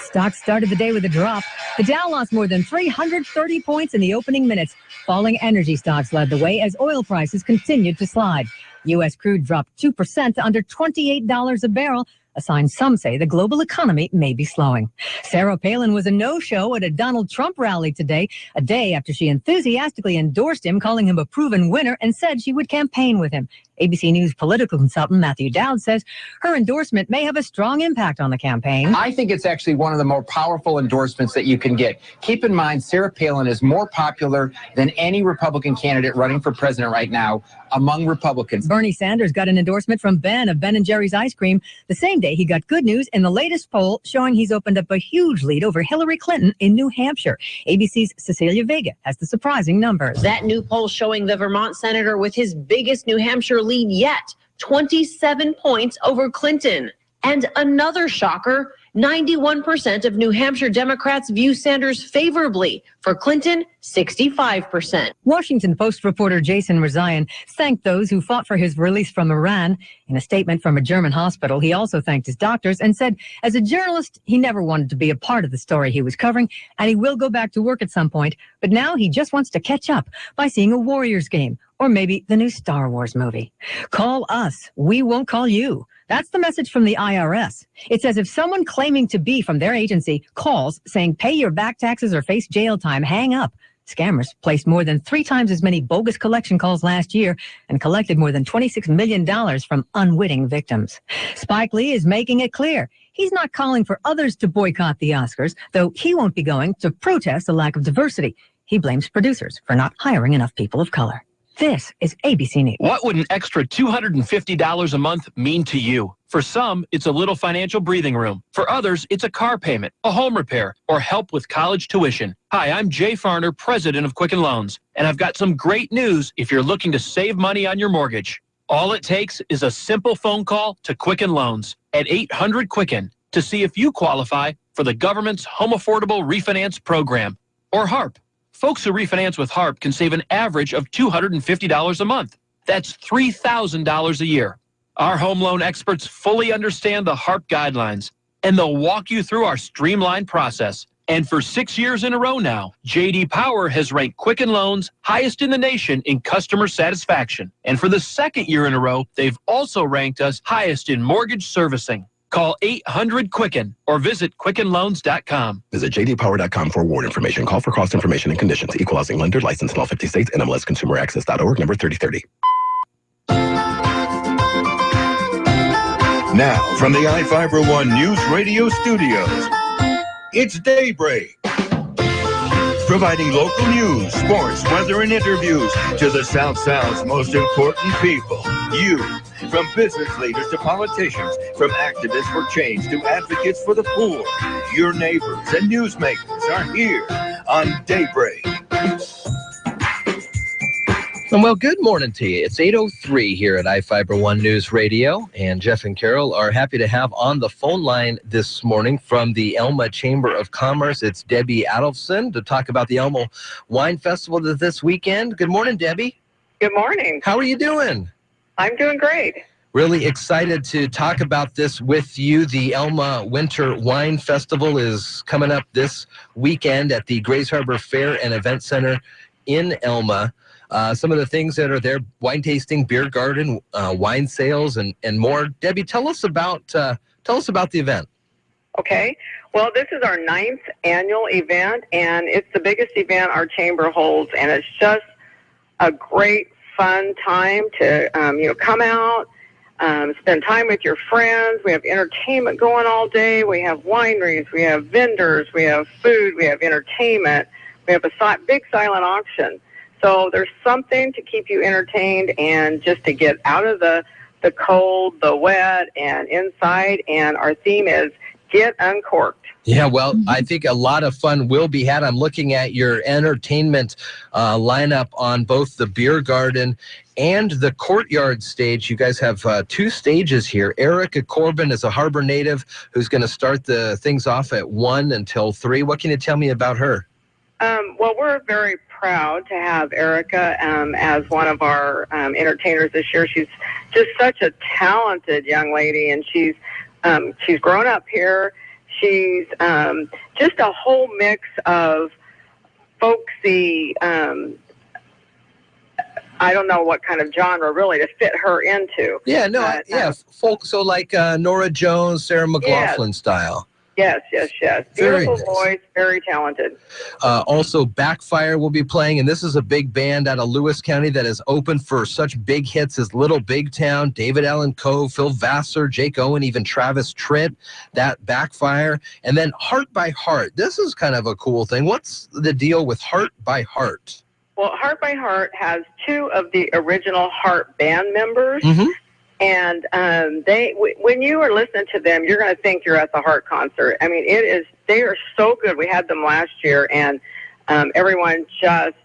Stocks started the day with a drop. The Dow lost more than 330 points in the opening minutes. Falling energy stocks led the way as oil prices continued to slide. U.S. crude dropped 2% to under $28 a barrel, a sign some say the global economy may be slowing. Sarah Palin was a no-show at a Donald Trump rally today, a day after she enthusiastically endorsed him, calling him a proven winner, and said she would campaign with him. ABC News political consultant Matthew Dowd says her endorsement may have a strong impact on the campaign. I think it's actually one of the more powerful endorsements that you can get. Keep in mind, Sarah Palin is more popular than any Republican candidate running for president right now among Republicans. Bernie Sanders got an endorsement from Ben of Ben & Jerry's Ice Cream. The same day, he got good news in the latest poll showing he's opened up a huge lead over Hillary Clinton in New Hampshire. ABC's Cecilia Vega has the surprising numbers. That new poll showing the Vermont senator with his biggest New Hampshire lead yet, 27 points over Clinton. And another shocker, 91% of New Hampshire Democrats view Sanders favorably. For Clinton, 65%. Washington Post reporter Jason Rezaian thanked those who fought for his release from Iran. In a statement from a German hospital, he also thanked his doctors and said, as a journalist, he never wanted to be a part of the story he was covering, and he will go back to work at some point. But now he just wants to catch up by seeing a Warriors game or maybe the new Star Wars movie. Call us. We won't call you. That's the message from the IRS. It says if someone claiming to be from their agency calls saying pay your back taxes or face jail time, hang up. Scammers placed more than 3 times as many bogus collection calls last year and collected more than $26 million from unwitting victims. Spike Lee is making it clear he's not calling for others to boycott the Oscars, though he won't be going to protest the lack of diversity. He blames producers for not hiring enough people of color. This is ABC News. What would an extra $250 a month mean to you? For some, it's a little financial breathing room. For others, it's a car payment, a home repair, or help with college tuition. Hi, I'm Jay Farner, president of Quicken Loans, and I've got some great news if you're looking to save money on your mortgage. All it takes is a simple phone call to Quicken Loans at 800-QUICKEN to see if you qualify for the government's Home Affordable Refinance Program, or HARP. Folks who refinance with HARP can save an average of $250 a month. That's $3,000 a year. Our home loan experts fully understand the HARP guidelines, and they'll walk you through our streamlined process. And for 6 years in a row now, J.D. Power has ranked Quicken Loans highest in the nation in customer satisfaction. And for the 2nd year in a row, they've also ranked us highest in mortgage servicing. Call 800-QUICKEN or visit QuickenLoans.com. Visit jdpower.com for award information. Call for cost information and conditions. Equal housing lender. License in all 50 states. NMLSConsumerAccess.org. Number 3030. Now, from the iFIBER ONE Newsradio studios, it's Daybreak. Providing local news, sports, weather, and interviews to the South Sound's most important people. You. From business leaders to politicians, from activists for change to advocates for the poor, your neighbors and newsmakers are here on Daybreak. Well, good morning to you. It's 8:03 here at iFIBER ONE News Radio, and Jeff and Carol are happy to have on the phone line this morning from the Elma Chamber of Commerce. It's Debbie Adolfson to talk about the Elma Wine Festival this weekend. Good morning, Debbie. Good morning. How are you doing? I'm doing great. Really excited to talk about this with you. The Elma Winter Wine Festival is coming up this weekend at the Grays Harbor Fair and Event Center in Elma. Some of the things that are there: wine tasting, beer garden, wine sales, and more. Debbie, tell us about the event. Okay. Well, this is our 9th annual event, and it's the biggest event our chamber holds, and it's just a great, fun time to come out, spend time with your friends. We have entertainment going all day. We have wineries, we have vendors, we have food, we have entertainment. We have a big silent auction. So there's something to keep you entertained and just to get out of the cold, the wet, and inside. And our theme is Get Uncorked. Yeah, well, I think a lot of fun will be had. I'm looking at your entertainment lineup on both the beer garden and the courtyard stage. You guys have 2 stages here. Erica Corbin is a Harbor native who's going to start the things off at 1 until 3. What can you tell me about her? Well, we're very proud to have Erica as one of our entertainers this year. She's just such a talented young lady, and she's grown up here. She's just a whole mix of folksy, I don't know what kind of genre really to fit her into. Yeah, no, folk. So like Nora Jones, Sarah McLachlan style. Yes. Very Beautiful nice. voice, very talented. Also, Backfire will be playing, and this is a big band out of Lewis County that is open for such big hits as Little Big Town, David Allen Coe, Phil Vassar, Jake Owen, even Travis Tritt, that Backfire. And then Heart by Heart. This is kind of a cool thing. What's the deal with Heart by Heart? Well, Heart by Heart has two of the original Heart band members. And when you are listening to them, you're going to think you're at the Heart concert. I mean, they are so good. We had them last year, and everyone just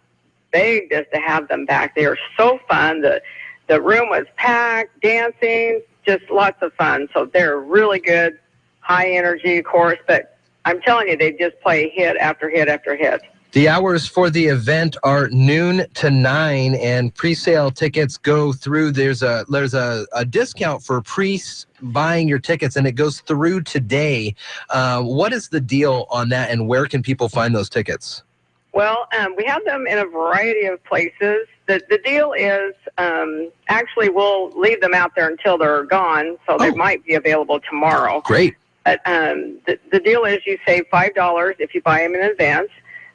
begged us to have them back. They are so fun. The room was packed, dancing, just lots of fun. So they're really good, high energy, of course. But I'm telling you, they just play hit after hit after hit. The hours for the event are noon to 9, and pre-sale tickets go through. There's a discount for buying your tickets, and it goes through today. What is the deal on that, and where can people find those tickets? Well, we have them in a variety of places. The deal is actually we'll leave them out there until they're gone, so they might be available tomorrow. Great. But the deal is you save $5 if you buy them in advance.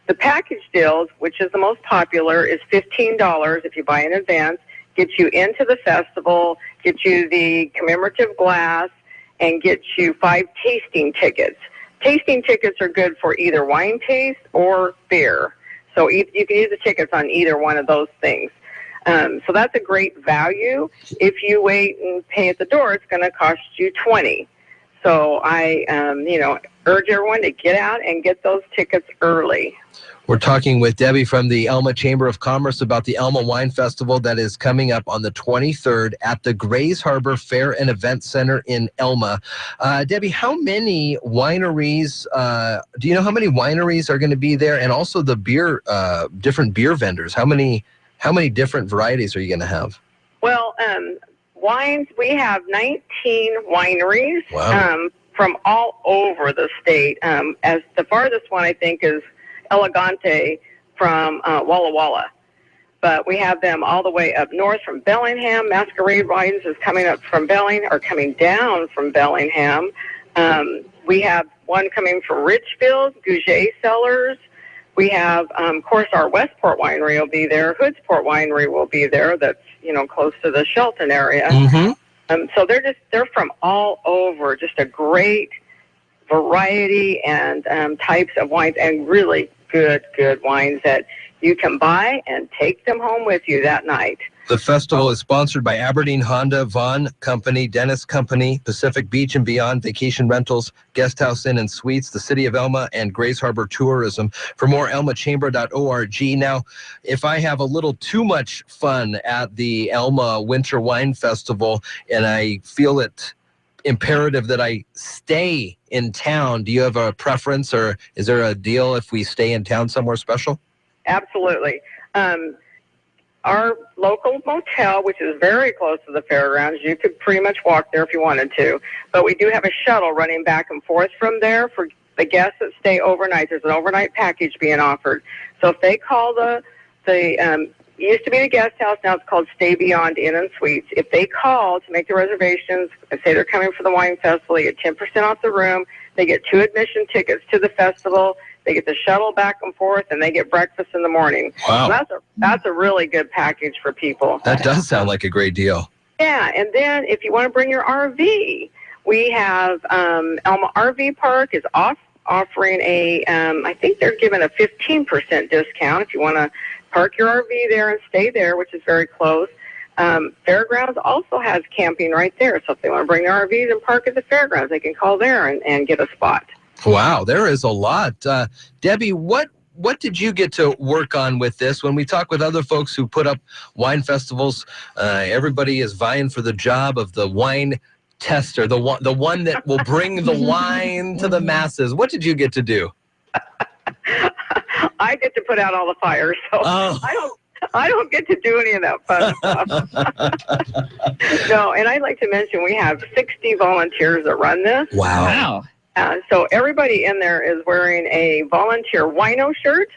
The package deals, which is the most popular, is $15 if you buy in advance, gets you into the festival, gets you the commemorative glass, and gets you 5 tasting tickets. Tasting tickets are good for either wine taste or beer. So you can use the tickets on either one of those things. So that's a great value. If you wait and pay at the door, it's going to cost you $20. So I, urge everyone to get out and get those tickets early. We're talking with Debbie from the Elma Chamber of Commerce about the Elma Wine Festival that is coming up on the 23rd at the Grays Harbor Fair and Event Center in Elma. Debbie, how many wineries, do you know how many wineries are going to be there? And also the beer, different beer vendors. How many different varieties are you going to have? Well, wines, we have 19 wineries. Wow. From all over the state. As the farthest one, I think, is Elegante from Walla Walla. But we have them all the way up north from Bellingham. Masquerade Wines is coming down from Bellingham. We have one coming from Richfield, Gouget Cellars. We have, of course, our Westport Winery will be there. Hoodsport Winery will be there. That's, close to the Shelton area. So they're from all over, just a great variety and types of wines, and really good wines that you can buy and take them home with you that night. The festival is sponsored by Aberdeen Honda, Vaughn Company, Dennis Company, Pacific Beach and Beyond, Vacation Rentals, Guest House Inn and Suites, the City of Elma, and Grays Harbor Tourism. For more, elmachamber.org. Now, if I have a little too much fun at the Elma Winter Wine Festival and I feel it imperative that I stay in town, do you have a preference, or is there a deal if we stay in town somewhere special? Absolutely. Our local motel, which is very close to the fairgrounds, you could pretty much walk there if you wanted to. But we do have a shuttle running back and forth from there for the guests that stay overnight. There's an overnight package being offered. So if they call it used to be the guest house, now it's called Stay Beyond Inn and Suites. If they call to make the reservations and say they're coming for the wine festival, they get 10% off the room. They get 2 admission tickets to the festival. They get the shuttle back and forth, and they get breakfast in the morning. Wow. So that's a really good package for people. That does sound like a great deal. Yeah, and then if you want to bring your RV, we have Elma RV Park is offering I think they're giving a 15% discount if you want to park your RV there and stay there, which is very close. Fairgrounds also has camping right there, so if they want to bring their RVs and park at the fairgrounds, they can call there and get a spot. Wow, there is a lot. Debbie, what did you get to work on with this? When we talk with other folks who put up wine festivals, everybody is vying for the job of the wine tester, the one that will bring the wine to the masses. What did you get to do? I get to put out all the fires, so I don't get to do any of that fun stuff. No, and I'd like to mention we have 60 volunteers that run this. Wow. So everybody in there is wearing a volunteer wino shirt,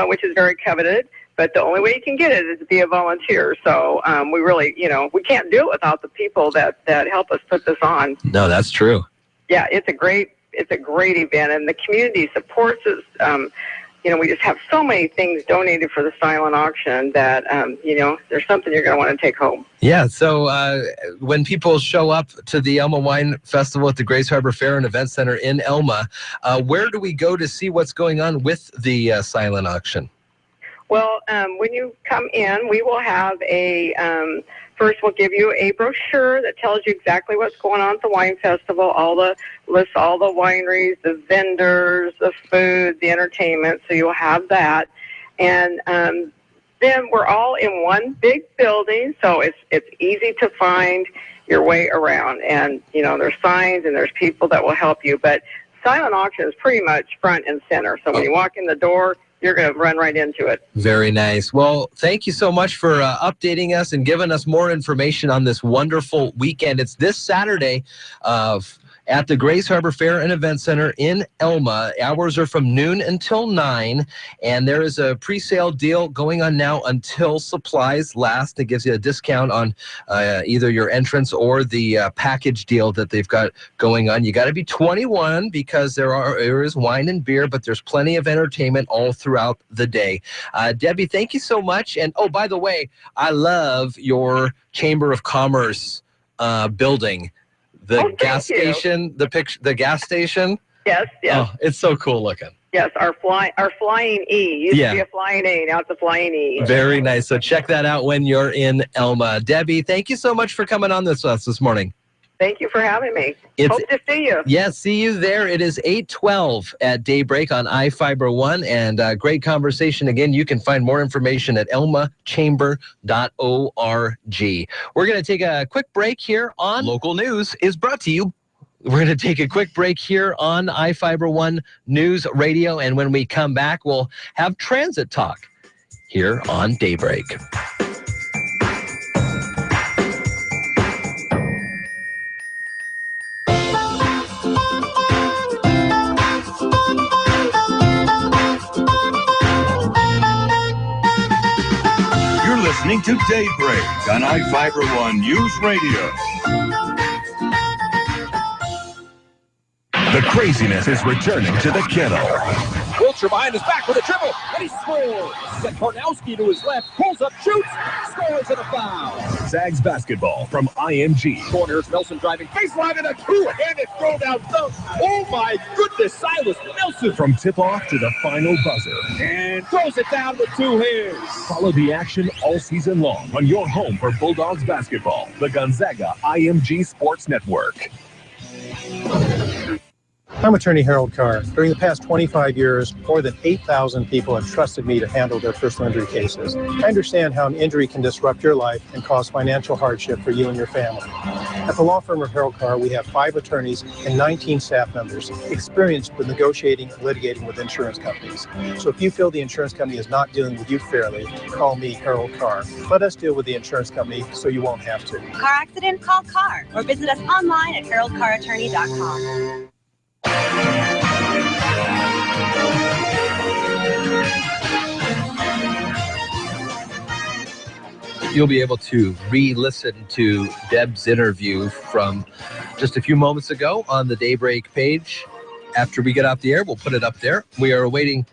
which is very coveted. But the only way you can get it is to be a volunteer. So we really, we can't do it without the people that help us put this on. No, that's true. Yeah, it's a great event, and the community supports us. We just have so many things donated for the silent auction that, there's something you're going to want to take home. Yeah, so when people show up to the Elma Wine Festival at the Grace Harbor Fair and Event Center in Elma, where do we go to see what's going on with the silent auction? Well, when you come in, we will have first we'll give you a brochure that tells you exactly what's going on at the wine festival, lists all the wineries, the vendors, the food, the entertainment, so you'll have that. And then we're all in one big building, so it's easy to find your way around. And, there's signs and there's people that will help you, but silent auction is pretty much front and center. So when you walk in the door, you're going to run right into it. Very nice. Well, thank you so much for updating us and giving us more information on this wonderful weekend. It's this Saturday at the Grace Harbor Fair and Event Center in Elma. Hours are from noon until 9, and there is a pre-sale deal going on now until supplies last. It gives you a discount on either your entrance or the package deal that they've got going on. You got to be 21 because there is wine and beer, but there's plenty of entertainment all throughout the day. Debbie, thank you so much. And oh, by the way, I love your Chamber of Commerce building. The gas station, the gas station. Yes. Oh, it's so cool looking. Yes, our flying E used to be a flying A, now it's a flying E. Very nice. So check that out when you're in Elma. Debbie, thank you so much for coming on with us this morning. Thank you for having me. Hope to see you. Yeah, see you there. It is 8:12 at Daybreak on iFIBER 1, and great conversation. Again, you can find more information at elmachamber.org. We're going to take a quick break here on Local News is brought to you. We're going to take a quick break here on iFIBER 1 News Radio, and when we come back, we'll have transit talk here on Daybreak. Listening to Daybreak on iFIBER 1 News Radio. The craziness is returning to the kennel. Wiltshire behind his back with a dribble, and he scores. Set Kornowski to his left, pulls up, shoots, scores, and a foul. Zags basketball from IMG. Corners, Nelson driving baseline and a two-handed throw down dunk. Oh my goodness, Silas Nelson. From tip-off to the final buzzer. And throws it down with two hands. Follow the action all season long on your home for Bulldogs basketball, the Gonzaga IMG Sports Network. I'm attorney Harold Carr. During the past 25 years, more than 8,000 people have trusted me to handle their personal injury cases. I understand how an injury can disrupt your life and cause financial hardship for you and your family. At the law firm of Harold Carr, we have 5 attorneys and 19 staff members experienced with negotiating and litigating with insurance companies. So if you feel the insurance company is not dealing with you fairly, call me, Harold Carr. Let us deal with the insurance company so you won't have to. Car accident? Call Carr or visit us online at haroldcarrattorney.com. You'll be able to re-listen to Deb's interview from just a few moments ago on the Daybreak page. After we get off the air, we'll put it up there. We are awaiting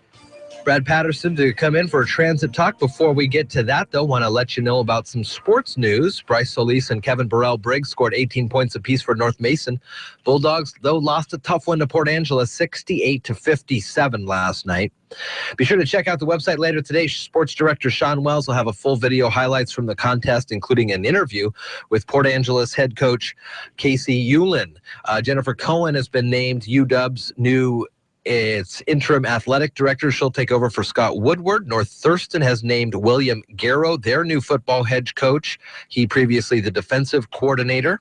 Brad Patterson to come in for a transit talk. Before we get to that, though, want to let you know about some sports news. Bryce Solis and Kevin Burrell-Briggs scored 18 points apiece for North Mason. Bulldogs, though, lost a tough one to Port Angela, 68-57 last night. Be sure to check out the website later today. Sports Director Sean Wells will have a full video highlights from the contest, including an interview with Port Angeles head coach Casey Ullin. Jennifer Cohen has been named UW's new its interim athletic director. She'll take over for Scott Woodward. North Thurston has named William Garrow their new football head coach. He previously the defensive coordinator.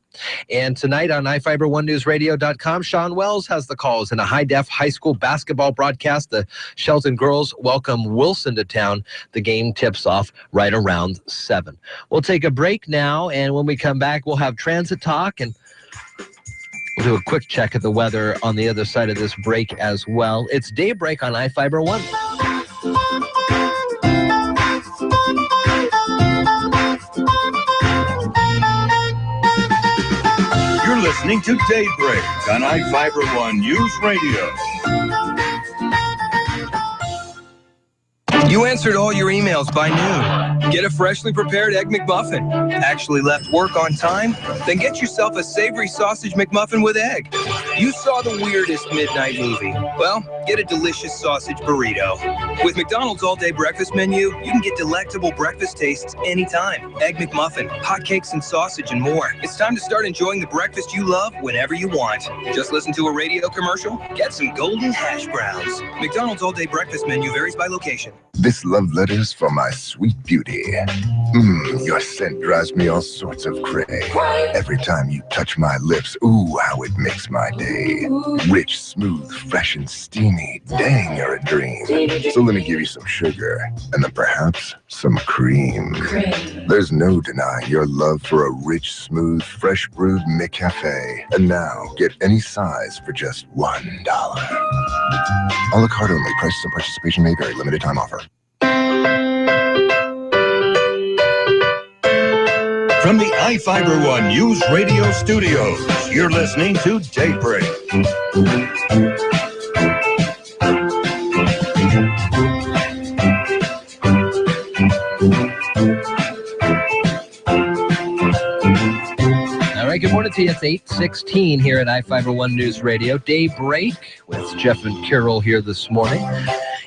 And tonight on iFIBER1newsradio.com, Sean Wells has the calls in a high-def high school basketball broadcast. The Shelton girls welcome Wilson to town. The game tips off right around 7. We'll take a break now, and when we come back, we'll have transit talk, and we'll do a quick check of the weather on the other side of this break as well. It's Daybreak on iFIBER 1. You're listening to Daybreak on iFIBER 1 News Radio. You answered all your emails by noon. Get a freshly prepared Egg McMuffin. Actually left work on time? Then get yourself a savory sausage McMuffin with egg. You saw the weirdest midnight movie. Well, get a delicious sausage burrito. With McDonald's all-day breakfast menu, you can get delectable breakfast tastes anytime. Egg McMuffin, hotcakes and sausage and more. It's time to start enjoying the breakfast you love whenever you want. Just listen to a radio commercial? Get some golden hash browns. McDonald's all-day breakfast menu varies by location. This love letter's for my sweet beauty. Your scent drives me all sorts of cray. Every time you touch my lips, ooh, how it makes my day. Rich, smooth, fresh, and steamy. Dang, you're a dream. So let me give you some sugar, and then perhaps some cream. There's no denying your love for a rich, smooth, fresh brewed McCafe. And now, get any size for just $1. A la carte only. Prices and participation may vary. Limited time offer. From the iFIBER 1 News Radio Studios, you're listening to Daybreak. All right, good morning to you. It's 8:16 here at iFIBER 1 News Radio. Daybreak with Jeff and Carol here this morning.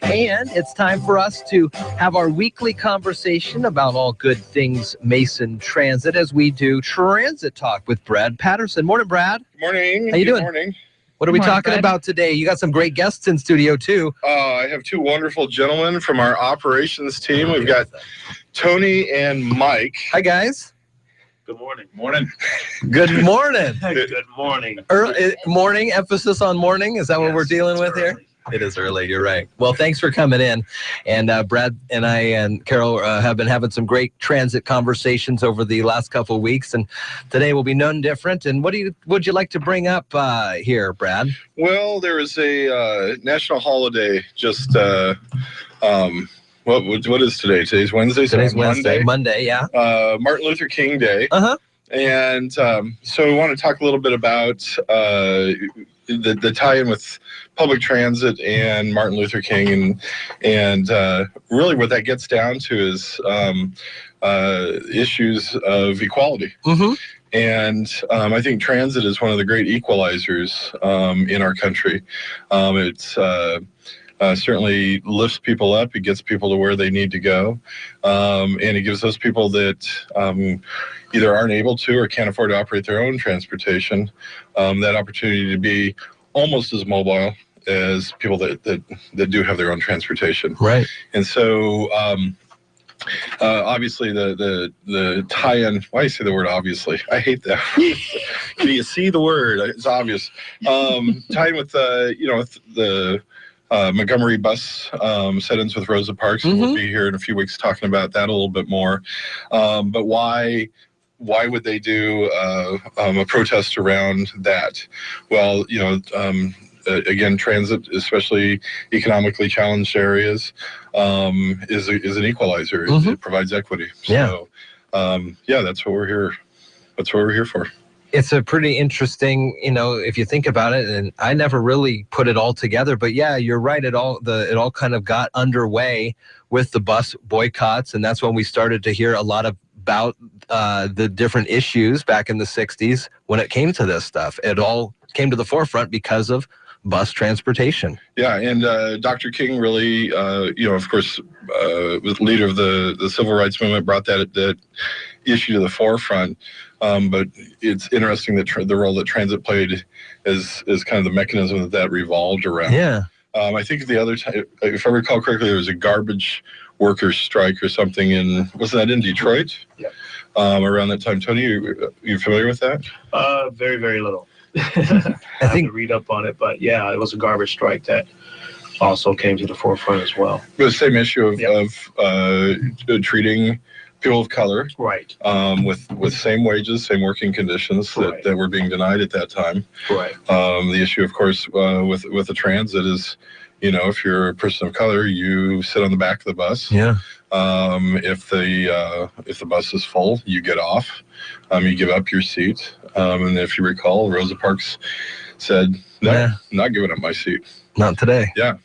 And it's time for us to have our weekly conversation about all good things Mason Transit as we do Transit Talk with Brad Patterson. Morning, Brad. Good morning. How you doing? Good morning. What are we talking about today? You got some great guests in studio, too. I have two wonderful gentlemen from our operations team. We've got Tony and Mike. Hi, guys. Good morning. Morning. Good morning. Good morning. Morning, emphasis on morning. Is that what we're dealing with here? It is early. You're right. Well, thanks for coming in. And Brad and I and Carol have been having some great transit conversations over the last couple of weeks. And today will be none different. And what would you like to bring up here, Brad? Well, there is a national holiday just what is today? Today's Wednesday. Today's Wednesday. Monday, yeah. Martin Luther King Day. Uh-huh. And so we want to talk a little bit about the tie-in with public transit and Martin Luther King, and really what that gets down to is issues of equality. Mm-hmm. And I think transit is one of the great equalizers in our country. It's certainly lifts people up. It gets people to where they need to go. And it gives those people that either aren't able to or can't afford to operate their own transportation that opportunity to be almost as mobile as people that do have their own transportation. Right. And so obviously the tie-in, why do you say the word obviously? I hate that. Can you see the word? It's obvious. Tie-in with the Montgomery bus set-ins with Rosa Parks. Mm-hmm. We'll be here in a few weeks talking about that a little bit more. But why would they do a protest around that? Well, again, transit, especially economically challenged areas, is an equalizer. Mm-hmm. It provides equity. So, that's what we're here. That's what we're here for. It's a pretty interesting, if you think about it, and I never really put it all together, but yeah, you're right. It all kind of got underway with the bus boycotts, and that's when we started to hear a lot about the different issues back in the 60s when it came to this stuff. It all came to the forefront because of bus transportation. Yeah, and Dr. King really, of course, was the leader of the civil rights movement, brought that issue to the forefront. But it's interesting that the role that transit played is kind of the mechanism that revolved around. Yeah. I think the other time, if I recall correctly, there was a garbage workers strike or something wasn't that in Detroit? Yeah. Around that time. Tony, you familiar with that? Very, very little. I have to read up on it, but yeah, it was a garbage strike that also came to the forefront as well. The same issue of treating people of color, right, with same wages, same working conditions that were being denied at that time. Right. The issue, of course, with the transit is, if you're a person of color, you sit on the back of the bus. Yeah. If the bus is full, you get off. You give up your seat. And if you recall, Rosa Parks said, "No, I'm not giving up my seat. Not today." Yeah.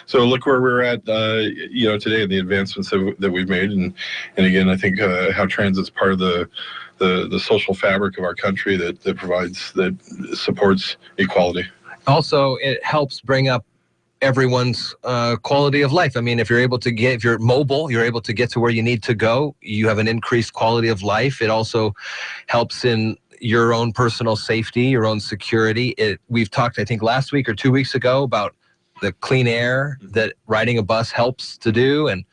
So look where we're at, today, and the advancements that we've made, and again, I think how transit's part of the social fabric of our country that supports equality. Also, it helps bring up everyone's quality of life. I mean, if you're mobile, you're able to get to where you need to go. You have an increased quality of life. It also helps in your own personal safety, your own security. We've talked, I think, last week or 2 weeks ago about the clean air that riding a bus helps to do. And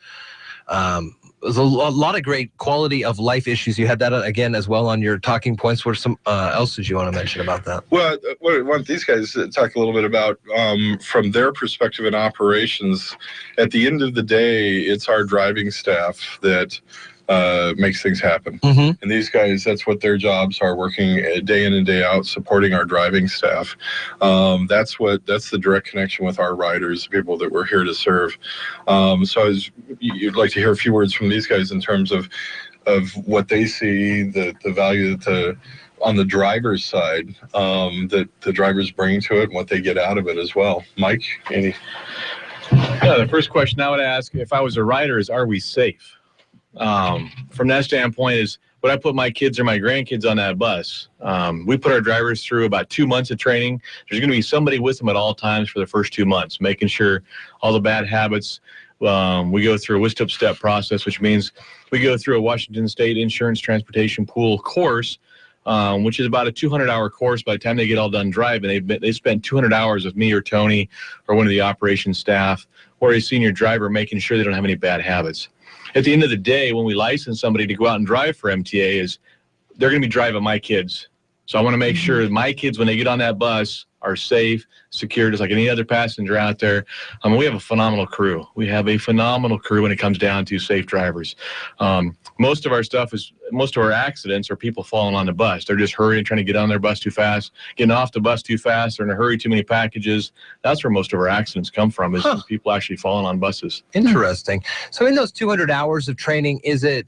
there's a lot of great quality of life issues. You had that again as well on your talking points. What else did you want to mention about that? Well, I want these guys to talk a little bit about from their perspective in operations. At the end of the day, it's our driving staff that makes things happen. Mm-hmm. And these guys, that's what their jobs are, working day in and day out, supporting our driving staff. That's the direct connection with our riders, the people that we're here to serve. So you'd like to hear a few words from these guys in terms of what they see, the value that on the driver's side, that the drivers bring to it and what they get out of it as well. Mike, Andy? Yeah, the first question I would ask if I was a rider is, are we safe? From that standpoint is, would I put my kids or my grandkids on that bus? We put our drivers through about 2 months of training. There's going to be somebody with them at all times for the first 2 months, making sure all the bad habits. We go through a step process, which means we go through a Washington State Insurance Transportation Pool course, which is about a 200-hour course. By the time they get all done driving, they spent 200 hours with me or Tony or one of the operations staff or a senior driver, making sure they don't have any bad habits. At the end of the day, when we license somebody to go out and drive for MTA, they're going to be driving my kids. So I want to make sure my kids, when they get on that bus, are safe, secure, just like any other passenger out there. We have a phenomenal crew. We have a phenomenal crew when it comes down to safe drivers. Most of our accidents are people falling on the bus. They're just hurrying, trying to get on their bus too fast, getting off the bus too fast, or in a hurry, too many packages. That's where most of our accidents come from, is people actually falling on buses. Interesting. So in those 200 hours of training, is it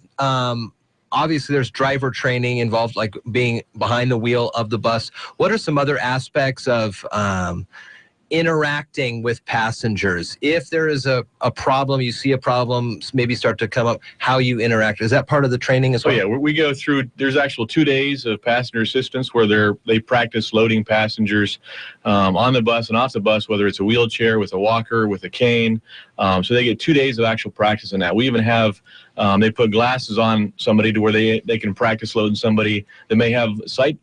obviously there's driver training involved, like being behind the wheel of the bus. What are some other aspects of interacting with passengers? If there is a problem, you see a problem maybe start to come up, how you interact. Is that part of the training as well? Yeah, we go through, there's actual 2 days of passenger assistance where they practice loading passengers on the bus and off the bus, whether it's a wheelchair, with a walker, with a cane. So they get 2 days of actual practice in that. We even have, they put glasses on somebody to where they can practice loading somebody that may have sight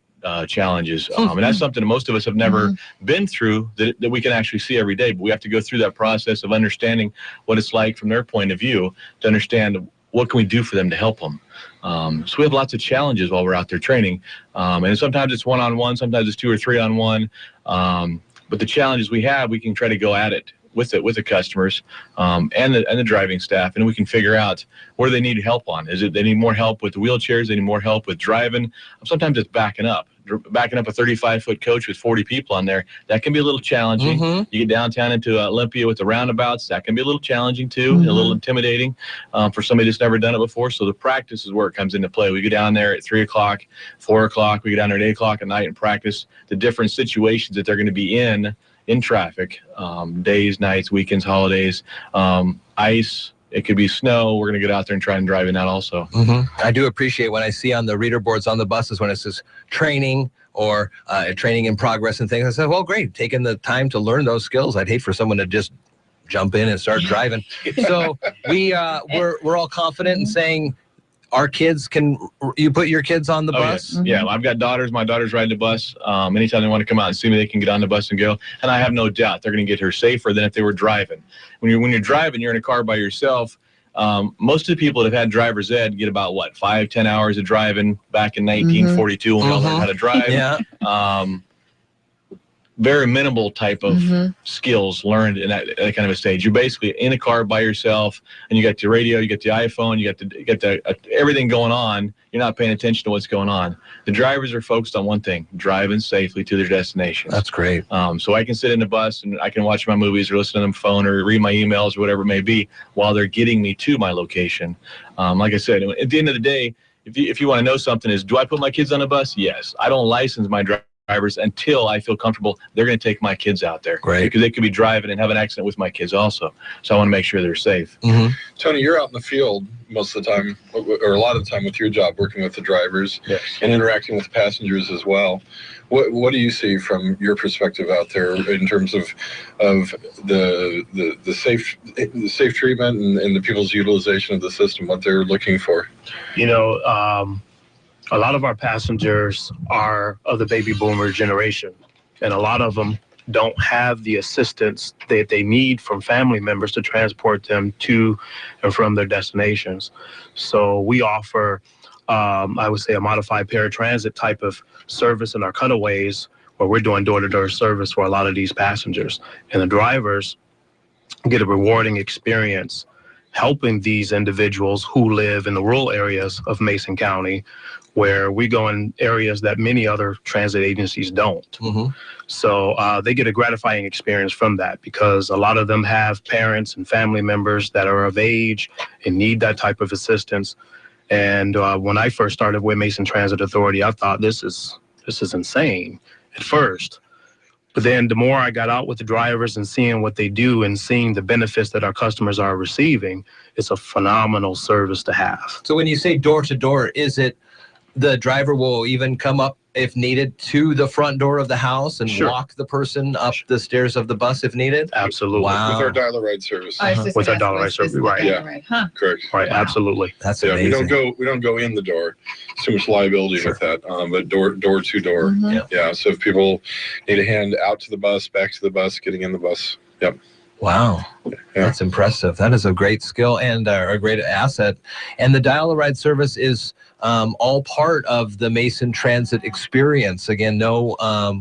challenges. And that's something that most of us have never been through that we can actually see every day. But we have to go through that process of understanding what it's like from their point of view to understand what can we do for them to help them. So we have lots of challenges while we're out there training. And sometimes it's one-on-one, sometimes it's 2 or 3 on 1. But the challenges we have, we can try to go at it with the customers and the driving staff, and we can figure out where they need help on. Is it they need more help with the wheelchairs? They need more help with driving? Sometimes it's backing up a 35-foot coach with 40 people on there. That can be a little challenging. You get downtown into Olympia with the roundabouts. That can be a little challenging too, a little intimidating for somebody that's never done it before. So the practice is where it comes into play. We go down there at 3 o'clock, 4 o'clock. We go down there at 8 o'clock at night and practice the different situations that they're going to be in traffic, days, nights, weekends, holidays, ice. It could be snow. We're going to get out there and try and drive in that also. I do appreciate when I see on the reader boards on the buses when it says training or training in progress and things. I said, well, great, taking the time to learn those skills. I'd hate for someone to just jump in and start driving. So we're all confident in saying our kids you put your kids on the bus? Yes. Yeah, I've got daughters. My daughters ride the bus. Anytime they want to come out and see me, they can get on the bus and go. And I have no doubt they're going to get here safer than if they were driving. When you're driving, you're in a car by yourself. Most of the people that have had driver's ed get about 5-10 hours of driving back in 1942 when we all learned how to drive. Yeah. Very minimal type of skills learned in that kind of a stage. You're basically in a car by yourself, and you got your radio, you got the iPhone, you got everything going on. You're not paying attention to what's going on. The drivers are focused on one thing: driving safely to their destinations. That's great. So I can sit in the bus and I can watch my movies or listen to them phone or read my emails or whatever it may be while they're getting me to my location. Like I said, at the end of the day, if you want to know something, do I put my kids on a bus? Yes. I don't license my drivers until I feel comfortable they're going to take my kids out there. Great. Because they could be driving and have an accident with my kids also. So I want to make sure they're safe. Tony, you're out in the field most of the time, or a lot of the time with your job, working with the drivers and interacting with passengers as well. What do you see from your perspective out there in terms of the safe treatment and the people's utilization of the system, what they're looking for? A lot of our passengers are of the baby boomer generation, and a lot of them don't have the assistance that they need from family members to transport them to and from their destinations. So we offer, I would say, a modified paratransit type of service in our cutaways, where we're doing door-to-door service for a lot of these passengers. And the drivers get a rewarding experience helping these individuals who live in the rural areas of Mason County, where we go in areas that many other transit agencies don't. So they get a gratifying experience from that, because a lot of them have parents and family members that are of age and need that type of assistance. And when I first started with Mason Transit Authority, I thought this is insane at first. But then the more I got out with the drivers and seeing what they do and seeing the benefits that our customers are receiving, it's a phenomenal service to have. So when you say door to door, is it the driver will even come up if needed to the front door of the house and walk the person up the stairs of the bus if needed? Absolutely. Wow. With our dial-a-ride service. With our dial-a-ride service, right. Yeah. Correct. Right, absolutely. That's amazing. We don't go in the door. It's too much liability with that. But door to door. Yeah. So if people need a hand out to the bus, back to the bus, getting in the bus. Yep. Wow. That's impressive. That is a great skill and a great asset. And the dial-a-ride service is all part of the Mason Transit experience. Again, no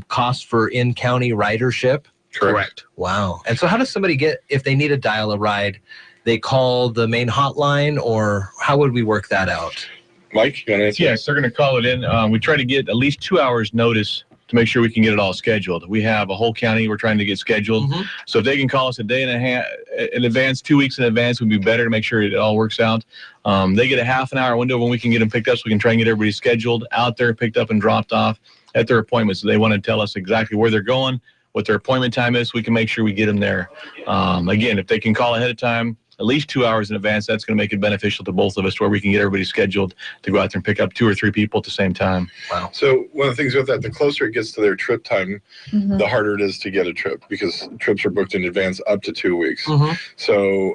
cost for in-county ridership. Correct. Wow. And so how does somebody get, if they need a dial-a-ride, they call the main hotline, or how would we work that out? Mike, you want to answer? Yes, they're going to call it in. We try to get at least 2 hours notice to make sure we can get it all scheduled. We have a whole county we're trying to get scheduled. So if they can call us a day and a half in advance, 2 weeks in advance would be better to make sure it all works out. They get a half an hour window when we can get them picked up, so we can try and get everybody scheduled out there, picked up and dropped off at their appointments. So they want to tell us exactly where they're going, what their appointment time is, so we can make sure we get them there. Again, if they can call ahead of time, at least 2 hours in advance, that's going to make it beneficial to both of us, where we can get everybody scheduled to go out there and pick up 2 or 3 people at the same time. Wow. So one of the things with that, the closer it gets to their trip time, the harder it is to get a trip, because trips are booked in advance up to 2 weeks. So,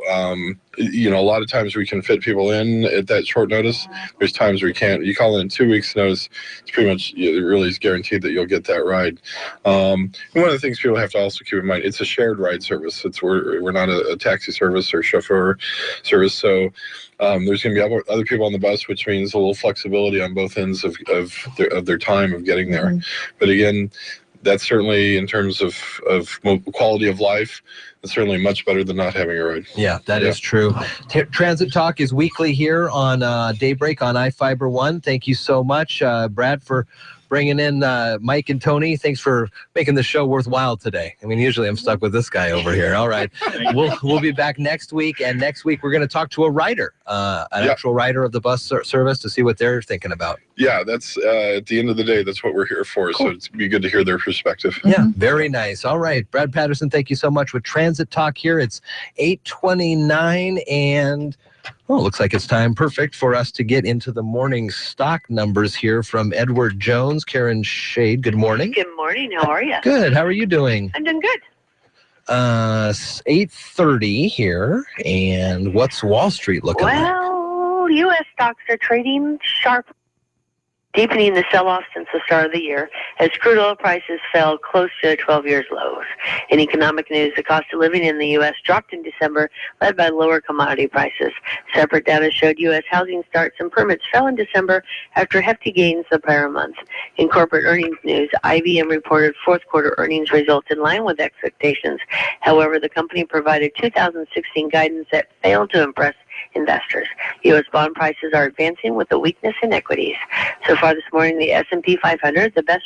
a lot of times we can fit people in at that short notice. There's times we can't. You call in 2 weeks notice, it's pretty much, it really is guaranteed that you'll get that ride. And one of the things people have to also keep in mind, it's a shared ride service. We're not a taxi service or chauffeur service. So there's going to be other people on the bus, which means a little flexibility on both ends of their time of getting there. But again, that's certainly, in terms of quality of life, it's certainly much better than not having a ride. Yeah, that is true. Transit Talk is weekly here on Daybreak on iFIBER 1. Thank you so much, Brad, for bringing in Mike and Tony. Thanks for making the show worthwhile today. I mean, usually I'm stuck with this guy over here. All right. We'll be back next week. And next week, we're going to talk to a rider, an actual rider of the bus service, to see what they're thinking about. Yeah, that's at the end of the day, that's what we're here for. Cool. So it'd be good to hear their perspective. Yeah, very nice. All right. Brad Patterson, thank you so much with Transit Talk here. It's 8:29 and... well, it looks like it's time perfect for us to get into the morning stock numbers here from Edward Jones. Karen Shade, good morning. Good morning. How are you? Good. How are you doing? I'm doing good. 8:30 here. And what's Wall Street looking like? Well, U.S. stocks are trading sharply, deepening the sell-off since the start of the year as crude oil prices fell close to 12 years lows. In economic news, the cost of living in the U.S. dropped in December, led by lower commodity prices. Separate data showed U.S. housing starts and permits fell in December after hefty gains the prior month. In corporate earnings news, IBM reported fourth quarter earnings results in line with expectations. However, the company provided 2016 guidance that failed to impress investors. U.S. bond prices are advancing with a weakness in equities. So far this morning, the S&P 500, the best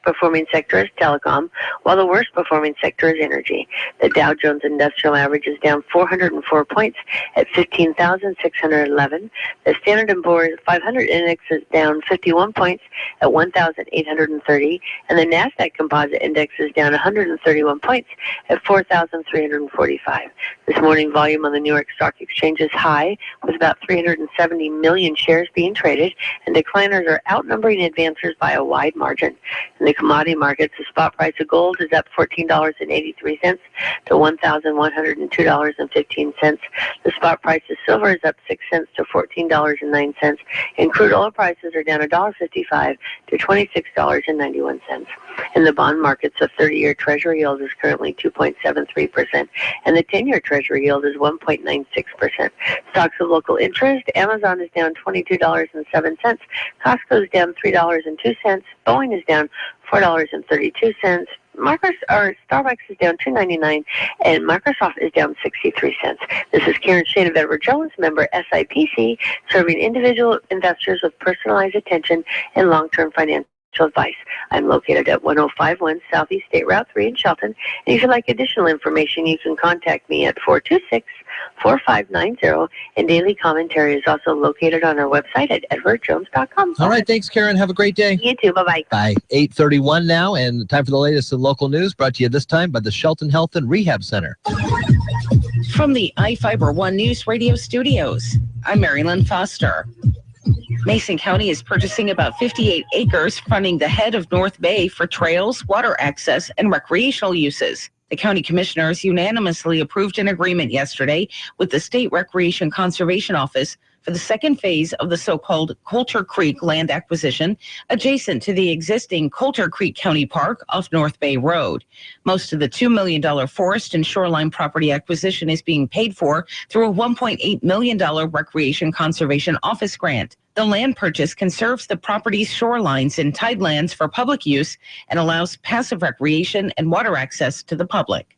performing sector is telecom, while the worst performing sector is energy. The Dow Jones Industrial Average is down 404 points at 15,611. The Standard & Poor's 500 Index is down 51 points at 1,830. And the NASDAQ Composite Index is down 131 points at 4,345. This morning, volume on the New York Stock Exchange is high, with about 370 million shares being traded, and decliners are outnumbering advancers by a wide margin. In the commodity markets, the spot price of gold is up $14.83 to $1,102.15. The spot price of silver is up 6 cents to $14.09, and crude oil prices are down $1.55 to $26.91. In the bond markets, the 30-year Treasury yield is currently 2.73%, and the 10-year Treasury yield is 1.96%. Stocks of local interest: Amazon is down $22.07, Costco is down $3.02, Boeing is down $4.32. Starbucks is down $2.99, and Microsoft is down 63 cents. This is Karen Shane of Edward Jones, member SIPC, serving individual investors with personalized attention and long-term financial advice. I'm located at 1051 Southeast State Route 3 in Shelton, and if you'd like additional information, you can contact me at 426-4590, and daily commentary is also located on our website at edwardjones.com. All right, thanks, Karen. Have a great day. You too. Bye-bye. Bye. 8:31 now, and time for the latest in local news, brought to you this time by the Shelton Health and Rehab Center. From the iFIBER ONE Newsradio studios, I'm Marilyn Foster. Mason County is purchasing about 58 acres fronting the head of North Bay for trails, water access, and recreational uses. The county commissioners unanimously approved an agreement yesterday with the State Recreation Conservation Office for the second phase of the so-called Coulter Creek land acquisition adjacent to the existing Coulter Creek County Park off North Bay Road. Most of the $2 million forest and shoreline property acquisition is being paid for through a $1.8 million Recreation Conservation Office grant. The land purchase conserves the property's shorelines and tidelands for public use and allows passive recreation and water access to the public.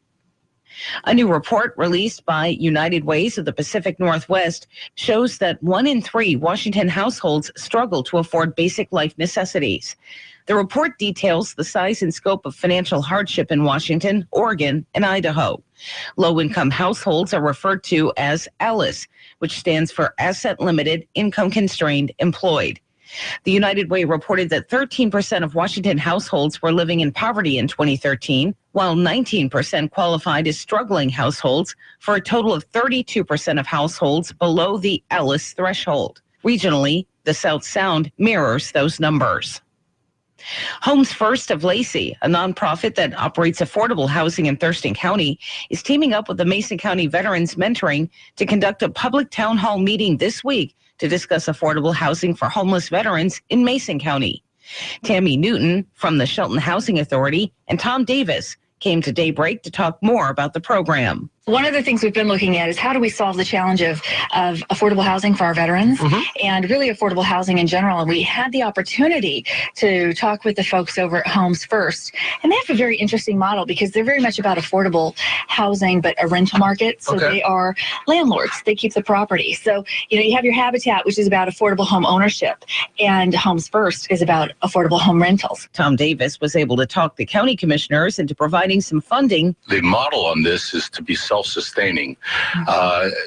A new report released by United Ways of the Pacific Northwest shows that 1 in 3 Washington households struggle to afford basic life necessities. The report details the size and scope of financial hardship in Washington, Oregon, and Idaho. Low-income households are referred to as ALICE, which stands for Asset Limited, Income Constrained, Employed. The United Way reported that 13% of Washington households were living in poverty in 2013, while 19% qualified as struggling households, for a total of 32% of households below the ALICE threshold. Regionally, the South Sound mirrors those numbers. Homes First of Lacey, a nonprofit that operates affordable housing in Thurston County, is teaming up with the Mason County Veterans Mentoring to conduct a public town hall meeting this week to discuss affordable housing for homeless veterans in Mason County. Tammy Newton from the Shelton Housing Authority and Tom Davis came to Daybreak to talk more about the program. One of the things we've been looking at is how do we solve the challenge of affordable housing for our veterans and really affordable housing in general. And we had the opportunity to talk with the folks over at Homes First. And they have a very interesting model because they're very much about affordable housing, but a rental market. So they are landlords. They keep the property. So, you have your Habitat, which is about affordable home ownership, and Homes First is about affordable home rentals. Tom Davis was able to talk the county commissioners into providing some funding. The model on this is to be self-sustaining.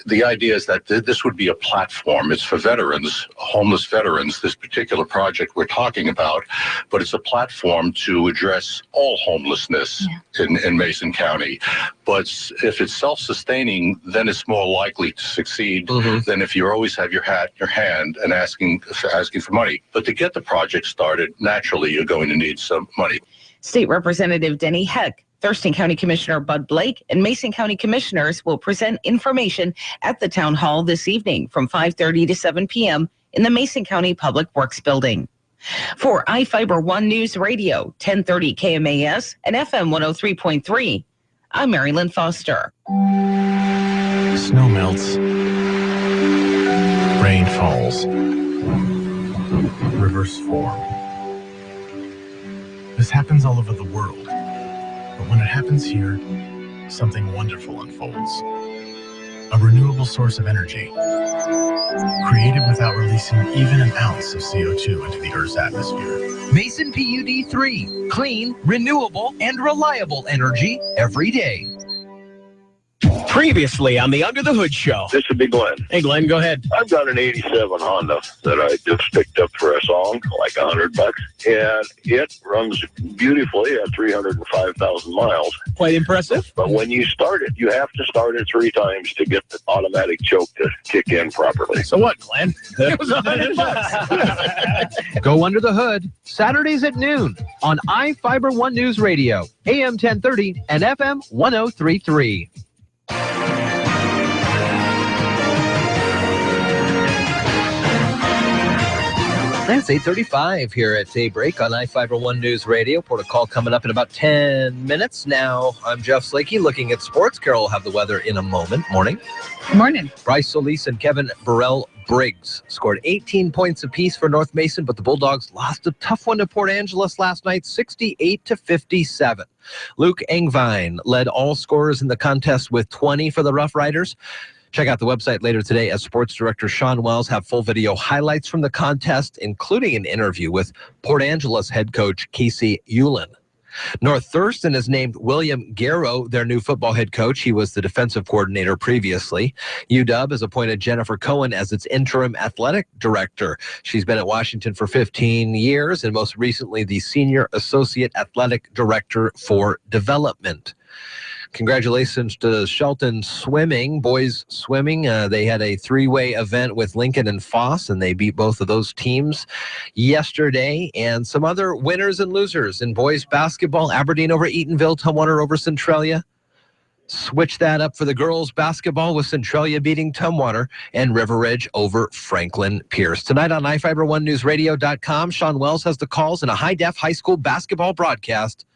The idea is that this would be a platform. It's for veterans, homeless veterans, this particular project we're talking about, but it's a platform to address all homelessness in Mason County. But if it's self-sustaining, then it's more likely to succeed than if you always have your hat in your hand and asking for money. But to get the project started, naturally, you're going to need some money. State Representative Denny Heck Thurston County Commissioner Bud Blake and Mason County Commissioners will present information at the Town Hall this evening from 5:30 to 7 p.m. in the Mason County Public Works Building. For iFIBER One News Radio, 1030 KMAS and FM 103.3, I'm Marilyn Foster. Snow melts. Rain falls. Rivers form. This happens all over the world. But when it happens here, something wonderful unfolds. A renewable source of energy, created without releasing even an ounce of CO2 into the Earth's atmosphere. Mason PUD 3, clean, renewable, and reliable energy every day. Previously on the Under the Hood Show. This would be Glenn. Hey, Glenn, go ahead. I've got an 87 Honda that I just picked up for a song, like $100, and it runs beautifully at 305,000 miles. Quite impressive. But when you start it, you have to start it 3 times to get the automatic choke to kick in properly. So what, Glenn? It was $100. Go Under the Hood, Saturdays at noon on iFIBER One News Radio, AM 1030 and FM 103.3. It's 8:35 here at Daybreak on iFIBER One News Radio. Protocol coming up in about 10 minutes. Now, I'm Jeff Slakey looking at sports. Carol will have the weather in a moment. Morning. Good morning. Bryce Solis and Kevin Burrell Briggs scored 18 points apiece for North Mason, but the Bulldogs lost a tough one to Port Angeles last night, 68-57. Luke Engvine led all scorers in the contest with 20 for the Rough Riders. Check out the website later today as Sports Director Sean Wells have full video highlights from the contest, including an interview with Port Angeles head coach Casey Ulen. North Thurston has named William Garrow their new football head coach. He was the defensive coordinator previously. UW has appointed Jennifer Cohen as its interim athletic director. She's been at Washington for 15 years and most recently the senior associate athletic director for development. Congratulations to Shelton Swimming, boys swimming. They had a 3-way event with Lincoln and Foss, and they beat both of those teams yesterday. And some other winners and losers in boys basketball: Aberdeen over Eatonville, Tumwater over Centralia. Switch that up for the girls basketball with Centralia beating Tumwater and River Ridge over Franklin Pierce. Tonight on iFIBER1newsradio.com, Sean Wells has the calls in a high-def high school basketball broadcast.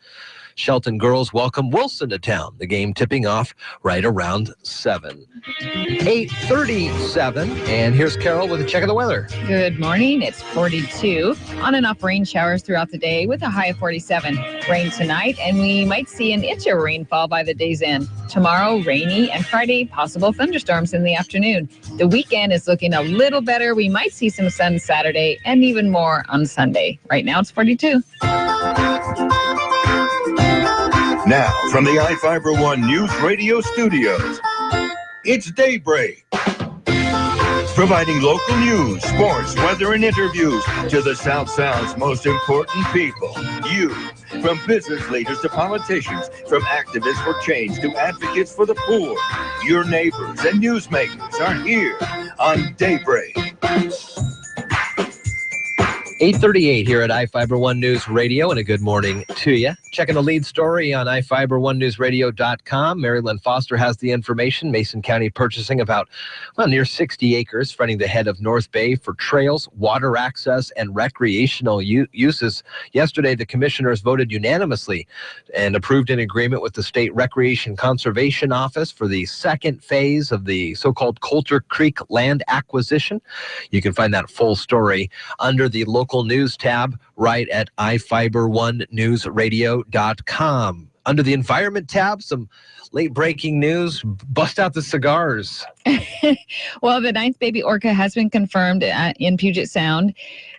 Shelton girls welcome Wilson to town. The game tipping off right around 7. 8:37, and here's Carol with a check of the weather. Good morning. It's 42. On and off rain showers throughout the day with a high of 47. Rain tonight, and we might see an inch of rainfall by the day's end. Tomorrow, rainy, and Friday, possible thunderstorms in the afternoon. The weekend is looking a little better. We might see some sun Saturday and even more on Sunday. Right now, it's 42. Now, from the iFIBER One News Radio studios, it's Daybreak. Providing local news, sports, weather, and interviews to the South Sound's most important people. You. From business leaders to politicians, from activists for change to advocates for the poor. Your neighbors and newsmakers are here on Daybreak. 8:38 here at iFIBER One News Radio, and a good morning to you. Checking the lead story on iFIBER1newsradio.com. Marilyn Foster has the information. Mason County purchasing about near 60 acres, fronting the head of North Bay for trails, water access, and recreational uses. Yesterday, the commissioners voted unanimously and approved an agreement with the State Recreation Conservation Office for the second phase of the so-called Coulter Creek land acquisition. You can find that full story under the local news tab right at iFIBER1newsradio.com. Under the environment tab, some late breaking news. Bust out the cigars. Well, the 9th baby orca has been confirmed in Puget Sound.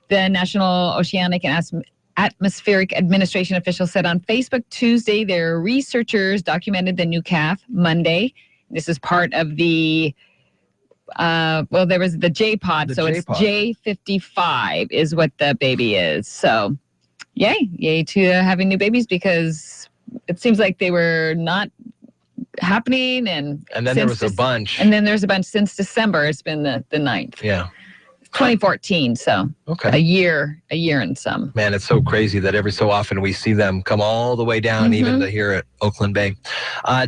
The National Oceanic and Atmospheric Administration officials said on Facebook Tuesday their researchers documented the new calf Monday. This is part of the there was the J-pod, so it's J55 is what the baby is. So, yay to having new babies, because it seems like they were not happening. And then there was a bunch. And then there's a bunch since December. It's been the 9th. Yeah. 2014, so okay, a year and some. Man, it's so crazy that every so often we see them come all the way down, even to here at Oakland Bay.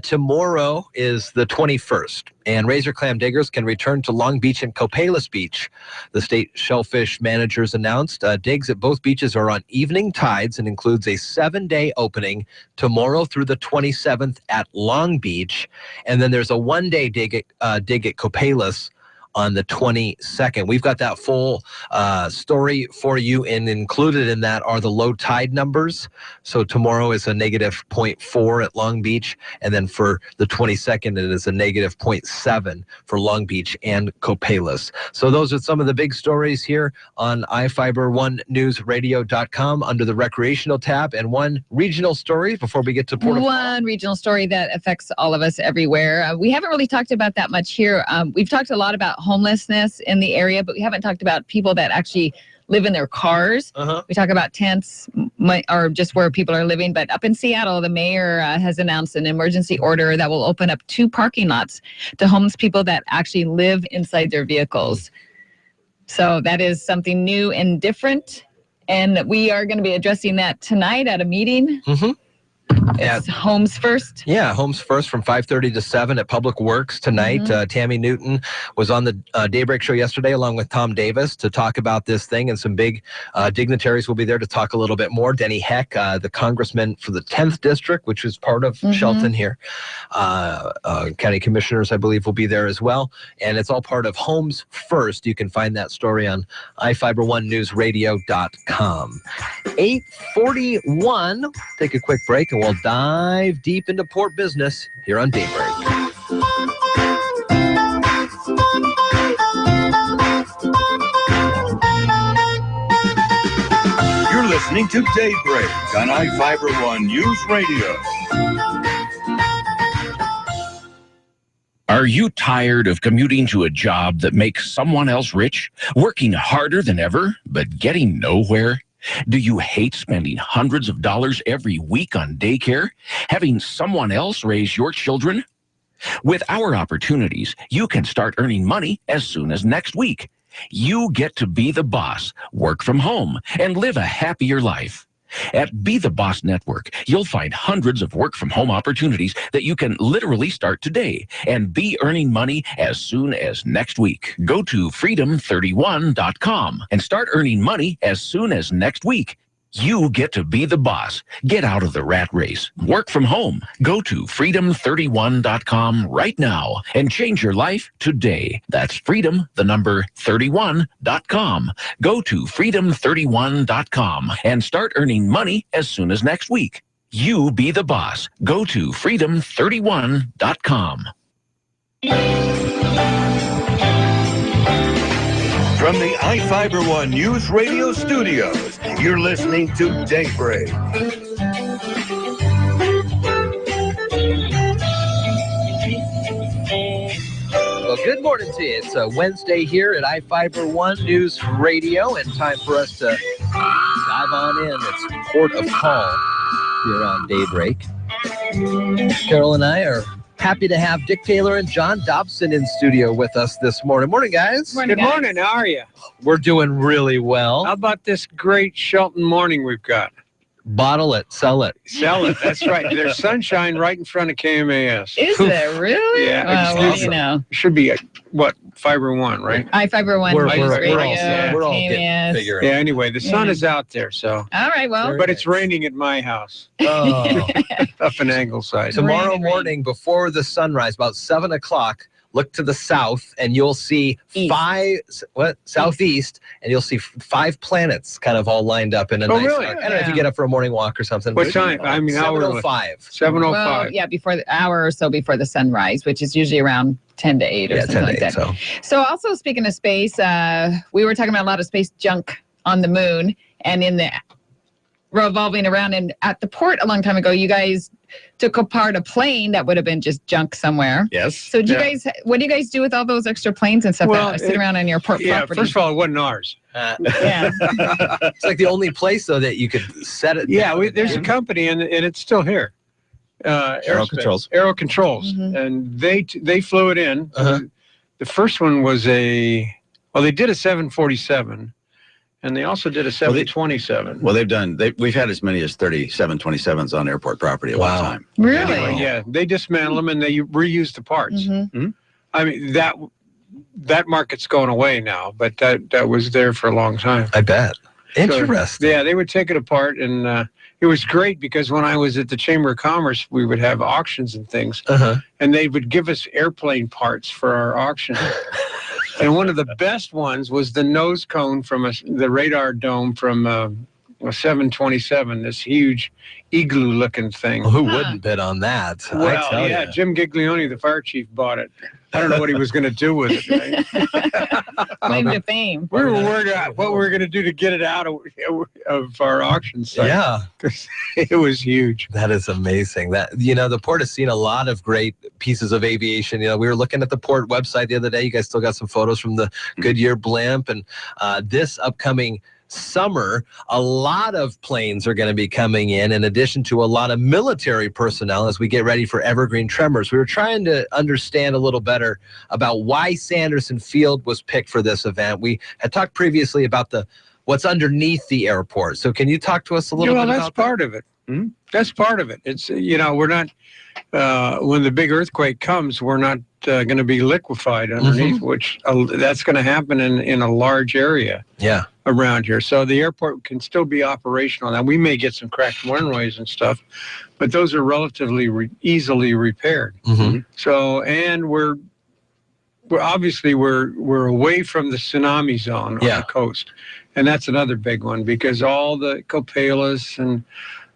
Tomorrow is the 21st, and razor clam diggers can return to Long Beach and Copalis Beach. The state shellfish managers announced digs at both beaches are on evening tides and includes a 7-day opening tomorrow through the 27th at Long Beach, and then there's a 1-day dig at Copalis on the 22nd. We've got that full story for you, and included in that are the low tide numbers. So tomorrow is a negative 0.4 at Long Beach, and then for the 22nd, it is a negative 0.7 for Long Beach and Copalis. So those are some of the big stories here on iFIBER, ONENewsRadio.com under the recreational tab, and one regional story before we get to Port of One regional story that affects all of us everywhere. We haven't really talked about that much here. We've talked a lot about homelessness in the area, but we haven't talked about people that actually live in their cars. We talk about tents or just where people are living, but up in Seattle, the mayor has announced an emergency order that will open up 2 parking lots to homeless people that actually live inside their vehicles. So that is something new and different, and we are going to be addressing that tonight at a meeting. It's Homes First. Yeah, Homes First from 5:30 to 7 at Public Works tonight. Tammy Newton was on the Daybreak show yesterday along with Tom Davis to talk about this thing, and some big dignitaries will be there to talk a little bit more. Denny Heck, the congressman for the 10th district, which is part of Shelton here. County commissioners, I believe, will be there as well. And it's all part of Homes First. You can find that story on iFIBER1NewsRadio.com. 8:41. Take a quick break, and we'll dive deep into port business here on Daybreak. You're listening to Daybreak on iFIBER One News Radio. Are you tired of commuting to a job that makes someone else rich, working harder than ever, but getting nowhere? Do you hate spending hundreds of dollars every week on daycare, having someone else raise your children? With our opportunities, you can start earning money as soon as next week. You get to be the boss, work from home, and live a happier life. At Be the Boss Network, you'll find hundreds of work-from-home opportunities that you can literally start today and be earning money as soon as next week. Go to freedom31.com and start earning money as soon as next week. You get to be the boss. Get out of the rat race. Work from home. Go to freedom31.com right now and change your life today. That's freedom31.com. Go to freedom31.com and start earning money as soon as next week. You be the boss. Go to freedom31.com. From the iFIBER One News Radio studios, you're listening to Daybreak. Well, good morning to you. It's a Wednesday here at iFIBER One News Radio, and time for us to dive on in. It's Port of Call here on Daybreak. Carol and I are happy to have Dick Taylor and John Dobson in studio with us this morning. Morning, guys. Good morning. How are you? We're doing really well. How about this great Shelton morning we've got? Bottle it, sell it. Sell it. That's right. There's sunshine right in front of KMAS. Is there really? Yeah. Well, you know. It should be, Fiber One, right? iFIBER One We're News all Radio. getting bigger. Yeah, anyway, the sun is out there, so. All right, well. But it's raining at my house. Oh. Up in Angleside. Tomorrow morning, before the sunrise, about 7 o'clock, look to the south, and you'll see southeast, and you'll see 5 planets kind of all lined up in a nice. Really? I don't know if you get up for a morning walk or something. What time? I mean, 7:05. 7:05. Well, yeah, before the hour or so before the sunrise, which is usually around 10 to 8 or something like that. So also speaking of space, we were talking about a lot of space junk on the moon and in the revolving around, and at the port a long time ago, you guys took apart a plane that would have been just junk somewhere. Yes. So what do you guys do with all those extra planes and stuff that sit around on your port property? First of all, it wasn't ours. It's like the only place, though, that you could set it. Yeah, there's a company, and it's still here. Aero Controls. Aero Controls, and they flew it in. The first one was a Well, they did a 747, and they also did a 727. Well, we've had as many as 30 727s on airport property at one time. Really? Anyway, yeah, they dismantle them and they reuse the parts. Mm-hmm. I mean, that market's going away now, but that was there for a long time. I bet. Interesting. So, yeah, they would take it apart, and it was great because when I was at the Chamber of Commerce, we would have auctions and things, and they would give us airplane parts for our auction. And one of the best ones was the nose cone from the radar dome from a 727, this huge igloo-looking thing. Well, who wouldn't bid on that? Well, yeah, Jim Giglione, the fire chief, bought it. I don't know what he was going to do with it. Right? Claim to fame. We were worried about what we were going to do to get it out of our auction site. Yeah. It was huge. That is amazing. The port has seen a lot of great pieces of aviation. We were looking at the port website the other day. You guys still got some photos from the Goodyear blimp, and this upcoming summer, a lot of planes are going to be coming in addition to a lot of military personnel as we get ready for Evergreen Tremors. We were trying to understand a little better about why Sanderson Field was picked for this event. We had talked previously about what's underneath the airport. So can you talk to us a little bit about that? Well, that's part of it. That's part of it. It's, we're not, when the big earthquake comes, we're not going to be liquefied underneath, which that's going to happen in a large area around here. So the airport can still be operational. Now, we may get some cracked runways and stuff, but those are relatively easily repaired. So, and we're obviously away from the tsunami zone on the coast. And that's another big one because all the Copalis and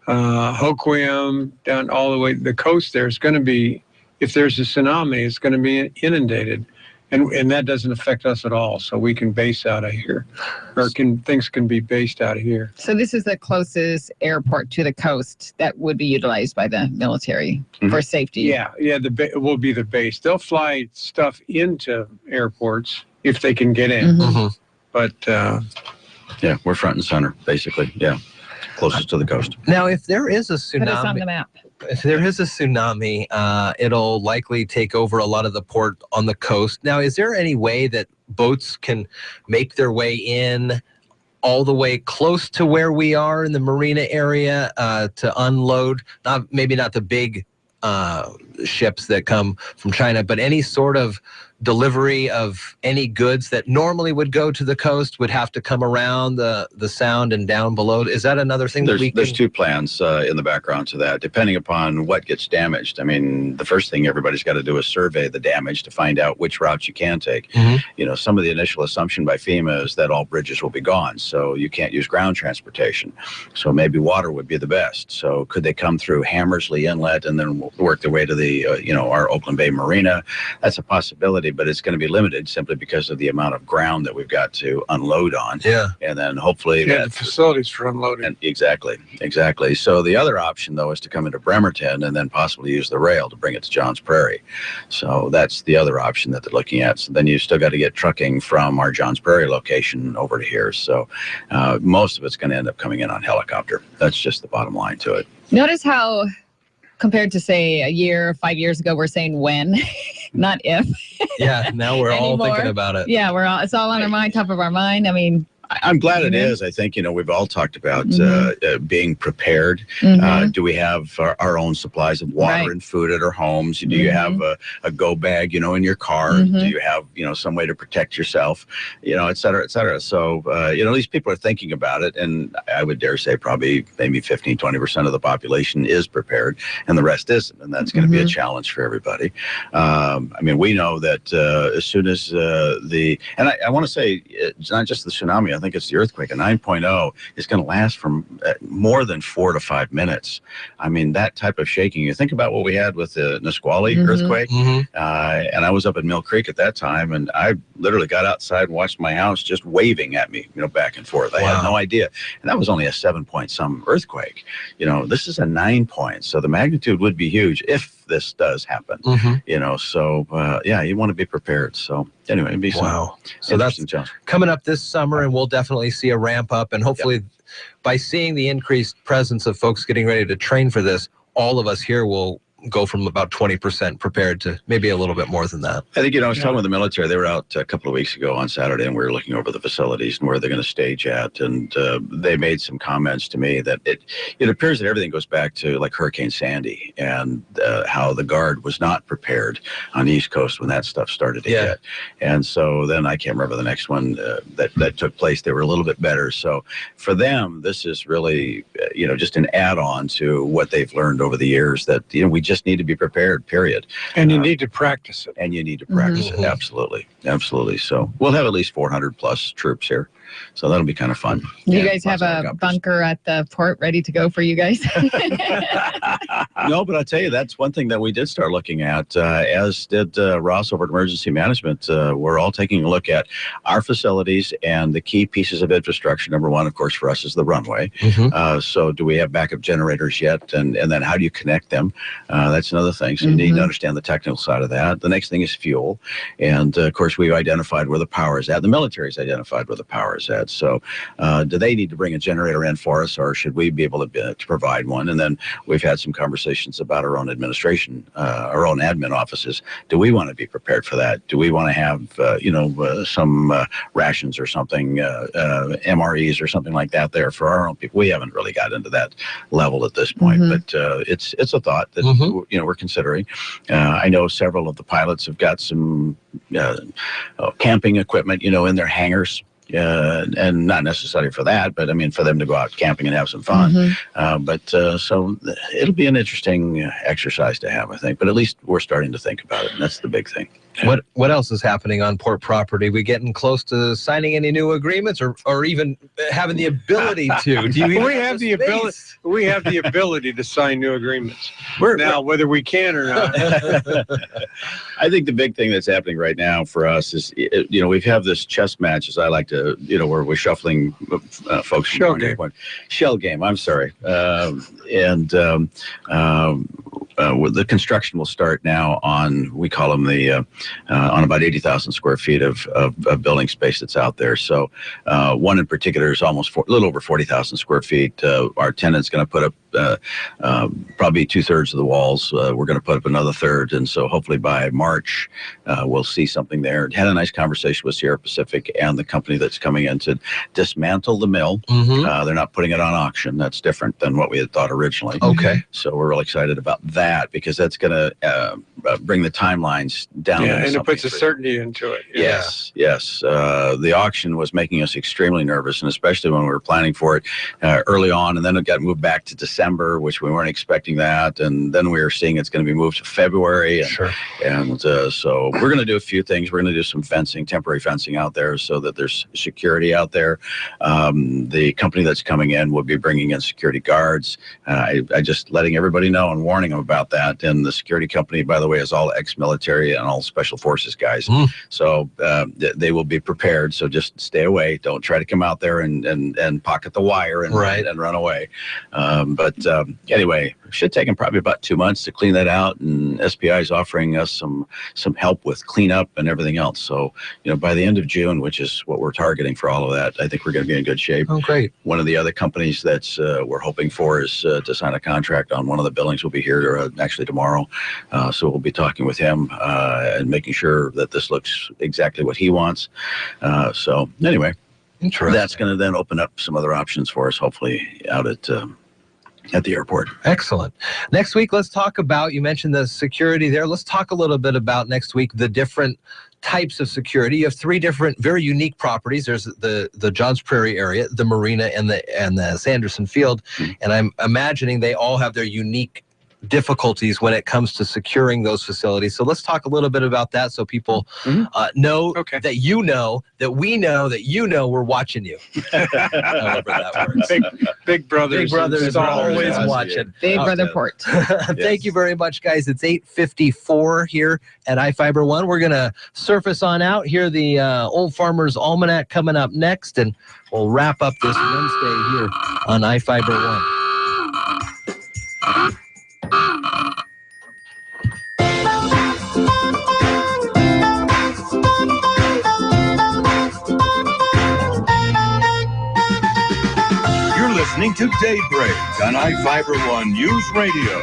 Hoquiam down all the way to the coast there is going to be, if there's a tsunami, it's going to be inundated. And that doesn't affect us at all. So we can base out of here, or things can be based out of here. So this is the closest airport to the coast that would be utilized by the military for safety. Yeah, it will be the base. They'll fly stuff into airports if they can get in. But yeah, we're front and center, basically. Yeah, closest to the coast. Now, if there is a tsunami, put us on the map. If there is a tsunami, it'll likely take over a lot of the port on the coast. Now, is there any way that boats can make their way in all the way close to where we are in the marina area to unload? Maybe not the big ships that come from China, but any sort of delivery of any goods that normally would go to the coast would have to come around the sound and down below. Is that another thing There's two plans in the background to that, depending upon what gets damaged. I mean, the first thing everybody's got to do is survey the damage to find out which routes you can take. Some of the initial assumption by FEMA is that all bridges will be gone, so you can't use ground transportation. So maybe water would be the best. So could they come through Hammersley Inlet and then work their way to the our Oakland Bay Marina? That's a possibility, but it's going to be limited simply because of the amount of ground that we've got to unload on. And then hopefully the facilities for unloading. And exactly. So the other option, though, is to come into Bremerton and then possibly use the rail to bring it to Johns Prairie. So that's the other option that they're looking at. So then you still got to get trucking from our Johns Prairie location over to here. So most of it's going to end up coming in on helicopter. That's just the bottom line to it. Notice how, compared to, say, 5 years ago, we're saying when, not if. Yeah, now we're all thinking about it. Yeah, it's all on our mind, top of our mind. I mean, I'm glad it is. I think, we've all talked about being prepared. Do we have our own supplies of water and food at our homes? Do you have a go bag, in your car? Do you have, some way to protect yourself, et cetera, et cetera. So, these people are thinking about it. And I would dare say probably maybe 15, 20% of the population is prepared and the rest isn't. And that's going to be a challenge for everybody. I mean, we know that as soon as and I want to say it's not just the tsunami. I think it's the earthquake. A 9.0 is going to last for more than 4 to 5 minutes. I mean, that type of shaking. You think about what we had with the Nisqually earthquake, and I was up at Mill Creek at that time, and I literally got outside and watched my house just waving at me, back and forth. I had no idea. And that was only a 7-point-some earthquake. This is a 9-point, so the magnitude would be huge if this does happen. So you want to be prepared. So anyway, it'd be so that's coming up this summer, and we'll definitely see a ramp up, and hopefully by seeing the increased presence of folks getting ready to train for this, all of us here will go from about 20% prepared to maybe a little bit more than that. I think, I was talking with the military. They were out a couple of weeks ago on Saturday, and we were looking over the facilities and where they're going to stage at. And they made some comments to me that it appears that everything goes back to like Hurricane Sandy and how the Guard was not prepared on the East Coast when that stuff started to hit. And so then I can't remember the next one that took place. They were a little bit better. So for them, this is really, just an add-on to what they've learned over the years that, we just need to be prepared, period. And you need to practice it. And you need to practice it. Absolutely. Absolutely. So we'll have at least 400 plus troops here. So that'll be kind of fun. Do you guys have a bunker at the port ready to go for you guys? No, but I'll tell you, that's one thing that we did start looking at, as did Ross over at Emergency Management. We're all taking a look at our facilities and the key pieces of infrastructure. Number one, of course, for us is the runway. So do we have backup generators yet? And then how do you connect them? That's another thing. So you need to understand the technical side of that. The next thing is fuel. And, of course, we've identified where the power is at. The military's identified where the power is at. So do they need to bring a generator in for us, or should we be able to provide one? And then we've had some conversations about our own administration, our own admin offices. Do we want to be prepared for that? Do we want to have, some rations or something, MREs or something like that there for our own people? We haven't really got into that level at this point, but it's a thought that, we're considering. I know several of the pilots have got some camping equipment, in their hangars. And not necessarily for that, but I mean, for them to go out camping and have some fun. So it'll be an interesting exercise to have, I think, but at least we're starting to think about it. And that's the big thing. What else is happening on port property? We getting close to signing any new agreements or even having the ability to? Do you we have the ability. We have the ability to sign new agreements. Whether we can or not. I think the big thing that's happening right now for us is, we have this chess match, as I like to, where we're shuffling folks. Shell game. I'm sorry. The construction will start now on, we call them on about 80,000 square feet of building space that's out there. So one in particular is almost a little over 40,000 square feet. Our tenant's going to put up probably 2/3 of the walls. We're going to put up another third. And so hopefully by March, we'll see something there. Had a nice conversation with Sierra Pacific and the company that's coming in to dismantle the mill. They're not putting it on auction. That's different than what we had thought originally. Okay. So we're really excited about that because that's going to bring the timelines down. Yeah, and it puts a certainty into it. Yes. The auction was making us extremely nervous, and especially when we were planning for it early on, and then it got moved back to December, which we weren't expecting that, and then we were seeing it's going to be moved to February. And so we're going to do a few things. We're going to do some fencing, temporary fencing out there so that there's security out there. The company that's coming in will be bringing in security guards. I just letting everybody know and warning them about that. And the security company, by the way, is all ex-military and all special forces guys. So they will be prepared. So just stay away. Don't try to come out there and pocket the wire and run away. Anyway, it should take them probably about 2 months to clean that out. And SPI is offering us some help with cleanup and everything else. So, by the end of June, which is what we're targeting for all of that, I think we're going to be in good shape. Oh, great. One of the other companies that's we're hoping for is to sign a contract on one of the buildings. Will be here actually tomorrow. So we'll be talking with him and making sure that this looks exactly what he wants. So anyway, that's going to then open up some other options for us, hopefully out at the airport. Excellent. Next week, let's talk about, you mentioned the security there. Let's talk a little bit about next week, the different types of security. You have 3 different, very unique properties. There's the Johns Prairie area, the Marina, and the Sanderson Field. And I'm imagining they all have their unique difficulties when it comes to securing those facilities. So let's talk a little bit about that so people know that you know, that we know, that we're watching you. However that works. Big brothers. Big brothers are always watching. Big Brother Port. Thank you very much, guys. It's 8:54 here at iFIBER One. We're going to surface on out, hear the Old Farmer's Almanac coming up next, and we'll wrap up this Wednesday here on iFIBER One. You're listening to Daybreak on iFIBER One News Radio.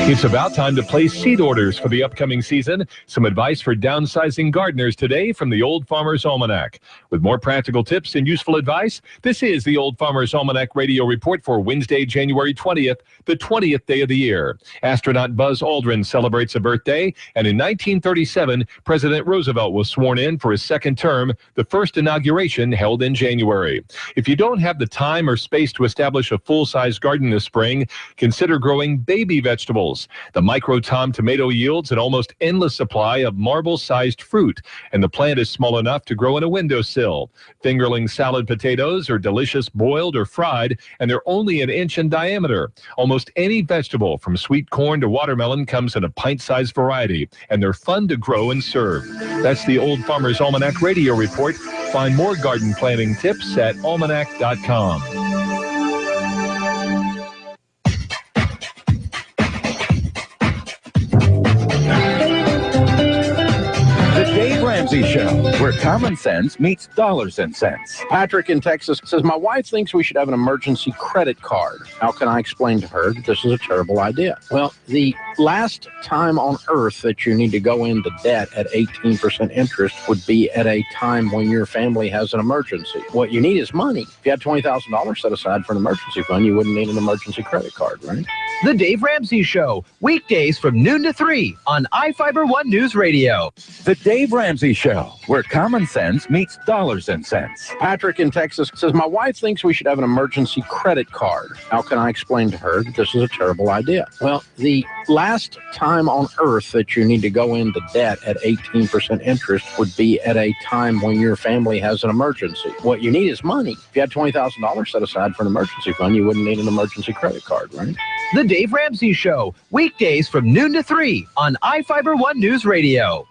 It's about time to place seed orders for the upcoming season. Some advice for downsizing gardeners today from the Old Farmer's Almanac. With more practical tips and useful advice, this is the Old Farmer's Almanac radio report for Wednesday, January 20th, the 20th day of the year. Astronaut Buzz Aldrin celebrates a birthday, and in 1937, President Roosevelt was sworn in for his second term, the first inauguration held in January. If you don't have the time or space to establish a full-size garden this spring, consider growing baby vegetables. The Micro Tom tomato yields an almost endless supply of marble-sized fruit, and the plant is small enough to grow in a windowsill. Fingerling salad potatoes are delicious boiled or fried, and they're only an inch in diameter. Almost any vegetable, from sweet corn to watermelon, comes in a pint-sized variety, and they're fun to grow and serve. That's the Old Farmer's Almanac radio report. Find more garden planting tips at almanac.com. Dave Ramsey Show, where common sense meets dollars and cents. Patrick in Texas says, my wife thinks we should have an emergency credit card. How can I explain to her that this is a terrible idea? Well, the last time on earth that you need to go into debt at 18% interest would be at a time when your family has an emergency. What you need is money. If you had $20,000 set aside for an emergency fund, you wouldn't need an emergency credit card, right? The Dave Ramsey Show, weekdays from noon to 3 on iFIBER ONE Newsradio. The Dave Ramsey Show, where common sense meets dollars and cents. Patrick in Texas says, my wife thinks we should have an emergency credit card. How can I explain to her that this is a terrible idea? Well, the last time on earth that you need to go into debt at 18% interest would be at a time when your family has an emergency. What you need is money. If you had $20,000 set aside for an emergency fund, you wouldn't need an emergency credit card, right? The Dave Ramsey Show, weekdays from noon to 3 on iFIBER ONE Newsradio.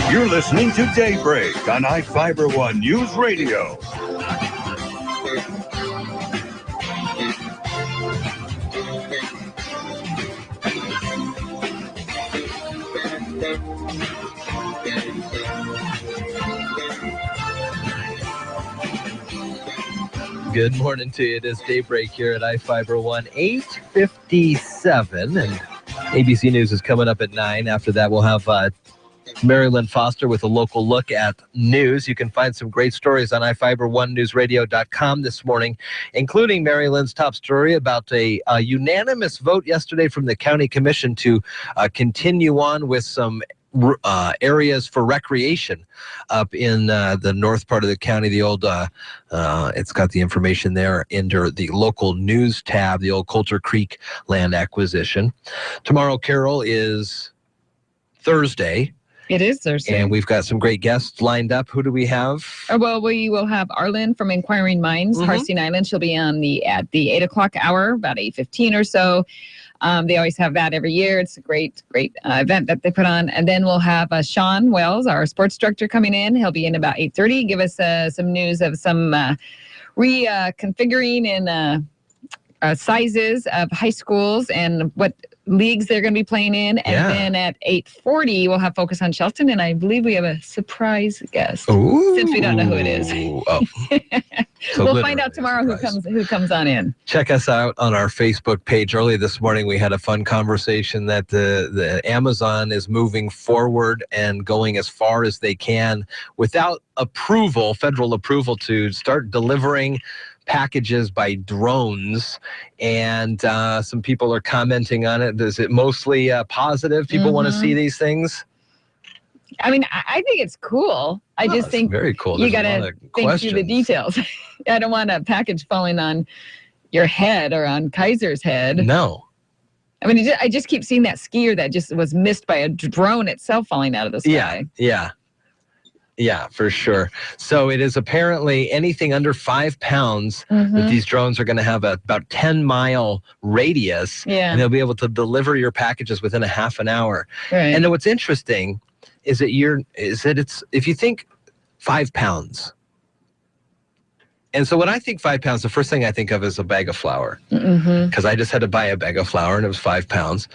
You're listening to Daybreak on iFIBER ONE News Radio. Good morning to you. It is Daybreak here at iFIBER ONE, 8:57, and ABC News is coming up at 9. After that, we'll have Marilyn Foster with a local look at news. You can find some great stories on iFiber1newsradio.com this morning, including Marilyn's top story about a unanimous vote yesterday from the county commission to continue on with some areas for recreation up in the north part of the county. The old, it's got the information there under the local news tab, the old Coulter Creek land acquisition. Tomorrow, Carol, is Thursday. It is Thursday. And we've got some great guests lined up. Who do we have? Well, we will have Arlen from Inquiring Minds, Harsteen Island. She'll be on at the 8 o'clock hour, about 8:15 or so. They always have that every year. It's a great event that they put on. And then we'll have Sean Wells, our sports director, coming in. He'll be in about 8:30. Give us some news of some reconfiguring and sizes of high schools and what leagues they're going to be playing in. And then at 8:40, we'll have Focus on Shelton. And I believe we have a surprise guest. Ooh. Since we don't know who it is. Oh. So we'll find out tomorrow who comes on in. Check us out on our Facebook page. Early this morning, we had a fun conversation that the Amazon is moving forward and going as far as they can without approval, federal approval, to start delivering packages by drones, and some people are commenting on it. Is it mostly positive? People want to see these things? I mean, I think it's cool. I just think very cool. You got to think through the details. I don't want a package falling on your head or on Kaiser's head. No. I mean, I just keep seeing that skier that just was missed by a drone itself falling out of the sky. Yeah, for sure. So it is apparently anything under 5 pounds that these drones are going to have about 10-mile radius, and they'll be able to deliver your packages within a half an hour. Right. And then what's interesting is that if you think 5 pounds, and so when I think 5 pounds, the first thing I think of is a bag of flour, because I just had to buy a bag of flour and it was 5 pounds,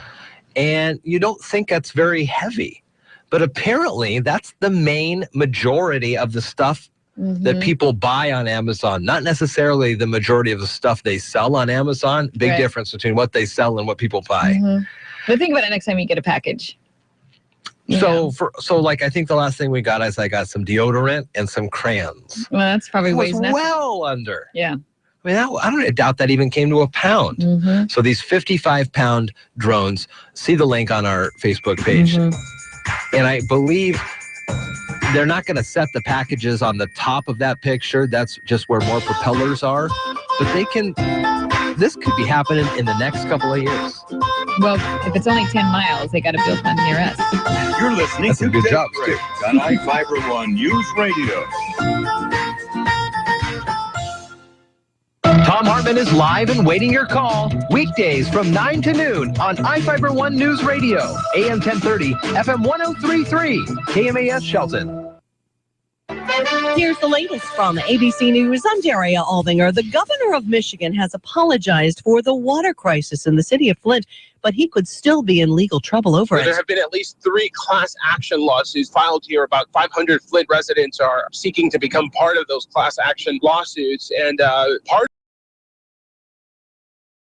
and you don't think that's very heavy. But apparently, that's the main majority of the stuff that people buy on Amazon, not necessarily the majority of the stuff they sell on Amazon. Big difference between what they sell and what people buy. But think about it next time you get a package. So like I think the last thing we got is I got some deodorant and some crayons. Well, that's probably was weighs nothing. well under. Yeah. I mean, I doubt that even came to a pound. So these 55-pound drones, see the link on our Facebook page. And I believe they're not going to set the packages on the top of that picture. That's just where more propellers are. But this could be happening in the next couple of years. Well, if it's only 10 miles, they got to build one near us. You're listening to Daybreak on iFIBER One News Radio. Tom Hartman is live and waiting your call. Weekdays from 9 to noon on iFIBER One News Radio, AM 1030, FM 1033, KMAS Shelton. Here's the latest from ABC News. I'm Daria Alvinger. The governor of Michigan has apologized for the water crisis in the city of Flint, but he could still be in legal trouble over it. There have been at least 3 class action lawsuits filed here. About 500 Flint residents are seeking to become part of those class action lawsuits. And part